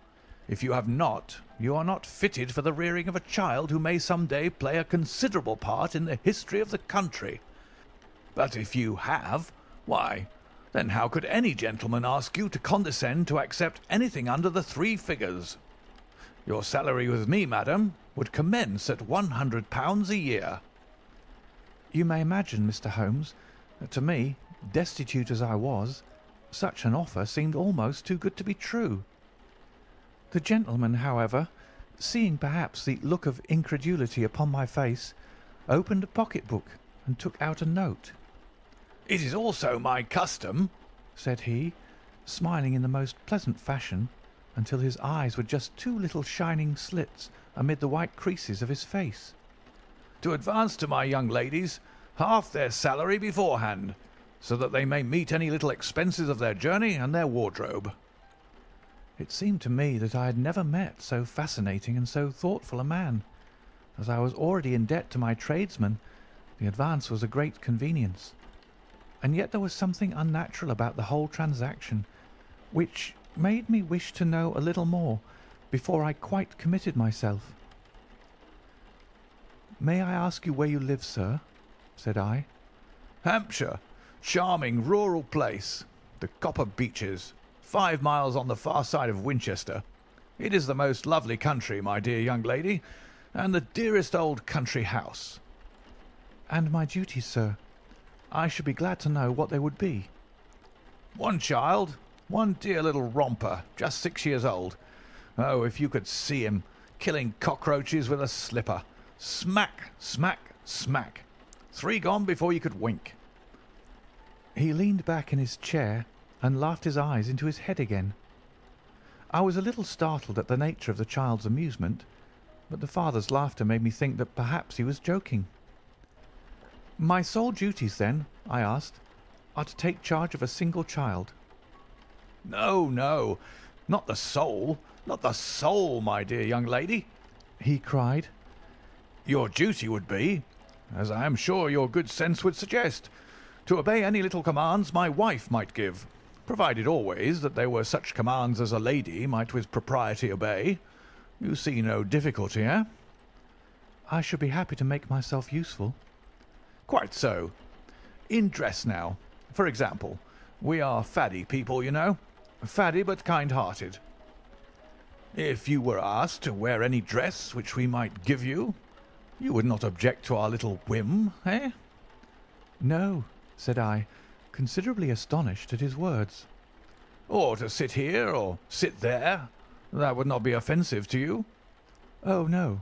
If you have not, you are not fitted for the rearing of a child who may some day play a considerable part in the history of the country. But if you have, why, then how could any gentleman ask you to condescend to accept anything under the 3 figures? Your salary with me, madam, would commence at £100 a year." You may imagine, Mr. Holmes, that to me, destitute as I was, such an offer seemed almost too good to be true. The gentleman, however, seeing perhaps the look of incredulity upon my face, opened a pocket-book and took out a note. "It is also my custom," said he, smiling in the most pleasant fashion, until his eyes were just 2 little shining slits amid the white creases of his face, "to advance to my young ladies half their salary beforehand, so that they may meet any little expenses of their journey and their wardrobe." It seemed to me that I had never met so fascinating and so thoughtful a man. As I was already in debt to my tradesmen, the advance was a great convenience. And yet there was something unnatural about the whole transaction, which made me wish to know a little more before I quite committed myself. "May I ask you where you live, sir?" said I. "Hampshire, charming rural place, the Copper Beeches, 5 miles on the far side of Winchester. It is the most lovely country, my dear young lady, and the dearest old country house." "And my duties, sir? I should be glad to know what they would be." "One child, one dear little romper, just 6 years old. Oh, if you could see him, killing cockroaches with a slipper. Smack, smack, smack. 3 gone before you could wink." He leaned back in his chair and laughed his eyes into his head again. I was a little startled at the nature of the child's amusement, but the father's laughter made me think that perhaps he was joking. "My sole duties, then," I asked, "are to take charge of a single child?" "No, no, not the soul, not the soul, my dear young lady," he cried. "Your duty would be, as I am sure your good sense would suggest, to obey any little commands my wife might give, provided always that they were such commands as a lady might with propriety obey. You see no difficulty, eh?" "I should be happy to make myself useful." "Quite so. In dress now, for example. We are faddy people, you know. Faddy but kind-hearted. If you were asked to wear any dress which we might give you, you would not object to our little whim, eh?" "No," said I, considerably astonished at his words. "Or to sit here or sit there, that would not be offensive to you?" "Oh, no."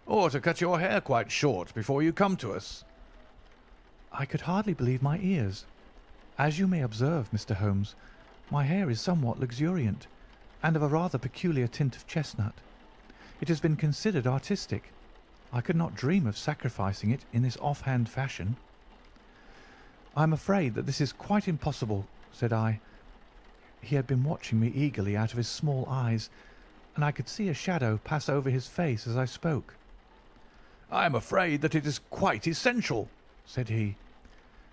"Or to cut your hair quite short before you come to us?" I could hardly believe my ears. As you may observe, Mr. Holmes, my hair is somewhat luxuriant, and of a rather peculiar tint of chestnut. It has been considered artistic. I could not dream of sacrificing it in this off-hand fashion. "I am afraid that this is quite impossible," said I. He had been watching me eagerly out of his small eyes, and I could see a shadow pass over his face as I spoke. "I am afraid that it is quite essential," said he.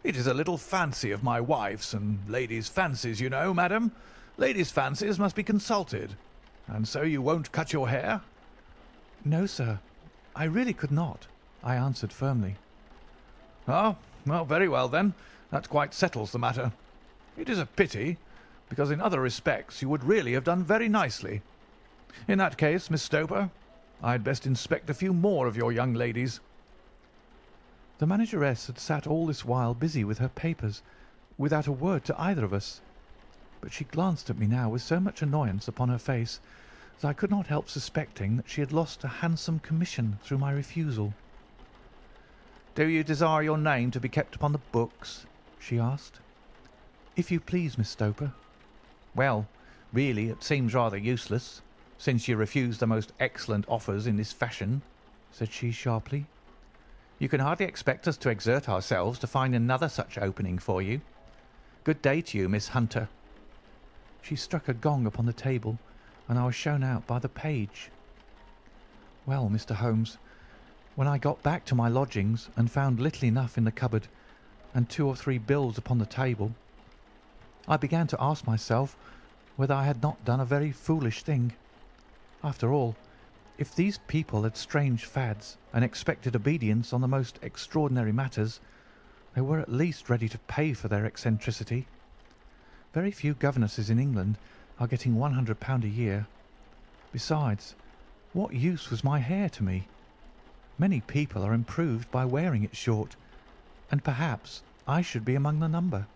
"It is a little fancy of my wife's, and ladies' fancies, you know, madam. Ladies' fancies must be consulted. And so you won't cut your hair?" "No, sir, I really could not," I answered firmly. "Oh, well, very well then. That quite settles the matter. It is a pity, because in other respects you would really have done very nicely. In that case, Miss Stoper, I had best inspect a few more of your young ladies." The manageress had sat all this while busy with her papers, without a word to either of us. But she glanced at me now with so much annoyance upon her face that I could not help suspecting that she had lost a handsome commission through my refusal. "Do you desire your name to be kept upon the books?" she asked. "If you please, Miss Stoper." "Well, really it seems rather useless, since you refuse the most excellent offers in this fashion," said she sharply. "You can hardly expect us to exert ourselves to find another such opening for you. Good day to you, Miss Hunter." She struck a gong upon the table, and I was shown out by the page. Well, Mr. Holmes, when I got back to my lodgings and found little enough in the cupboard and 2 or 3 bills upon the table, I began to ask myself whether I had not done a very foolish thing. After all, if these people had strange fads and expected obedience on the most extraordinary matters, they were at least ready to pay for their eccentricity. Very few governesses in England are getting £100 a year. Besides, what use was my hair to me? Many people are improved by wearing it short, and perhaps I should be among the number.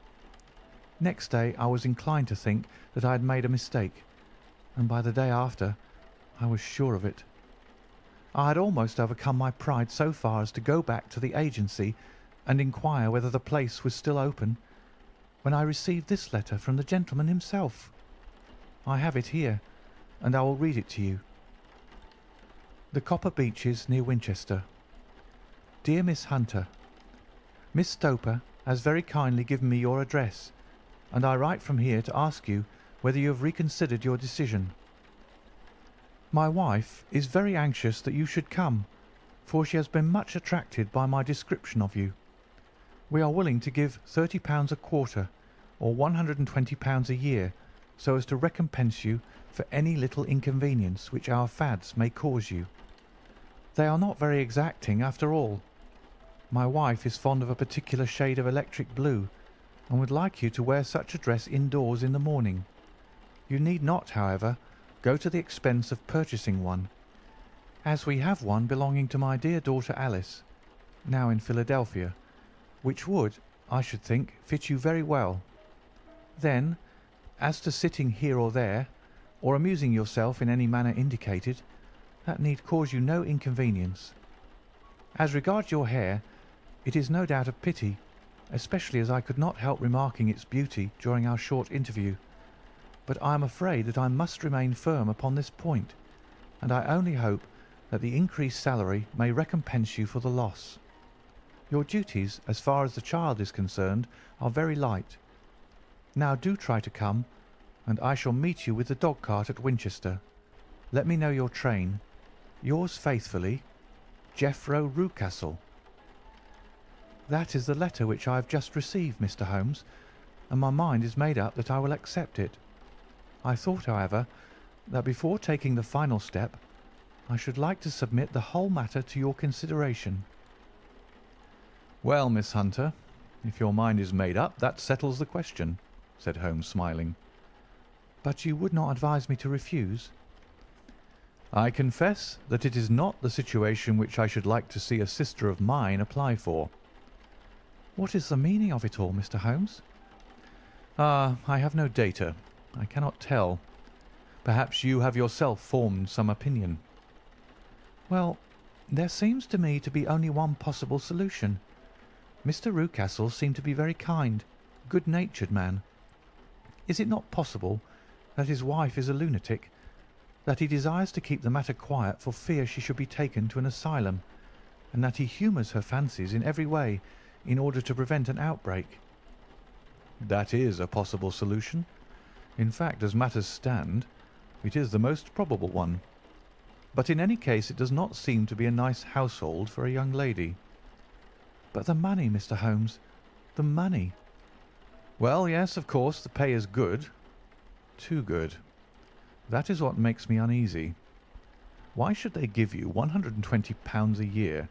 Next day I was inclined to think that I had made a mistake, and by the day after I was sure of it. I had almost overcome my pride so far as to go back to the agency and inquire whether the place was still open, when I received this letter from the gentleman himself. I have it here, and I will read it to you. The Copper Beeches, near Winchester. Dear Miss Hunter, Miss Stoper has very kindly given me your address, and I write from here to ask you whether you have reconsidered your decision. My wife is very anxious that you should come, for she has been much attracted by my description of you. We are willing to give £30 a quarter, or £120 a year, so as to recompense you for any little inconvenience which our fads may cause you. They are not very exacting after all. My wife is fond of a particular shade of electric blue, and would like you to wear such a dress indoors in the morning. You need not, however, go to the expense of purchasing one, as we have one belonging to my dear daughter Alice, now in Philadelphia, which would, I should think, fit you very well. Then, as to sitting here or there, or amusing yourself in any manner indicated, that need cause you no inconvenience. As regards your hair, it is no doubt a pity, especially as I could not help remarking its beauty during our short interview, but I am afraid that I must remain firm upon this point, and I only hope that the increased salary may recompense you for the loss. Your duties, as far as the child is concerned, are very light. Now do try to come, and I shall meet you with the dog-cart at Winchester. Let me know your train. Yours faithfully, Jeffro Rucastle. That is the letter which I have just received, Mr. Holmes, and my mind is made up that I will accept it. I thought, however, that before taking the final step, I should like to submit the whole matter to your consideration. Well, Miss Hunter, if your mind is made up, that settles the question, said Holmes, smiling. But you would not advise me to refuse? I confess that it is not the situation which I should like to see a sister of mine apply for. What is the meaning of it all, Mr. Holmes? I have no data. I cannot tell. Perhaps you have yourself formed some opinion. Well, there seems to me to be only one possible solution. Mr. Rucastle seemed to be a very kind, good-natured man. Is it not possible that his wife is a lunatic, that he desires to keep the matter quiet for fear she should be taken to an asylum, and that he humours her fancies in every way in order to prevent an outbreak? That is a possible solution. In fact, as matters stand, it is the most probable one. But in any case it does not seem to be a nice household for a young lady. But the money, Mr. Holmes, the money. Well, yes, of course, the pay is good. Too good. That is what makes me uneasy. Why should they give you £120 a year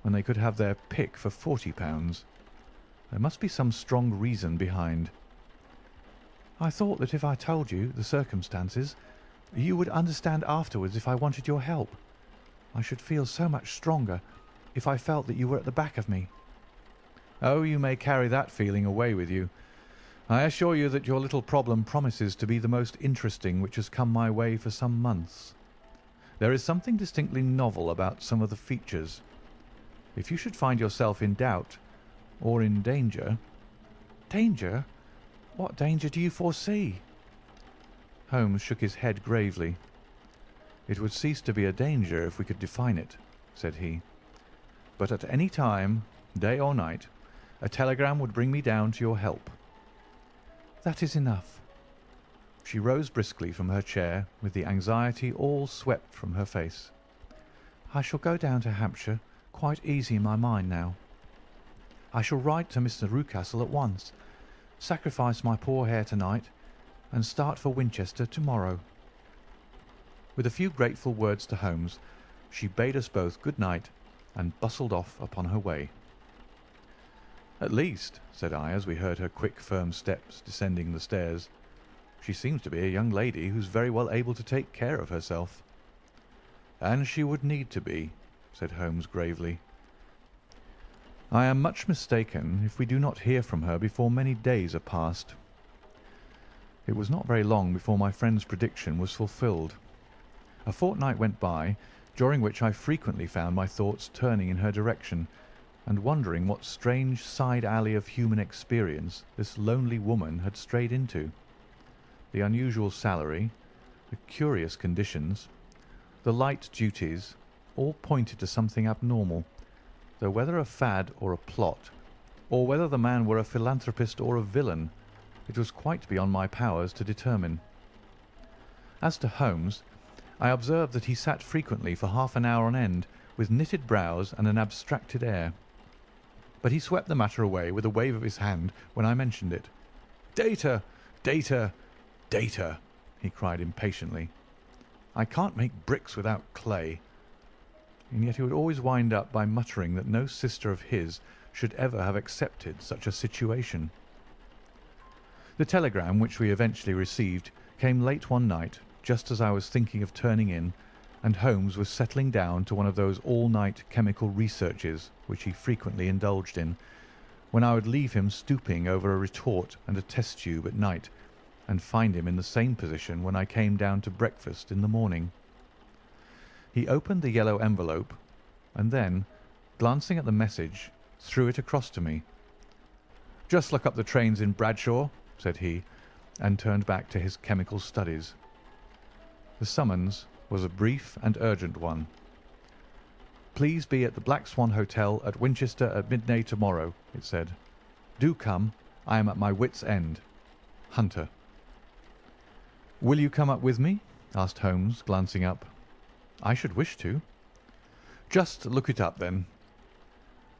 when they could have their pick for £40? There must be some strong reason behind. I thought that if I told you the circumstances, you would understand afterwards if I wanted your help. I should feel so much stronger if I felt that you were at the back of me. Oh, you may carry that feeling away with you. I assure you that your little problem promises to be the most interesting which has come my way for some months. There is something distinctly novel about some of the features. If you should find yourself in doubt or in danger— Danger? What danger do you foresee? Holmes shook his head gravely. It would cease to be a danger if we could define it, said he. But at any time, day or night, a telegram would bring me down to your help. That is enough. She rose briskly from her chair with the anxiety all swept from her face. "I shall go down to Hampshire quite easy in my mind now. I shall write to Mr. Rucastle at once, sacrifice my poor hair tonight, and start for Winchester tomorrow." With a few grateful words to Holmes, she bade us both good night and bustled off upon her way. "At least," said I, as we heard her quick, firm steps descending the stairs, "she seems to be a young lady who's very well able to take care of herself." "And she would need to be," said Holmes gravely. "I am much mistaken if we do not hear from her before many days are past." It was not very long before my friend's prediction was fulfilled. A fortnight went by, during which I frequently found my thoughts turning in her direction, and wondering what strange side alley of human experience this lonely woman had strayed into. The unusual salary, the curious conditions, the light duties, all pointed to something abnormal, though whether a fad or a plot, or whether the man were a philanthropist or a villain, it was quite beyond my powers to determine. As to Holmes, I observed that he sat frequently for half an hour on end, with knitted brows and an abstracted air. But he swept the matter away with a wave of his hand when I mentioned it. "Data! Data! Data!" he cried impatiently. "I can't make bricks without clay." And yet he would always wind up by muttering that no sister of his should ever have accepted such a situation. The telegram which we eventually received came late one night, just as I was thinking of turning in, and Holmes was settling down to one of those all-night chemical researches which he frequently indulged in, when I would leave him stooping over a retort and a test tube at night, and find him in the same position when I came down to breakfast in the morning. He opened the yellow envelope, and then, glancing at the message, threw it across to me. "Just look up the trains in Bradshaw," said he, and turned back to his chemical studies. The summons was a brief and urgent one. "Please be at the Black Swan Hotel at Winchester at midday tomorrow," it said. "Do come. I am at my wits' end. Hunter." "Will you come up with me?" asked Holmes, glancing up. "I should wish to." "Just look it up, then."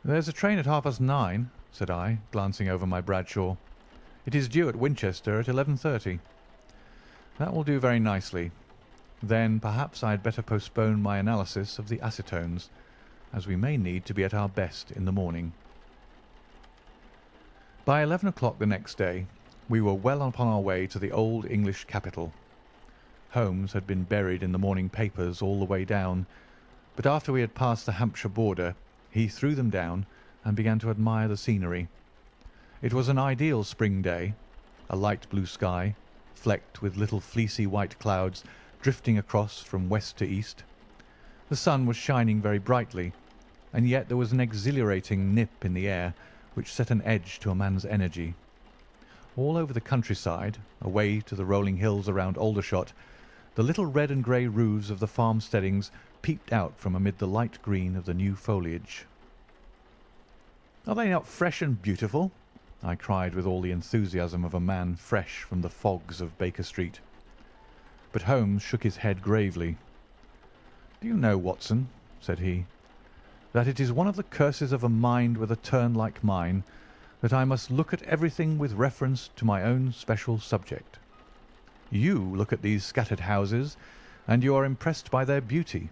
"There's a train at 9:30, said I, glancing over my Bradshaw. "It is due at Winchester at 11:30. "That will do very nicely. Then perhaps I had better postpone my analysis of the acetones, as we may need to be at our best in the morning." By 11 o'clock the next day we were well upon our way to the old English capital. Holmes had been buried in the morning papers all the way down, but after we had passed the Hampshire border he threw them down and began to admire the scenery. It was an ideal spring day, a light blue sky, flecked with little fleecy white clouds drifting across from west to east. The sun was shining very brightly, and yet there was an exhilarating nip in the air which set an edge to a man's energy. All over the countryside, away to the rolling hills around Aldershot, the little red and grey roofs of the farmsteadings peeped out from amid the light green of the new foliage. "Are they not fresh and beautiful?" I cried with all the enthusiasm of a man fresh from the fogs of Baker Street. But Holmes shook his head gravely. "Do you know, Watson," said he, "that it is one of the curses of a mind with a turn like mine that I must look at everything with reference to my own special subject. You look at these scattered houses, and you are impressed by their beauty.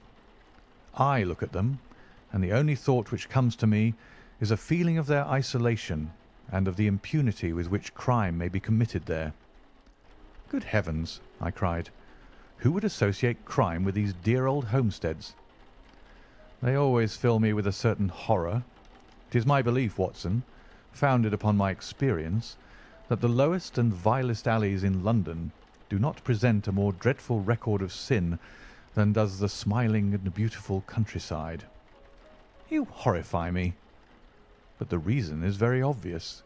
I look at them, and the only thought which comes to me is a feeling of their isolation and of the impunity with which crime may be committed there." "Good heavens!" I cried. "Who would associate crime with these dear old homesteads?" "They always fill me with a certain horror. It is my belief, Watson, founded upon my experience, that the lowest and vilest alleys in London do not present a more dreadful record of sin than does the smiling and beautiful countryside." "You horrify me." "But the reason is very obvious.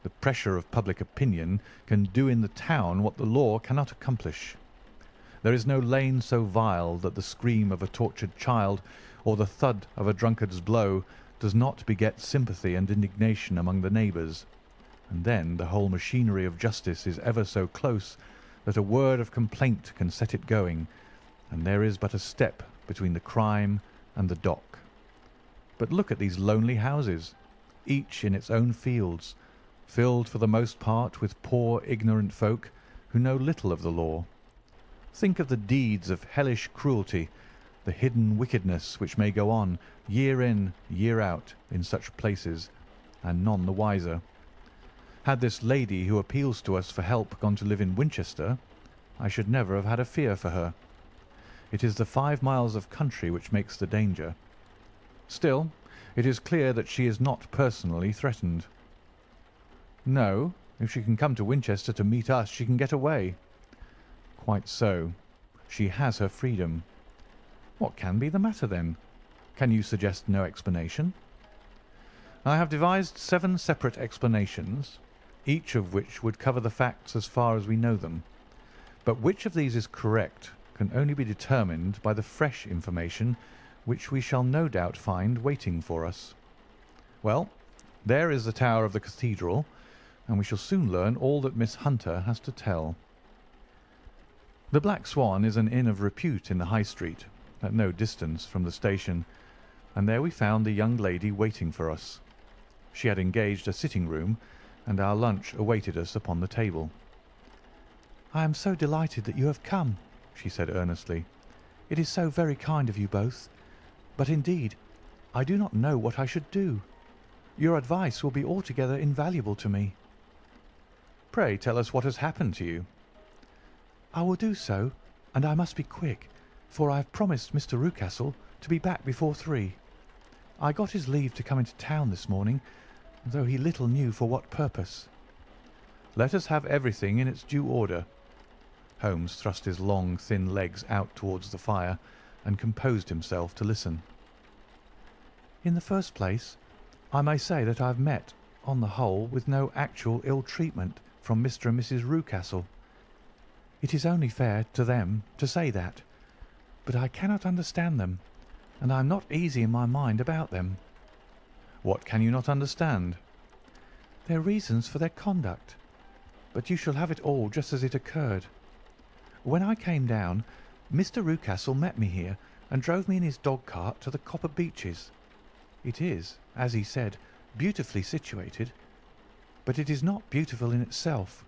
The pressure of public opinion can do in the town what the law cannot accomplish. There is no lane so vile that the scream of a tortured child or the thud of a drunkard's blow does not beget sympathy and indignation among the neighbours, and then the whole machinery of justice is ever so close that a word of complaint can set it going, and there is but a step between the crime and the dock. But look at these lonely houses, each in its own fields, filled for the most part with poor ignorant folk who know little of the law. Think of the deeds of hellish cruelty, the hidden wickedness which may go on year in, year out in such places, and none the wiser. Had this lady who appeals to us for help gone to live in Winchester, I should never have had a fear for her. It is the 5 miles of country which makes the danger. Still, it is clear that she is not personally threatened. No, if she can come to Winchester to meet us, she can get away. Quite so. She has her freedom. What can be the matter, then? Can you suggest no explanation? I have devised 7 separate explanations, each of which would cover the facts as far as we know them. But which of these is correct can only be determined by the fresh information which we shall no doubt find waiting for us. Well, there is the tower of the cathedral, and we shall soon learn all that Miss Hunter has to tell. The Black Swan is an inn of repute in the High Street, at no distance from the station, and there we found the young lady waiting for us. She had engaged a sitting-room, and our lunch awaited us upon the table. "I am so delighted that you have come," she said earnestly. "It is so very kind of you both. But indeed, I do not know what I should do. Your advice will be altogether invaluable to me." Pray tell us what has happened to you. "I will do so, and I must be quick, for I have promised Mr. Rucastle to be back before 3. I got his leave to come into town this morning, though he little knew for what purpose." Let us have everything in its due order. Holmes thrust his long, thin legs out towards the fire and composed himself to listen. "In the first place, I may say that I have met, on the whole, with no actual ill treatment from Mr. and Mrs. Rucastle. It is only fair to them to say that, but I cannot understand them, and I am not easy in my mind about them." What can you not understand? "Their reasons for their conduct. But you shall have it all just as it occurred. When I came down, Mr. Rucastle met me here and drove me in his dog-cart to the Copper Beeches. It is, as he said, beautifully situated, but it is not beautiful in itself,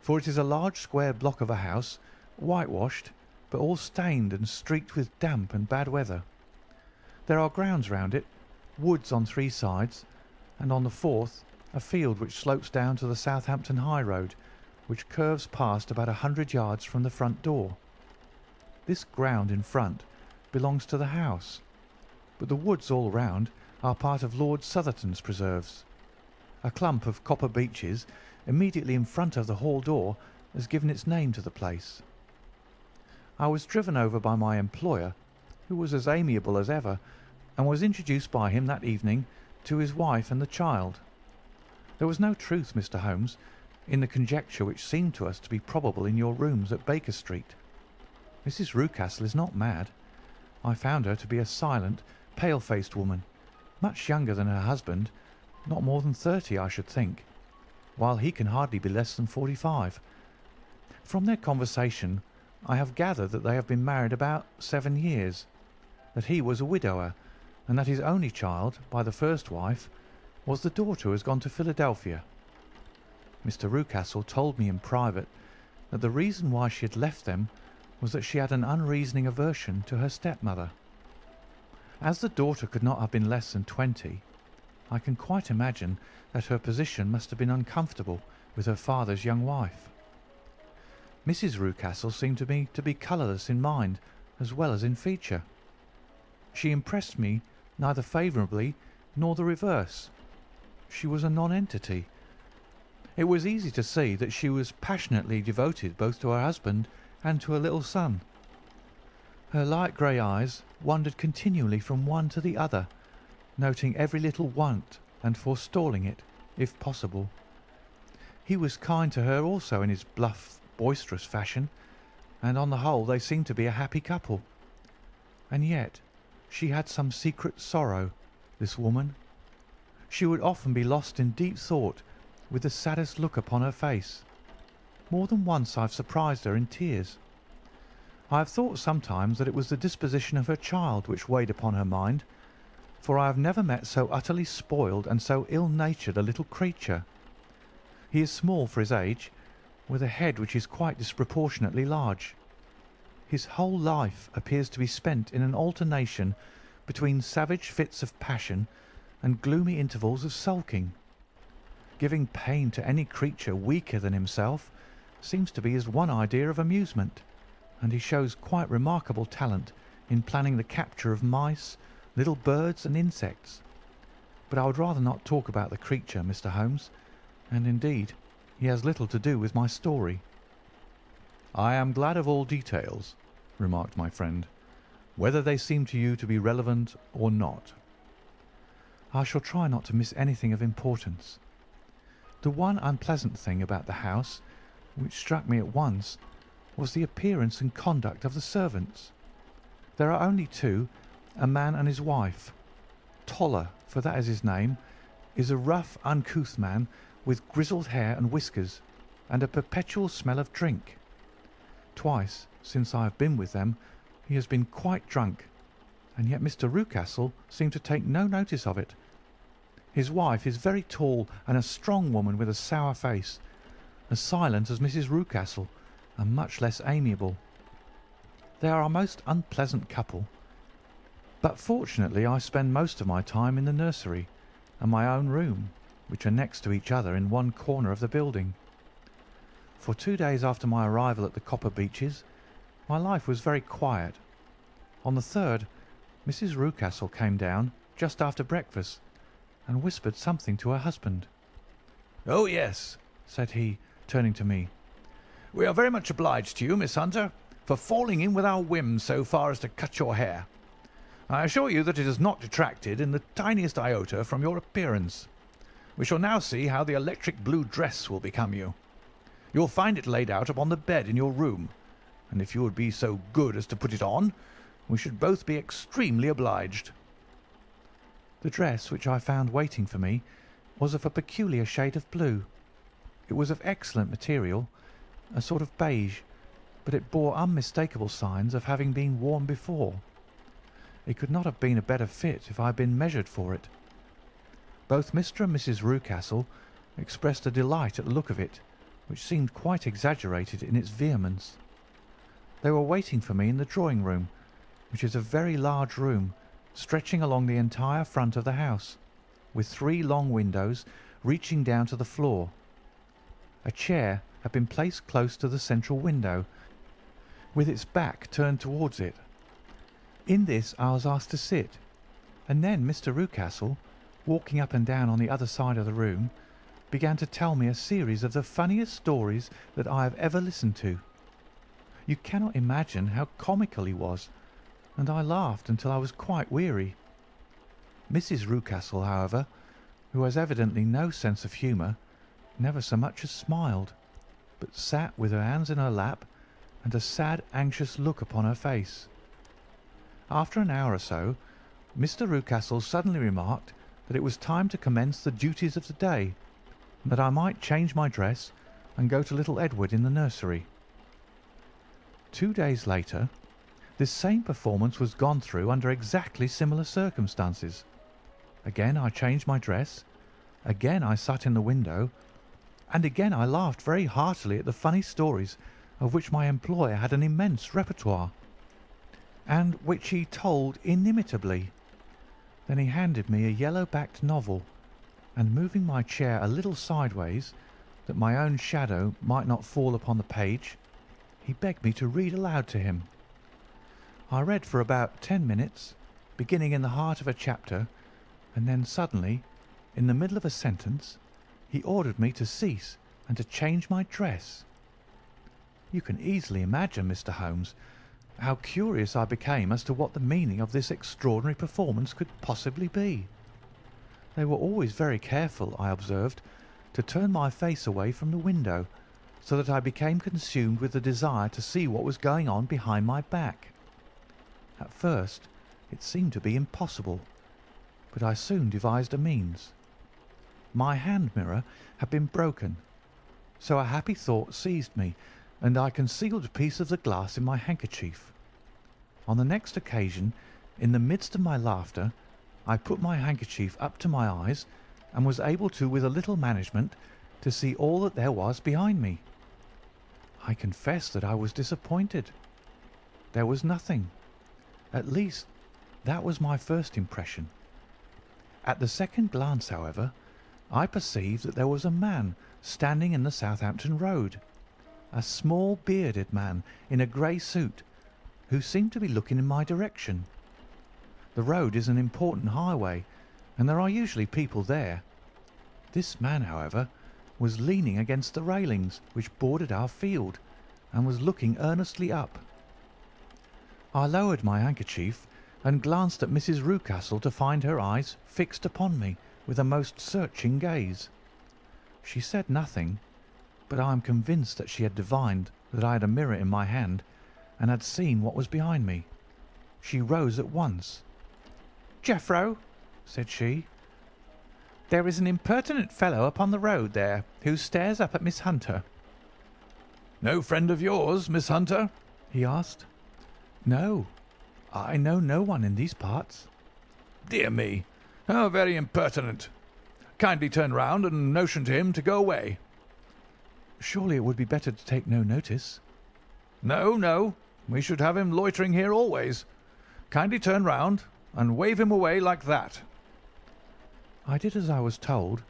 for it is a large square block of a house, whitewashed, but all stained and streaked with damp and bad weather. There are grounds round it, woods on 3 sides, and on the 4th a field which slopes down to the Southampton high road, which curves past about 100 yards from the front door. This ground in front belongs to the house, but the woods all round are part of Lord Southerton's preserves. A clump of copper beeches immediately in front of the hall door has given its name to the place. I was driven over by my employer, who was as amiable as ever, and was introduced by him that evening to his wife and the child. There was no truth, Mr. Holmes, in the conjecture which seemed to us to be probable in your rooms at Baker Street. Mrs. Rucastle is not mad. I found her to be a silent, pale-faced woman, much younger than her husband, not more than 30, I should think, while he can hardly be less than 45. From their conversation I have gathered that they have been married about 7 years, that he was a widower, and that his only child, by the first wife, was the daughter who has gone to Philadelphia. Mr. Rucastle told me in private that the reason why she had left them was that she had an unreasoning aversion to her stepmother. As the daughter could not have been less than 20, I can quite imagine that her position must have been uncomfortable with her father's young wife. Mrs. Rucastle seemed to me to be colourless in mind as well as in feature. She impressed me neither favourably nor the reverse. She was a nonentity. It was easy to see that she was passionately devoted both to her husband and to her little son. Her light grey eyes wandered continually from one to the other, noting every little want and forestalling it, if possible. He was kind to her also in his bluff, boisterous fashion, and on the whole they seemed to be a happy couple. And yet she had some secret sorrow, this woman. She would often be lost in deep thought with the saddest look upon her face. More than once I've surprised her in tears. I have thought sometimes that it was the disposition of her child which weighed upon her mind, for I have never met so utterly spoiled and so ill-natured a little creature. He is small for his age, with a head which is quite disproportionately large. His whole life appears to be spent in an alternation between savage fits of passion and gloomy intervals of sulking. Giving pain to any creature weaker than himself seems to be his one idea of amusement, and he shows quite remarkable talent in planning the capture of mice, little birds and insects. But I would rather not talk about the creature, Mr. Holmes, and indeed he has little to do with my story." "I am glad of all details," remarked my friend, "whether they seem to you to be relevant or not." "I shall try not to miss anything of importance. The one unpleasant thing about the house, which struck me at once, was the appearance and conduct of the servants. There are only two, a man and his wife. Toller, for that is his name, is a rough, uncouth man with grizzled hair and whiskers, and a perpetual smell of drink. Twice since I have been with them he has been quite drunk, and yet Mr. Rucastle seemed to take no notice of it. His wife is very tall and a strong woman with a sour face, as silent as Mrs. Rucastle, and much less amiable. They are a most unpleasant couple, but fortunately I spend most of my time in the nursery and my own room, which are next to each other in one corner of the building. For 2 days after my arrival at the Copper Beeches, my life was very quiet. On the third, Mrs. Rucastle came down just after breakfast and whispered something to her husband. "Oh, yes," said he, turning to me. "We are very much obliged to you, Miss Hunter, for falling in with our whims so far as to cut your hair. I assure you that it has not detracted in the tiniest iota from your appearance. We shall now see how the electric blue dress will become you. You will find it laid out upon the bed in your room, and if you would be so good as to put it on, we should both be extremely obliged." The dress which I found waiting for me was of a peculiar shade of blue. It was of excellent material, a sort of beige, but it bore unmistakable signs of having been worn before. It could not have been a better fit if I had been measured for it. Both Mr. and Mrs. Rucastle expressed a delight at the look of it, which seemed quite exaggerated in its vehemence. They were waiting for me in the drawing-room, which is a very large room, stretching along the entire front of the house, with 3 long windows reaching down to the floor. A chair had been placed close to the central window, with its back turned towards it. In this I was asked to sit, and then Mr. Rucastle, walking up and down on the other side of the room, began to tell me a series of the funniest stories that I have ever listened to. You cannot imagine how comical he was, and I laughed until I was quite weary. Mrs. Rucastle, however, who has evidently no sense of humour, never so much as smiled, but sat with her hands in her lap and a sad, anxious look upon her face. After an hour or so, Mr. Rucastle suddenly remarked that it was time to commence the duties of the day, and that I might change my dress and go to little Edward in the nursery. 2 days later, this same performance was gone through under exactly similar circumstances. Again I changed my dress, again I sat in the window, and again I laughed very heartily at the funny stories of which my employer had an immense repertoire, and which he told inimitably. Then he handed me a yellow-backed novel, and moving my chair a little sideways, that my own shadow might not fall upon the page, he begged me to read aloud to him. I read for about 10 minutes, beginning in the heart of a chapter, and then suddenly, in the middle of a sentence, he ordered me to cease and to change my dress. You can easily imagine, Mr. Holmes, how curious I became as to what the meaning of this extraordinary performance could possibly be. They were always very careful, I observed, to turn my face away from the window, so that I became consumed with the desire to see what was going on behind my back. At first it seemed to be impossible, but I soon devised a means. My hand mirror had been broken, So a happy thought seized me, and I concealed a piece of the glass in my handkerchief. On the next occasion, in the midst of my laughter, I put my handkerchief up to my eyes and was able to, with a little management, to see all that there was behind me. I confess that I was disappointed. There was nothing. At least, that was my first impression. At the second glance, however, I perceived that there was a man standing in the Southampton Road, a small bearded man in a grey suit, who seemed to be looking in my direction. The road is an important highway, and there are usually people there. This man, however, was leaning against the railings which bordered our field, and was looking earnestly up. I lowered my handkerchief and glanced at Mrs. Rucastle to find her eyes fixed upon me with a most searching gaze. She said nothing, but I am convinced that she had divined that I had a mirror in my hand and had seen what was behind me. She rose at once. "Jeffro," said she, "there is an impertinent fellow upon the road there who stares up at Miss Hunter." "No friend of yours, Miss Hunter?" he asked. "No, I know no one in these parts." "Dear me, how very impertinent. Kindly turn round and motion to him to go away." "Surely it would be better to take no notice." "No, no, we should have him loitering here always. Kindly turn round and wave him away like that." I did as I was told,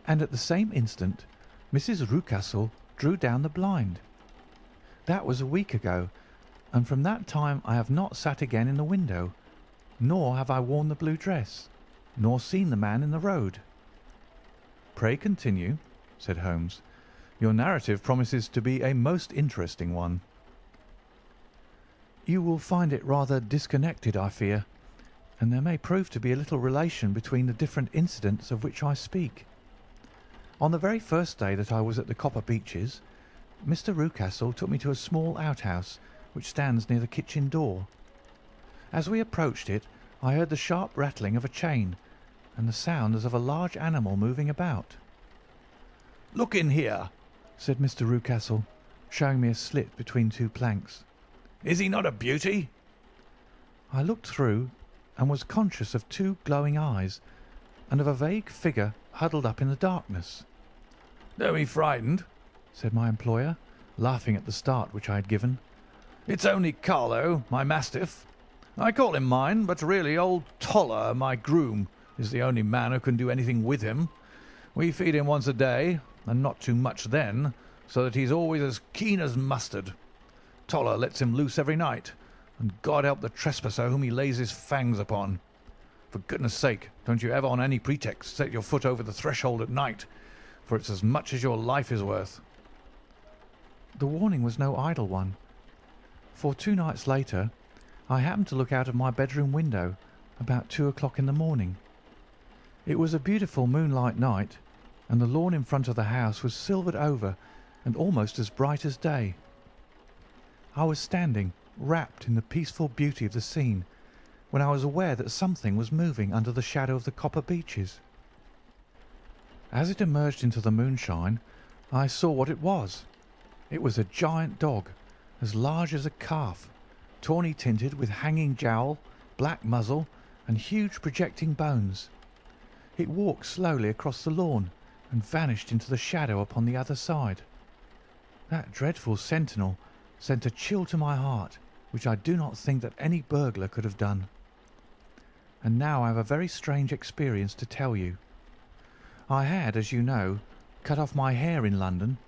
and at the same instant Mrs. Rucastle drew down the blind. That was a week ago, and from that time I have not sat again in the window, nor have I worn the blue dress, nor seen the man in the road. "Pray continue," said Holmes. "Your narrative promises to be a most interesting one." You will find it rather disconnected, I fear, and there may prove to be a little relation between the different incidents of which I speak. On the very first day that I was at the Copper Beeches, Mr. Rucastle took me to a small outhouse which stands near the kitchen door. As we approached it, I heard the sharp rattling of a chain, and the sound as of a large animal moving about. "Look in here," said Mr. Rucastle, showing me a slit between two planks. "Is he not a beauty?" I looked through and was conscious of two glowing eyes and of a vague figure huddled up in the darkness. "Don't be frightened," said my employer, laughing at the start which I had given. "It's only Carlo, my mastiff. I call him mine, but really old Toller, my groom, is the only man who can do anything with him. We feed him once a day, and not too much then, so that he's always as keen as mustard. Toller lets him loose every night, and God help the trespasser whom he lays his fangs upon. For goodness' sake, don't you ever on any pretext set your foot over the threshold at night, for it's as much as your life is worth." The warning was no idle one, for 2 nights later I happened to look out of my bedroom window about 2 o'clock in the morning. It was a beautiful moonlight night, and the lawn in front of the house was silvered over and almost as bright as day. I was standing, wrapped in the peaceful beauty of the scene, when I was aware that something was moving under the shadow of the Copper Beeches. As it emerged into the moonshine, I saw what it was. It was a giant dog, as large as a calf, tawny tinted with hanging jowl, black muzzle, and huge projecting bones. It walked slowly across the lawn and vanished into the shadow upon the other side. That dreadful sentinel sent a chill to my heart which I do not think that any burglar could have done. And now I have a very strange experience to tell you. I had, as you know, cut off my hair in London,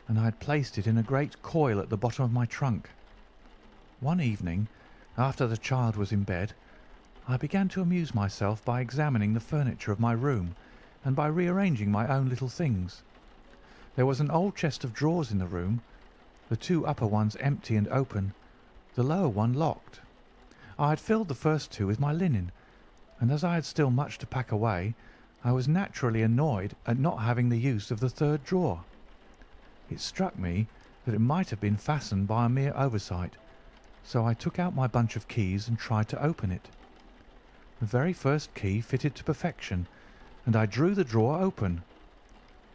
and I had placed it in a great coil at the bottom of my trunk. One evening, after the child was in bed, I began to amuse myself by examining the furniture of my room and by rearranging my own little things. There was an old chest of drawers in the room, the 2 upper ones empty and open, the lower one locked. I had filled the first 2 with my linen, and as I had still much to pack away, I was naturally annoyed at not having the use of the 3rd drawer. It struck me that it might have been fastened by a mere oversight, so I took out my bunch of keys and tried to open it. The very first key fitted to perfection, and I drew the drawer open.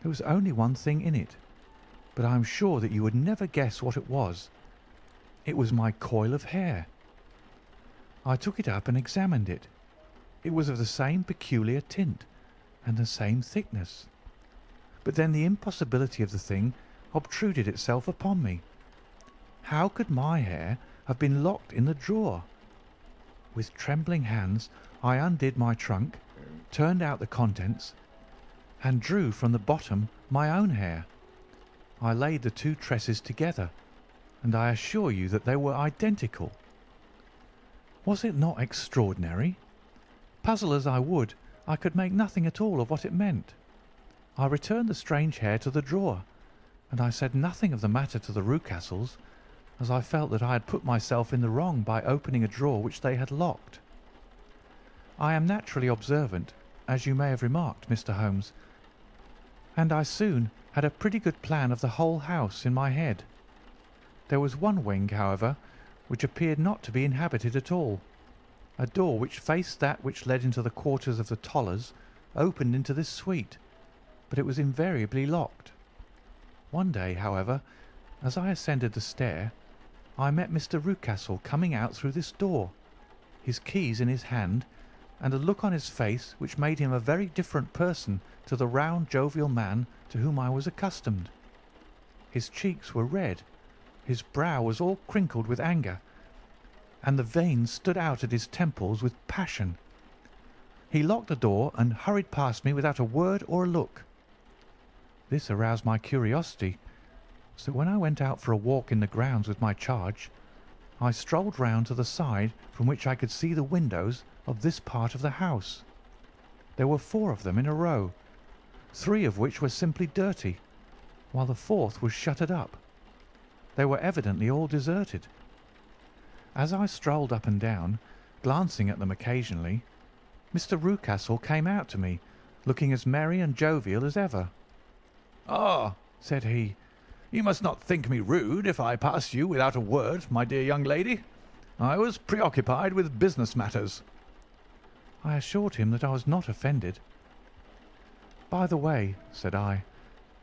There was only one thing in it, but I am sure that you would never guess what it was. It was my coil of hair. I took it up and examined it. It was of the same peculiar tint and the same thickness. But then the impossibility of the thing obtruded itself upon me. How could my hair have been locked in the drawer? With trembling hands I undid my trunk, turned out the contents, and drew from the bottom my own hair. I laid the two tresses together, and I assure you that they were identical. Was it not extraordinary? Puzzle as I would, I could make nothing at all of what it meant. I returned the strange hair to the drawer, and I said nothing of the matter to the Rucastles, as I felt that I had put myself in the wrong by opening a drawer which they had locked. I am naturally observant, as you may have remarked, Mr. Holmes, and I soon had a pretty good plan of the whole house in my head. There was one wing, however, which appeared not to be inhabited at all. A door which faced that which led into the quarters of the Tollers opened into this suite, but it was invariably locked. One day, however, as I ascended the stair, I met Mr. Rucastle coming out through this door, his keys in his hand, and a look on his face which made him a very different person to the round, jovial man to whom I was accustomed. His cheeks were red, his brow was all crinkled with anger, and the veins stood out at his temples with passion. He locked the door and hurried past me without a word or a look. This aroused my curiosity, so when I went out for a walk in the grounds with my charge, I strolled round to the side from which I could see the windows of this part of the house. There were 4 of them in a row, 3 of which were simply dirty, while the 4th was shuttered up. They were evidently all deserted. As I strolled up and down, glancing at them occasionally, Mr. Rucastle came out to me, looking as merry and jovial as ever. "Ah," said he, "you must not think me rude if I passed you without a word, my dear young lady. I was preoccupied with business matters." I assured him that I was not offended. "By the way," said I,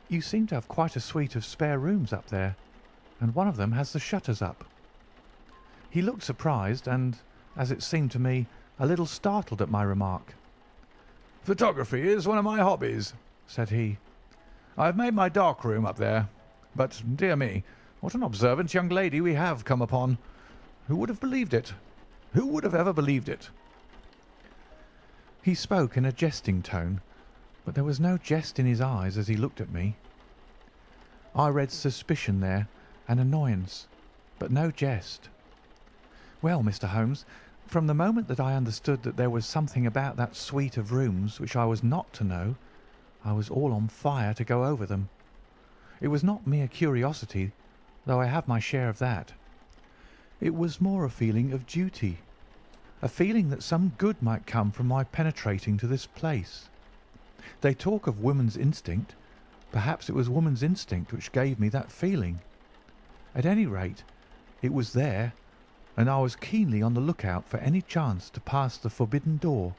"you seem to have quite a suite of spare rooms up there, and one of them has the shutters up." He looked surprised and, as it seemed to me, a little startled at my remark. "Photography is one of my hobbies," said he. "I have made my dark room up there. But, dear me, what an observant young lady we have come upon. Who would have believed it? Who would have ever believed it?" He spoke in a jesting tone, but there was no jest in his eyes as he looked at me. I read suspicion there and annoyance, but no jest. Well, Mr. Holmes, from the moment that I understood that there was something about that suite of rooms which I was not to know, I was all on fire to go over them. It was not mere curiosity, though I have my share of that. It was more a feeling of duty, a feeling that some good might come from my penetrating to this place. They talk of woman's instinct. Perhaps it was woman's instinct which gave me that feeling. At any rate, it was there, and I was keenly on the lookout for any chance to pass the forbidden door.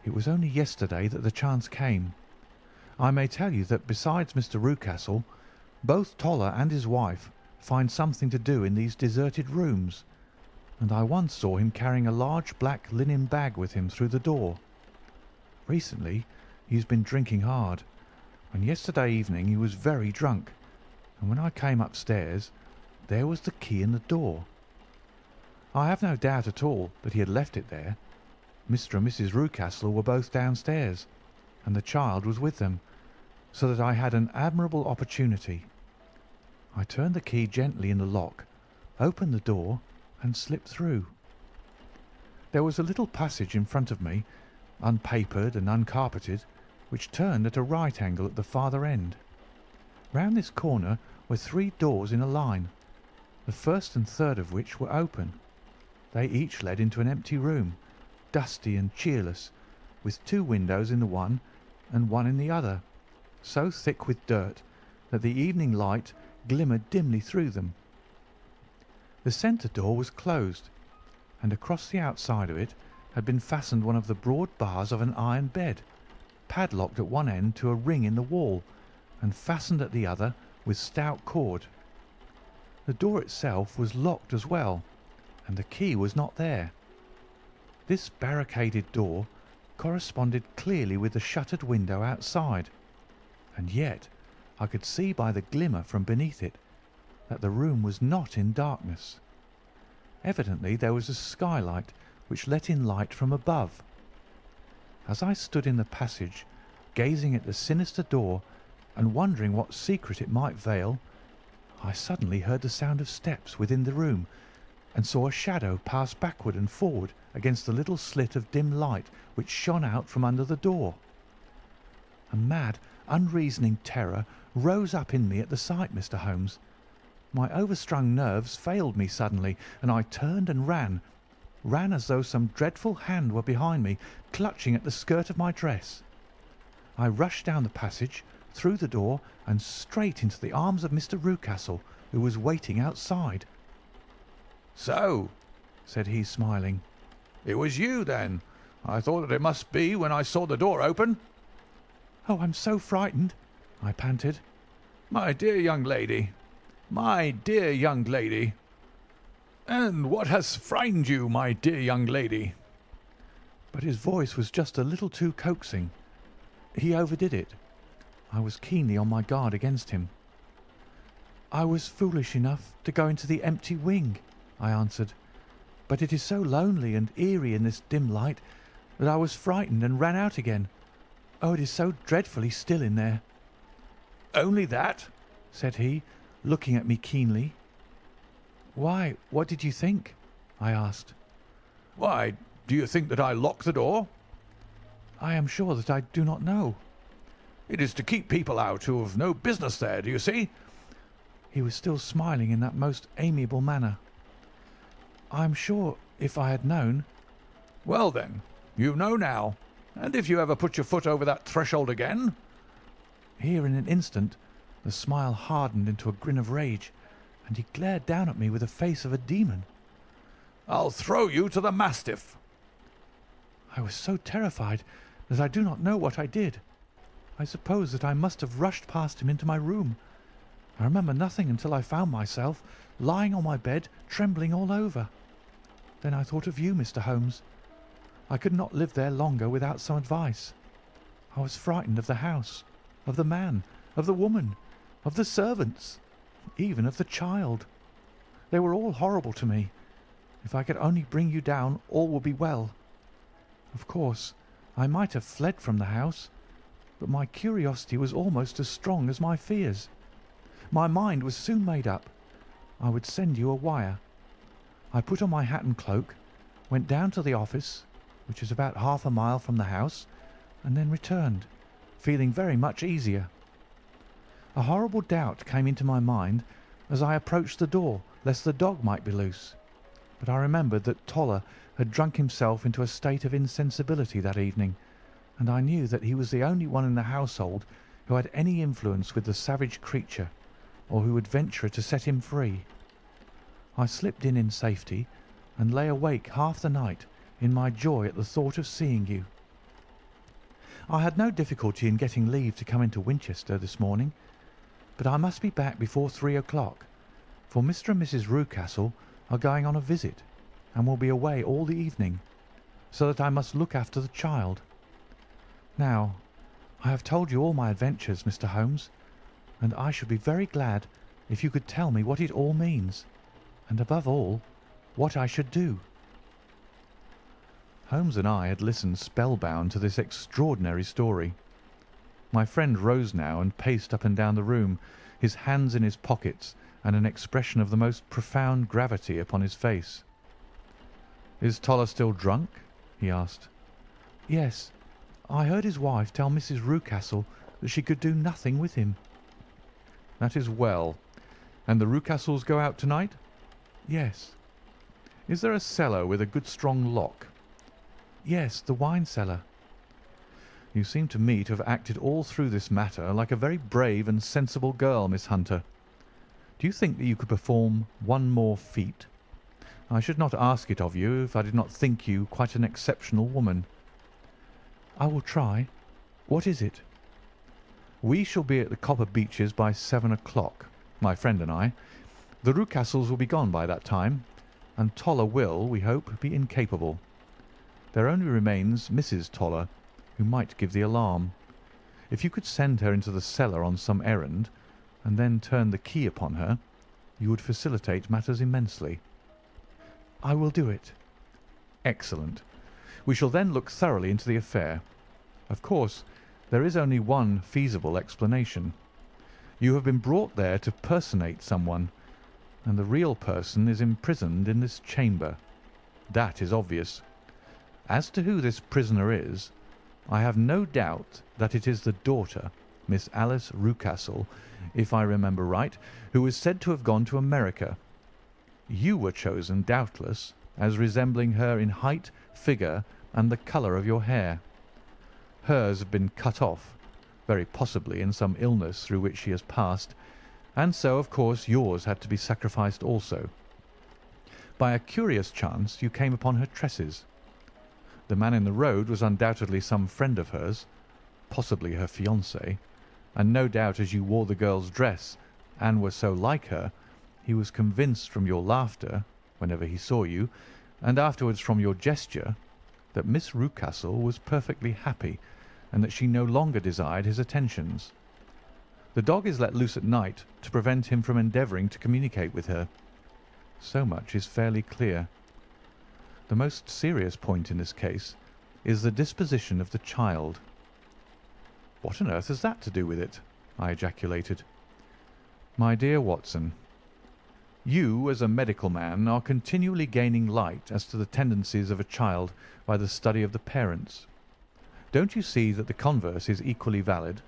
It was only yesterday that the chance came. I may tell you that besides Mr. Rucastle, both Toller and his wife find something to do in these deserted rooms, and I once saw him carrying a large black linen bag with him through the door. Recently he has been drinking hard, and yesterday evening he was very drunk, and when I came upstairs there was the key in the door. I have no doubt at all that he had left it there. Mr. and Mrs. Rucastle were both downstairs, and the child was with them, so that I had an admirable opportunity. I turned the key gently in the lock, opened the door, and slipped through. There was a little passage in front of me, unpapered and uncarpeted, which turned at a right angle at the farther end. Round this corner were 3 doors in a line, the first and third of which were open. They each led into an empty room, dusty and cheerless, with 2 windows in the one and one in the other, so thick with dirt that the evening light glimmered dimly through them. The centre door was closed, and across the outside of it had been fastened one of the broad bars of an iron bed, padlocked at one end to a ring in the wall, and fastened at the other with stout cord. The door itself was locked as well, and the key was not there. This barricaded door corresponded clearly with the shuttered window outside, and yet I could see by the glimmer from beneath it that the room was not in darkness. Evidently there was a skylight which let in light from above. As I stood in the passage, gazing at the sinister door and wondering what secret it might veil, I suddenly heard the sound of steps within the room and saw a shadow pass backward and forward against the little slit of dim light which shone out from under the door. A mad, unreasoning terror rose up in me at the sight, Mr. Holmes. My overstrung nerves failed me suddenly, and I turned and ran as though some dreadful hand were behind me, clutching at the skirt of my dress. I rushed down the passage, through the door, and straight into the arms of Mr. Rucastle, who was waiting outside. "So," said he, smiling, "it was you, then. I thought that it must be when I saw the door open." "Oh, I'm so frightened," I panted. "My dear young lady, my dear young lady. And what has frightened you, my dear young lady?" But his voice was just a little too coaxing. He overdid it. I was keenly on my guard against him. "I was foolish enough to go into the empty wing," I answered, "but it is so lonely and eerie in this dim light that I was frightened and ran out again. Oh, it is so dreadfully still in there." "Only that?" said he, looking at me keenly. "Why, what did you think?" I asked. "Why, do you think that I locked the door?" "I am sure that I do not know." "It is to keep people out who have no business there, do you see?" He was still smiling in that most amiable manner. "I am sure if I had known—" "Well, then, you know now, and if you ever put your foot over that threshold again—" Here in an instant the smile hardened into a grin of rage, and he glared down at me with the face of a demon. "I'll throw you to the mastiff." I was so terrified that I do not know what I did. I suppose that I must have rushed past him into my room. I remember nothing until I found myself lying on my bed, trembling all over. Then I thought of you, Mr. Holmes. I could not live there longer without some advice. I was frightened of the house, of the man, of the woman, of the servants, even of the child. They were all horrible to me. If I could only bring you down, all would be well. Of course, I might have fled from the house, but my curiosity was almost as strong as my fears. My mind was soon made up. I would send you a wire. I put on my hat and cloak, went down to the office, which is about half a mile from the house, and then returned, feeling very much easier. A horrible doubt came into my mind as I approached the door, lest the dog might be loose. But I remembered that Toller had drunk himself into a state of insensibility that evening, and I knew that he was the only one in the household who had any influence with the savage creature, or who would venture to set him free. I slipped in safety, and lay awake half the night in my joy at the thought of seeing you. I had no difficulty in getting leave to come into Winchester this morning, but I must be back before 3 o'clock, for Mr. and Mrs. Rucastle are going on a visit, and will be away all the evening, so that I must look after the child. Now, I have told you all my adventures, Mr. Holmes, and I should be very glad if you could tell me what it all means, and above all, what I should do." Holmes and I had listened spellbound to this extraordinary story. My friend rose now and paced up and down the room, his hands in his pockets and an expression of the most profound gravity upon his face. "Is Toller still drunk?" he asked. "Yes. I heard his wife tell Mrs. Rucastle that she could do nothing with him." "That is well. And the Rucastles go out tonight?" "Yes." "Is there a cellar with a good strong lock?" "Yes, the wine cellar." "You seem to me to have acted all through this matter like a very brave and sensible girl, Miss Hunter. Do you think that you could perform one more feat? I should not ask it of you if I did not think you quite an exceptional woman." "I will try. What is it?" We shall be at the Copper Beeches by 7 o'clock, my friend and I. The Rucastles will be gone by that time, and Toller will, we hope, be incapable. There only remains Mrs. Toller, who might give the alarm. If you could send her into the cellar on some errand, and then turn the key upon her, you would facilitate matters immensely." "I will do it." "Excellent. We shall then look thoroughly into the affair. Of course, there is only one feasible explanation. You have been brought there to personate someone, and the real person is imprisoned in this chamber. That is obvious. As to who this prisoner is, I have no doubt that it is the daughter, Miss Alice Rucastle, if I remember right, who is said to have gone to America. You were chosen, doubtless, as resembling her in height, figure, and the colour of your hair. Hers have been cut off, very possibly in some illness through which she has passed, and so, of course, yours had to be sacrificed also. By a curious chance you came upon her tresses. The man in the road was undoubtedly some friend of hers, possibly her fiancé, and no doubt as you wore the girl's dress and were so like her, he was convinced from your laughter, whenever he saw you, and afterwards from your gesture, that Miss Rucastle was perfectly happy, and that she no longer desired his attentions. The dog is let loose at night to prevent him from endeavouring to communicate with her. So much is fairly clear. The most serious point in this case is the disposition of the child." "What on earth has that to do with it?" I ejaculated. "My dear Watson, you, as a medical man, are continually gaining light as to the tendencies of a child by the study of the parents. Don't you see that the converse is equally valid?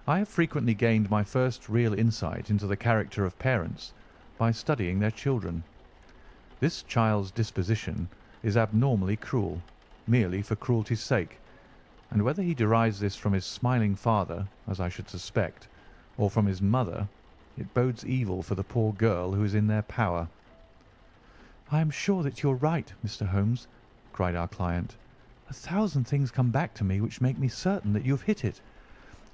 I have frequently gained my first real insight into the character of parents by studying their children. This child's disposition is abnormally cruel, merely for cruelty's sake, and whether he derives this from his smiling father, as I should suspect, or from his mother, it bodes evil for the poor girl who is in their power." "I am sure that you are right, Mr. Holmes," cried our client. "A thousand things come back to me which make me certain that you have hit it.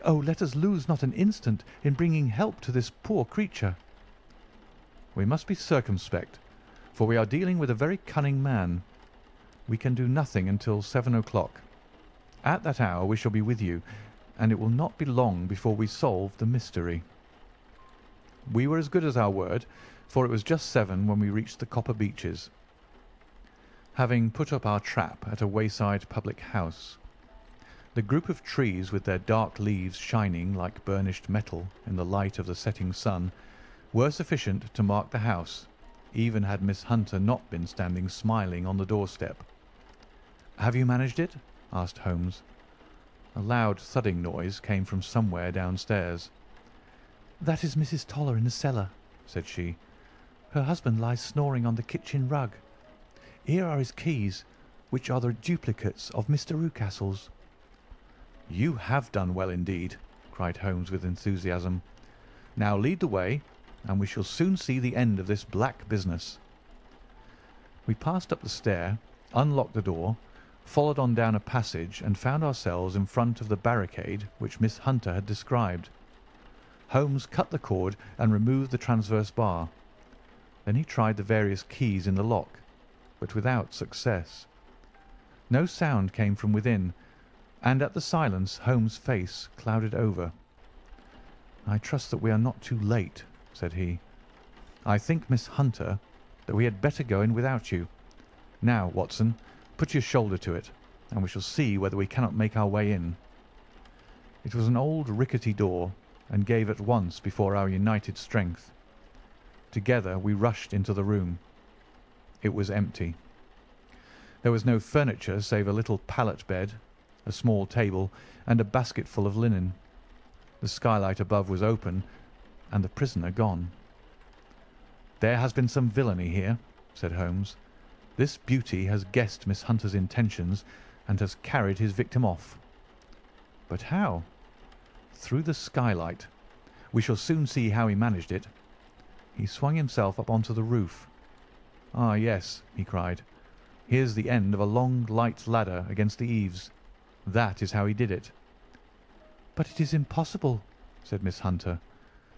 Oh, let us lose not an instant in bringing help to this poor creature." "We must be circumspect, for we are dealing with a very cunning man. We can do nothing until 7 o'clock. At that hour we shall be with you, and it will not be long before we solve the mystery." We were as good as our word, for it was just 7 when we reached the Copper Beeches. Having put up our trap at a wayside public house, the group of trees with their dark leaves shining like burnished metal in the light of the setting sun were sufficient to mark the house, even had Miss Hunter not been standing smiling on the doorstep. "Have you managed it?" asked Holmes. A loud thudding noise came from somewhere downstairs. "That is Mrs. Toller in the cellar," said she. "Her husband lies snoring on the kitchen rug. Here are his keys, which are the duplicates of Mr. Rucastle's." "You have done well indeed," cried Holmes with enthusiasm. "Now lead the way, and we shall soon see the end of this black business." We passed up the stair, unlocked the door, followed on down a passage, and found ourselves in front of the barricade which Miss Hunter had described. Holmes cut the cord and removed the transverse bar. Then he tried the various keys in the lock, but without success. No sound came from within, and at the silence Holmes' face clouded over. "I trust that we are not too late," said he. "I think, Miss Hunter, that we had better go in without you. Now, Watson, put your shoulder to it, and we shall see whether we cannot make our way in." It was an old rickety door, and gave at once before our united strength. Together we rushed into the room. It was empty. There was no furniture save a little pallet bed, a small table, and a basketful of linen. The skylight above was open, and the prisoner gone. "There has been some villainy here," said Holmes. "This beauty has guessed Miss Hunter's intentions and has carried his victim off." "But how?" "Through the skylight. We shall soon see how he managed it. He swung himself up onto the roof. Ah, yes," he cried, "here's the end of a long light ladder against the eaves. That is how he did it." "But it is impossible," said Miss Hunter.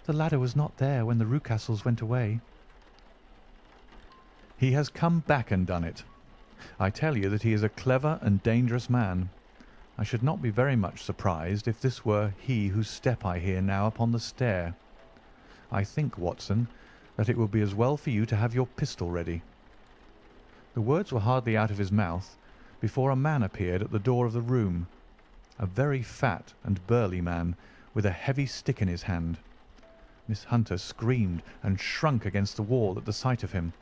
"The ladder was not there when the Rucastles went away." "He has come back and done it. I tell you that he is a clever and dangerous man. I should not be very much surprised if this were he whose step I hear now upon the stair. I think, Watson, that it would be as well for you to have your pistol ready." The words were hardly out of his mouth before a man appeared at the door of the room, a very fat and burly man with a heavy stick in his hand. Miss Hunter screamed and shrunk against the wall at the sight of him,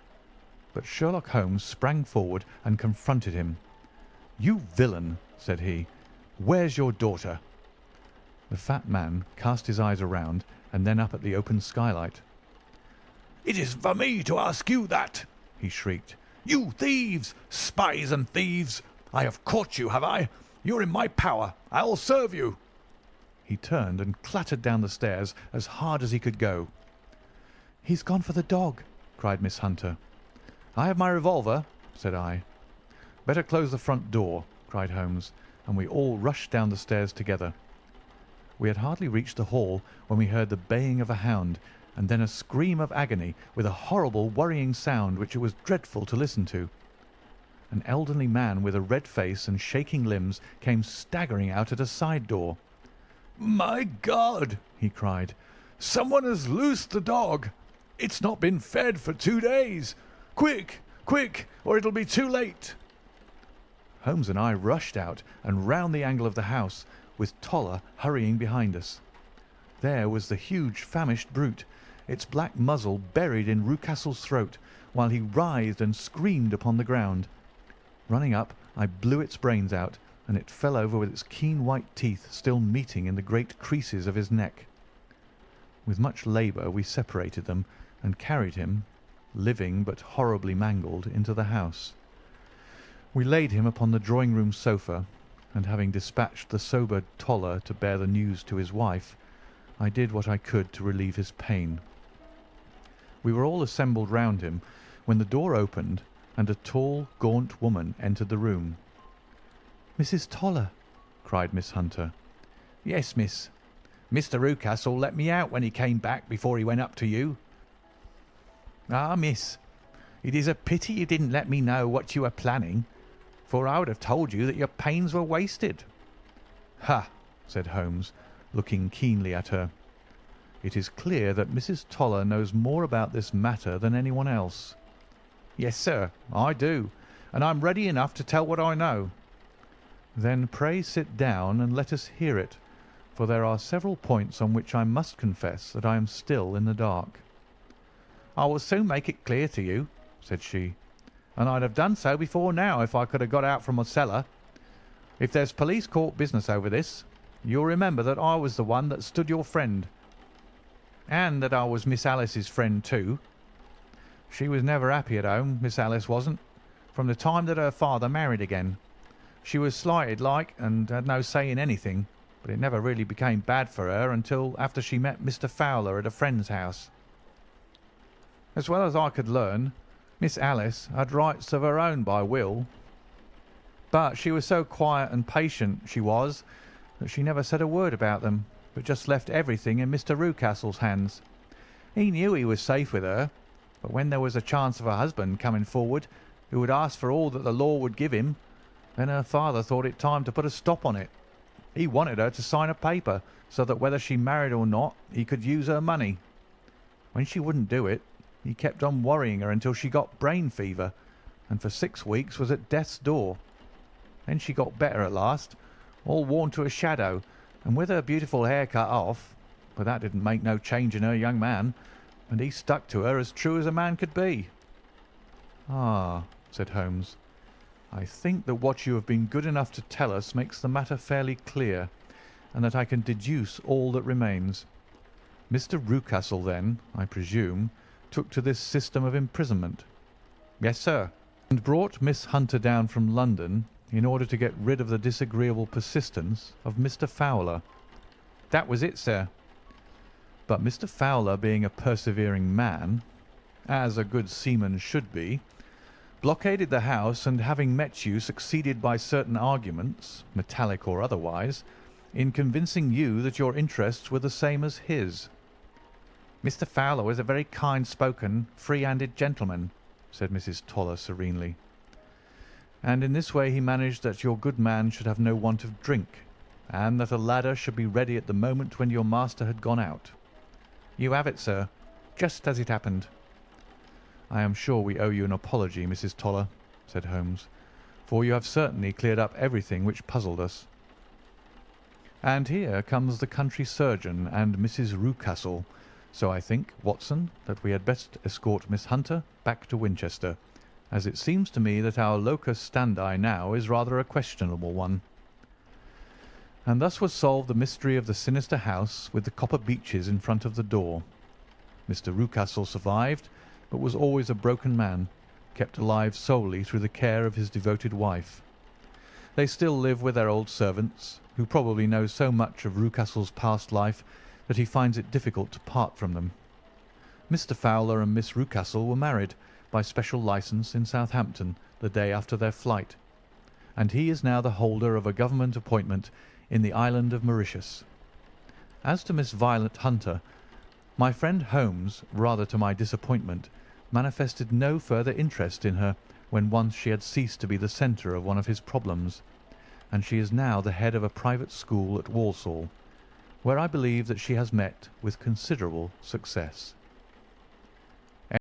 but Sherlock Holmes sprang forward and confronted him. "You villain!" said he. "Where's your daughter?" The fat man cast his eyes around and then up at the open skylight. "It is for me to ask you that!" he shrieked. "You thieves! Spies and thieves! I have caught you, have I? You're in my power. I'll serve you." He turned and clattered down the stairs as hard as he could go. "He's gone for the dog," cried Miss Hunter. "I have my revolver," said I. "Better close the front door," cried Holmes, and we all rushed down the stairs together. We had hardly reached the hall when we heard the baying of a hound, and then a scream of agony with a horrible worrying sound which it was dreadful to listen to. An elderly man with a red face and shaking limbs came staggering out at a side door. "My God!" he cried. "Someone has loosed the dog. It's not been fed for 2 days. Quick, quick, or it'll be too late." Holmes and I rushed out and round the angle of the house, with Toller hurrying behind us. There was the huge famished brute, its black muzzle buried in Rucastle's throat, while he writhed and screamed upon the ground. Running up, I blew its brains out, and it fell over with its keen white teeth still meeting in the great creases of his neck. With much labour we separated them and carried him, living but horribly mangled, into the house. We laid him upon the drawing-room sofa, and having dispatched the sober Toller to bear the news to his wife, I did what I could to relieve his pain. We were all assembled round him when the door opened and a tall, gaunt woman entered the room. "Mrs. Toller!" cried Miss Hunter. "Yes, miss. Mr. Rucastle let me out when he came back before he went up to you." "Ah, miss, it is a pity you didn't let me know what you were planning, for I would have told you that your pains were wasted." "Ha!" said Holmes, looking keenly at her. "It is clear that Mrs. Toller knows more about this matter than anyone else." "Yes, sir, I do, and I'm ready enough to tell what I know." "Then pray sit down and let us hear it, for there are several points on which I must confess that I am still in the dark." "I will soon make it clear to you," said she, "and I'd have done so before now if I could have got out from my cellar. If there's police court business over this, you'll remember that I was the one that stood your friend, and that I was Miss Alice's friend too. She was never happy at home, Miss Alice wasn't, from the time that her father married again. She was slighted like, and had no say in anything, but it never really became bad for her until after she met Mr. Fowler at a friend's house. As well as I could learn, Miss Alice had rights of her own by will, but she was so quiet and patient, she was, that she never said a word about them, but just left everything in Mr. Rucastle's hands. He knew he was safe with her, but when there was a chance of a husband coming forward who would ask for all that the law would give him, then her father thought it time to put a stop on it. He wanted her to sign a paper so that whether she married or not, he could use her money. When she wouldn't do it, he kept on worrying her until she got brain fever, and for 6 weeks was at death's door. Then she got better at last, all worn to a shadow, and with her beautiful hair cut off, but that didn't make no change in her young man, and he stuck to her as true as a man could be." "Ah," said Holmes, "I think that what you have been good enough to tell us makes the matter fairly clear, and that I can deduce all that remains. Mr. Rucastle, then, I presume, took to this system of imprisonment." "Yes, sir." "And brought Miss Hunter down from London in order to get rid of the disagreeable persistence of Mr. Fowler." "That was it, sir." "But Mr. Fowler, being a persevering man, as a good seaman should be, blockaded the house, and having met you, succeeded by certain arguments, metallic or otherwise, in convincing you that your interests were the same as his." "Mr. Fowler was a very kind-spoken, free-handed gentleman," said Mrs. Toller serenely. "And in this way he managed that your good man should have no want of drink, and that a ladder should be ready at the moment when your master had gone out." "You have it, sir, just as it happened." "I am sure we owe you an apology, Mrs. Toller," said Holmes, "for you have certainly cleared up everything which puzzled us. And here comes the country surgeon and Mrs. Rucastle, so I think, Watson, that we had best escort Miss Hunter back to Winchester, as it seems to me that our locus standi now is rather a questionable one." And thus was solved the mystery of the sinister house with the copper beeches in front of the door. Mr. Rucastle survived, but was always a broken man, kept alive solely through the care of his devoted wife. They still live with their old servants, who probably know so much of Rucastle's past life that he finds it difficult to part from them. Mr. Fowler and Miss Rucastle were married by special licence in Southampton the day after their flight, and he is now the holder of a government appointment in the island of Mauritius. As to Miss Violet Hunter, my friend Holmes, rather to my disappointment, manifested no further interest in her when once she had ceased to be the centre of one of his problems, and she is now the head of a private school at Walsall, where I believe that she has met with considerable success.